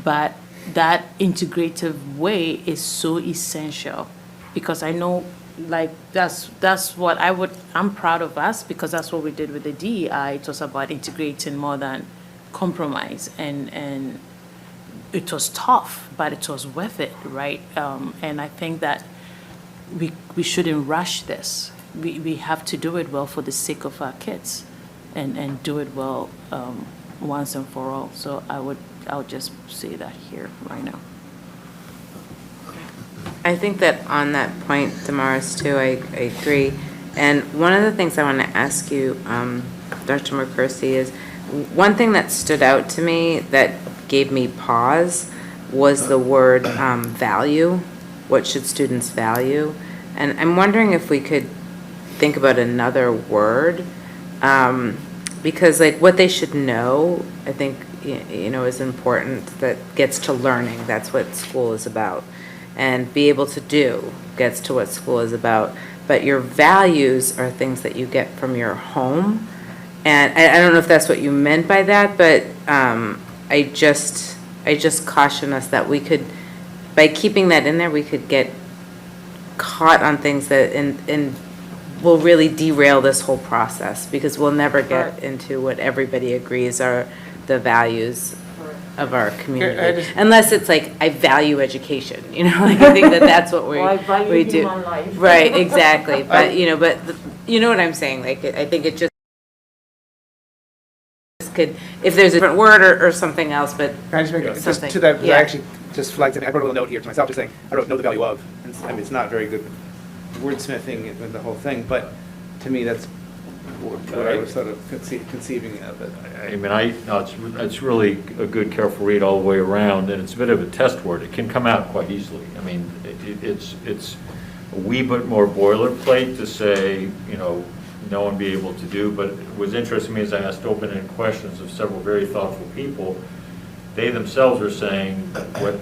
but that integrative way is so essential. Because I know, like, that's what I'm proud of us, because that's what we did with the DEI. It was about integrating more than compromise, and it was tough, but it was worth it, right? And I think that we shouldn't rush this. We have to do it well for the sake of our kids, and do it well once and for all. So I would just say that here right now. I think that on that point, Damaris, too, I agree. And one of the things I want to ask you, Dr. McCursey, is one thing that stood out to me that gave me pause was the word value. What should students value? And I'm wondering if we could think about another word, because like what they should know, I think, is important, that gets to learning. That's what school is about. And be able to do gets to what school is about. But your values are things that you get from your home. And I don't know if that's what you meant by that, but I just caution us that we could, by keeping that in there, we could get caught on things that and will really derail this whole process, because we'll never get into what everybody agrees are the values of our community. Unless it's like, I value education, like I think that's what we do. Right, exactly. But, but you know what I'm saying? Like, I think it just could, if there's a different word or something else, but. Can I just make it, just something- to that, because yeah. I actually just flagged it, I wrote a little note here to myself, just saying, I wrote know the value of, and I mean, it's not very good wordsmithing with the whole thing, but to me, that's what I was sort of conceiving of it. I mean, it's really a good, careful read all the way around, and it's a bit of a test word. It can come out quite easily. I mean, it's a wee bit more boilerplate to say, no one be able to do, but it was interesting to me as I asked open-ended questions of several very thoughtful people. They themselves are saying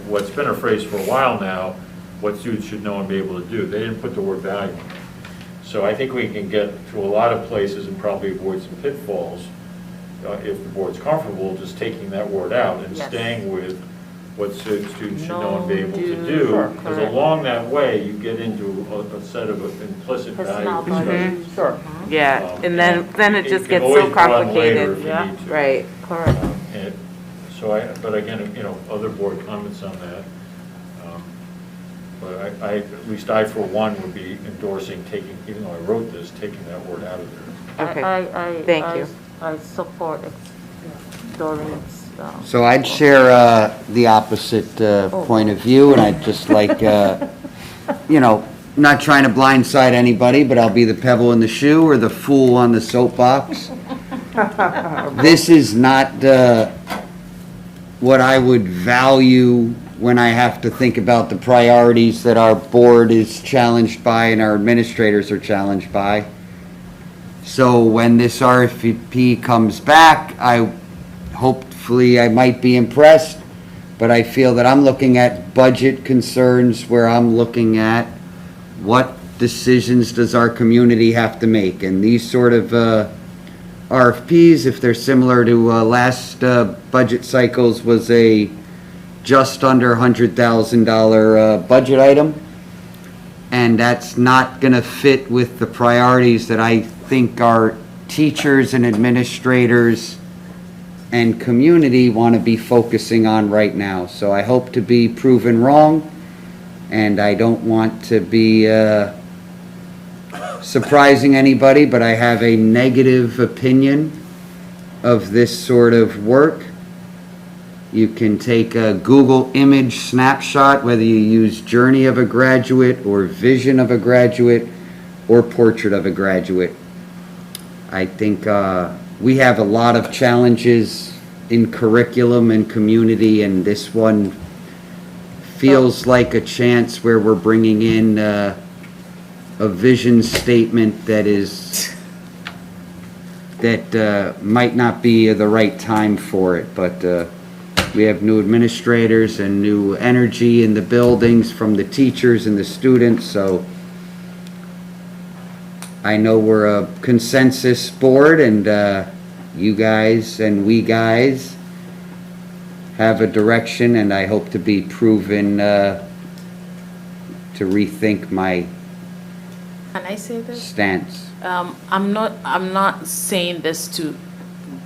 what's been a phrase for a while now, what students should know and be able to do. They didn't put the word value. So I think we can get to a lot of places and probably avoid some pitfalls if the board's comfortable just taking that word out and staying with what students should know and be able to do. Because along that way, you get into a set of implicit value discussions. Sure. Yeah, and then it just gets so complicated. Yeah. Right, correct. But again, other board comments on that. But at least I, for one, would be endorsing taking, even though I wrote this, taking that word out of there. Okay, thank you. I support Doreen's. So I'd share the opposite point of view, and I'd just like, not trying to blindside anybody, but I'll be the pebble in the shoe or the fool on the soapbox. This is not what I would value when I have to think about the priorities that our board is challenged by and our administrators are challenged by. So when this RFP comes back, hopefully I might be impressed, but I feel that I'm looking at budget concerns where I'm looking at what decisions does our community have to make. And these sort of RFPs, if they're similar to last budget cycles, was a just under $100,000 budget item. And that's not going to fit with the priorities that I think our teachers and administrators and community want to be focusing on right now. So I hope to be proven wrong, and I don't want to be surprising anybody, but I have a negative opinion of this sort of work. You can take a Google image snapshot, whether you use journey of a graduate or vision of a graduate or portrait of a graduate. I think we have a lot of challenges in curriculum and community, and this one feels like a chance where we're bringing in a vision statement that might not be the right time for it, but we have new administrators and new energy in the buildings from the teachers and the students, so I know we're a consensus board, and you guys and we guys have a direction, and I hope to be proven to rethink my Can I say this? stance. I'm not saying this to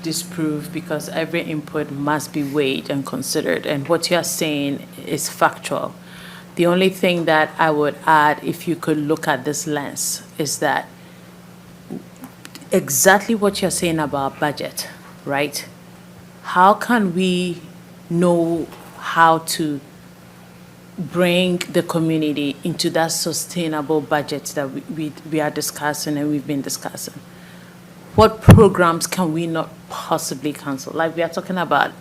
disprove, because every input must be weighed and considered, and what you're saying is factual. The only thing that I would add, if you could look at this lens, is that exactly what you're saying about budget, right? How can we know how to bring the community into that sustainable budget that we are discussing and we've been discussing? what programs can we not possibly cancel? Like we are talking about,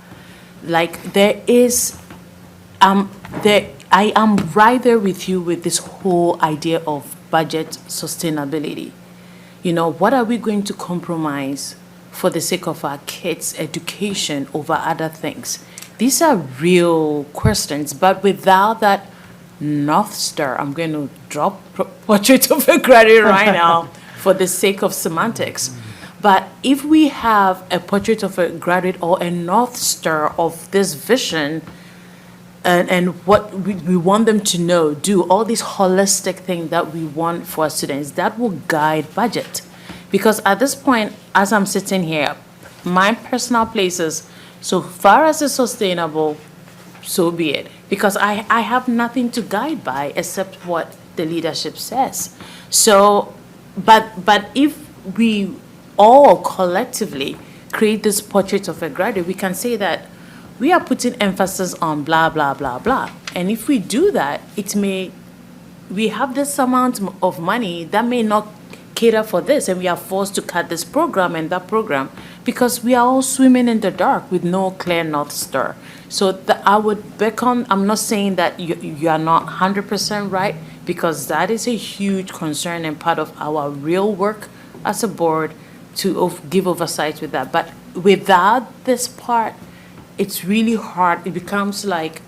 like there is, I am right there with you with this whole idea of budget sustainability. You know, what are we going to compromise for the sake of our kids' education over other things? These are real questions, but without that North Star, I'm going to drop Portrait of a Graduate right now for the sake of semantics. But if we have a Portrait of a Graduate or a North Star of this vision, and what we want them to know, do all these holistic things that we want for our students, that will guide budget. Because at this point, as I'm sitting here, my personal place is, so far as it's sustainable, so be it. Because I have nothing to guide by except what the leadership says. So, but if we all collectively create this Portrait of a Graduate, we can say that we are putting emphasis on blah, blah, blah, blah. And if we do that, we have this amount of money that may not cater for this, and we are forced to cut this program and that program because we are all swimming in the dark with no clear North Star. So I would beckon, I'm not saying that you are not 100% right, because that is a huge concern and part of our real work as a board to give oversight with that. But without this part, it's really hard. It becomes like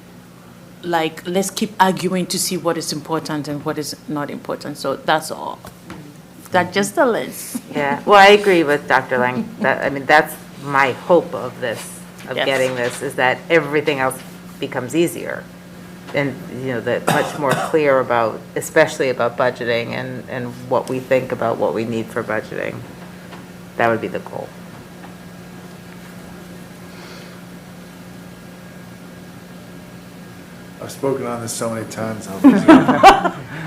let's keep arguing to see what is important and what is not important. So that's all. That's just a list. Yeah, well, I agree with Dr. Lang. That's my hope of this, of Yes. getting this, is that everything else becomes easier. And, that much more clear about, especially about budgeting and what we think about what we need for budgeting. That would be the goal. I've spoken on this so many times.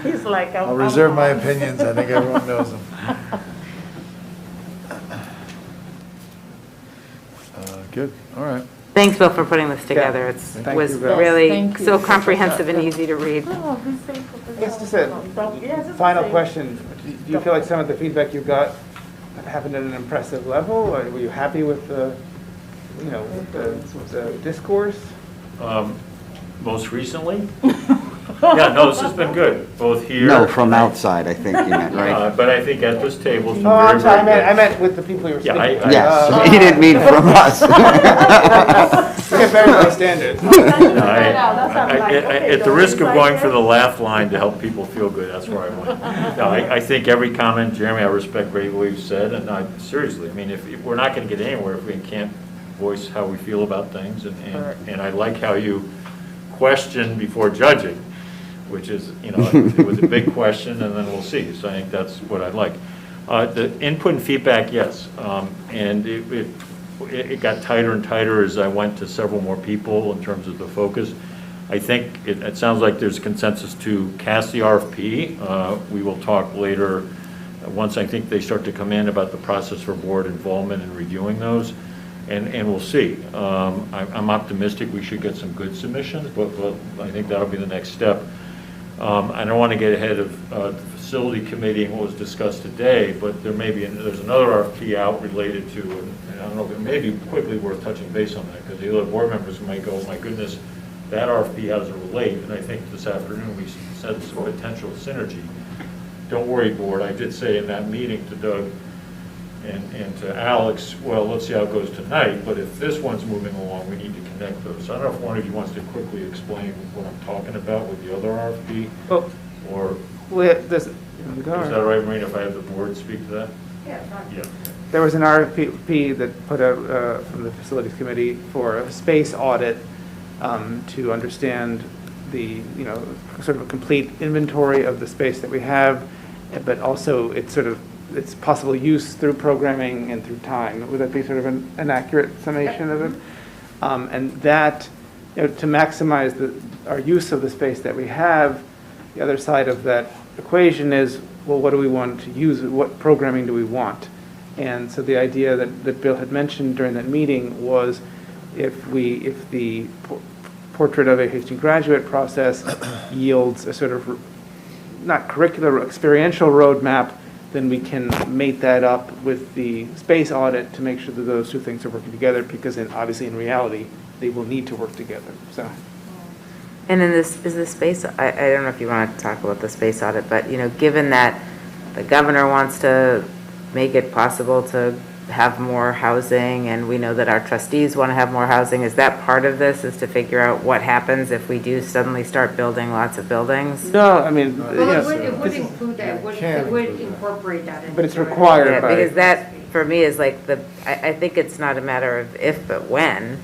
He's like, I'll reserve my opinions. I think everyone knows them. Good, all right. Thanks, Bill, for putting this together. It Thank was you, Bill. really Thank you. so comprehensive and easy to read. I guess just a final question. Do you feel like some of the feedback you got happened at an impressive level? Or were you happy with the discourse? Most recently? Yeah, no, this has been good, both here. No, from outside, I think you meant, right? But I think at this table, it's been Oh, I'm very, sorry, very I good. meant with the people you were Yeah, speaking. Yes, he didn't mean from us. We have very high standards. At the risk of going for the laugh line to help people feel good, that's where I went. No, I think every comment, Jeremy, I respect greatly what you've said, and seriously, if we're not going to get anywhere if we can't voice how we feel about things, and I like how you question before judging, which is, it was a big question, and then we'll see. So I think that's what I like. The input and feedback, yes, and it got tighter and tighter as I went to several more people in terms of the focus. I think it sounds like there's consensus to cast the RFP. We will talk later, once I think they start to come in, about the process for board involvement in reviewing those. And we'll see. I'm optimistic we should get some good submissions, but I think that'll be the next step. I don't want to get ahead of the facility committee and what was discussed today, but there's another RFP out related to, and I don't know, it may be quickly worth touching base on that, because the other board members might go, oh my goodness, that RFP has to relate, and I think this afternoon we said some potential synergy. Don't worry, board, I did say in that meeting to Doug and to Alex, well, let's see how it goes tonight, but if this one's moving along, we need to connect those. So I don't know if one of you wants to quickly explain what I'm talking about with the other RFP, or is that all right, Marina, if I have the board speak to that? Yeah. There was an RFP that put out from the Facilities Committee for a space audit to understand the, sort of a complete inventory of the space that we have, but also its possible use through programming and through time. Would that be sort of an accurate summation of it? And that, to maximize our use of the space that we have, the other side of that equation is, well, what do we want to use? What programming do we want? And so the idea that Bill had mentioned during that meeting was, if the Portrait of a HOH Graduate process yields a sort of, not curricular, experiential roadmap then we can mate that up with the space audit to make sure that those two things are working together, because obviously in reality, they will need to work together, so. And in this, is the space, I don't know if you want to talk about the space audit, but, given that the governor wants to make it possible to have more housing, and we know that our trustees want to have more housing, is that part of this, is to figure out what happens if we do suddenly start building lots of buildings? No, I mean, Well, it would include that, it would incorporate that. But it's into it. required Yeah, by. because that, for me, is like I think it's not a matter of if, but when.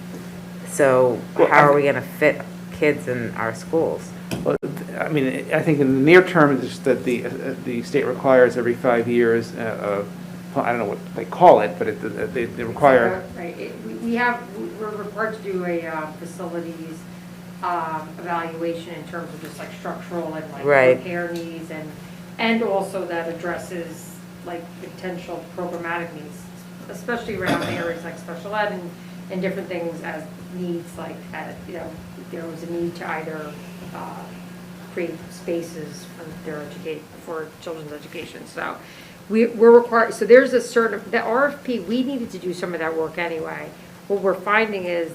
So how are we going to fit kids in our schools? Well, I mean, I think in the near term, it's just that the state requires every 5 years, I don't know what they call it, but they require. Right, we're required to do a facilities evaluation in terms of just like structural and like Right. repair needs, and also that addresses like potential programmatic needs, especially around areas like special ed and different things as needs, like, there was a need to either create spaces for children's education. So we're required, so there's a certain, the RFP, we needed to do some of that work anyway. What we're finding is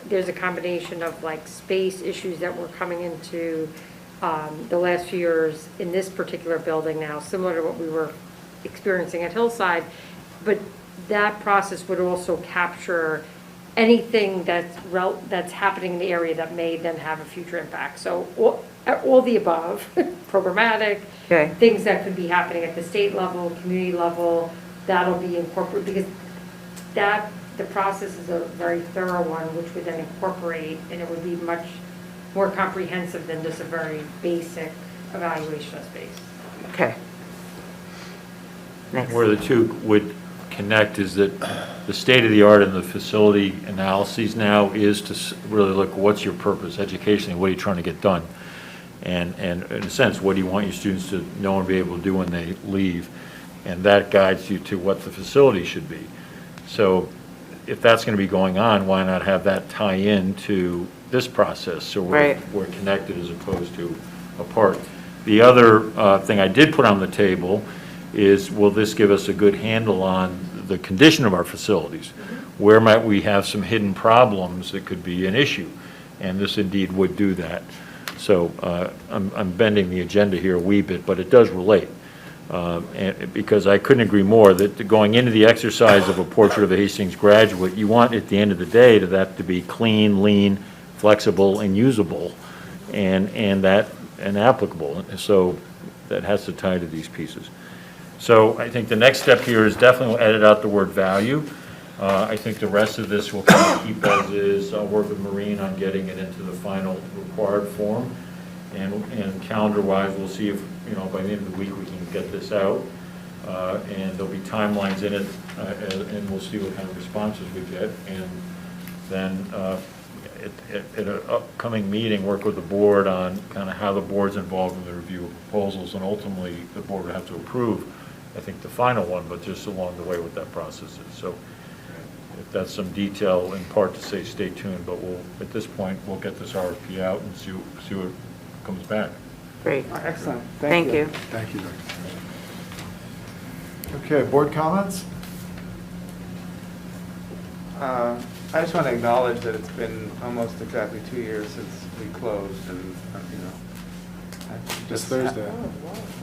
there's a combination of like space issues that were coming into the last few years in this particular building now, similar to what we were experiencing at Hillside. But that process would also capture anything that's happening in the area that may then have a future impact. So all the above, programmatic, Okay. things that could be happening at the state level, community level, that'll be incorporated, because the process is a very thorough one, which would then incorporate, and it would be much more comprehensive than just a very basic evaluation of space. Okay. Next. Where the two would connect is that the state of the art in the facility analyses now is to really look, what's your purpose educationally, what are you trying to get done? And in a sense, what do you want your students to know and be able to do when they leave? And that guides you to what the facility should be. So if that's going to be going on, why not have that tie in to this process? So we're connected as opposed to apart. The other thing I did put on the table is, will this give us a good handle on the condition of our facilities? Where might we have some hidden problems that could be an issue? And this indeed would do that. So I'm bending the agenda here a wee bit, but it does relate. And because I couldn't agree more that going into the exercise of a portrait of a Hastings graduate, you want at the end of the day that to be clean, lean, flexible, and usable, and applicable. So that has to tie to these pieces. So I think the next step here is definitely we'll edit out the word value. I think the rest of this will kind of keep as is. I'll work with Maureen on getting it into the final required form. And calendar-wise, we'll see if, by the end of the week we can get this out. And there'll be timelines in it, and we'll see what kind of responses we get. And then at an upcoming meeting, work with the board on kind of how the board's involved in the review of proposals, and ultimately the board would have to approve, I think, the final one, but just along the way what that process is. So if that's some detail in part to say stay tuned, but at this point, we'll get this RFP out and see what comes back. Great. Excellent. Thank you. Thank you, Dr. Okay, board comments? I just want to acknowledge that it's been almost exactly 2 years since we closed, and, This Thursday.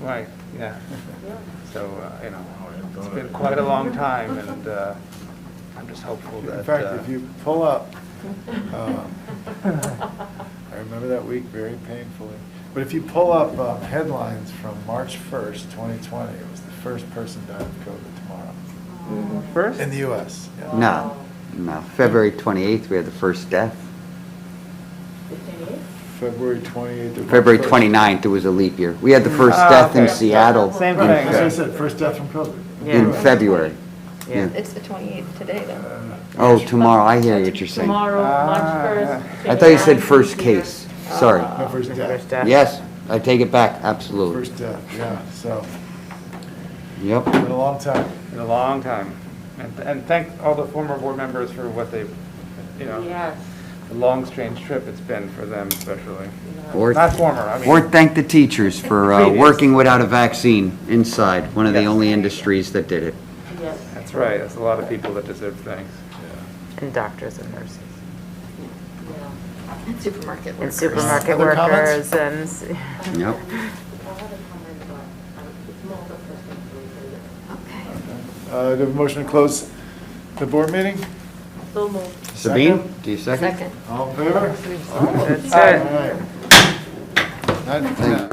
Right, yeah. So, it's been quite a long time, and I'm just hopeful that. In fact, if you pull up, I remember that week very painfully, but if you pull up headlines from March 1st, 2020, it was the first person died of COVID tomorrow. First? In the U.S. Yeah. No. February 28th, we had the first death. February 28th. February 29th, it was a leap year. We had the first death in Seattle. Same Right, thing. as I said, first death from COVID. In February. Yeah. It's the 28th today, though. Oh, tomorrow, I hear what you're saying. Tomorrow, March 1st. I thought you said first case. Sorry. No, first death. Yes, I take it back, absolutely. First death, yeah, so, Yep. been a long time. In a long time. And thank all the former board members for what they've, Yes. the long strange trip it's been for them especially. Or- Not former, I mean. Or thank the teachers for Previous. working without a vaccine inside, one of the Yes. only industries that did it. That's right, there's a lot of people that deserve thanks. And doctors and nurses. And supermarket And workers. supermarket Other workers comments? and, Yep. Okay. Do you have a motion to close the board meeting? So moved. Sabine, do you second? Second. All in favor? that's All it. right. Not-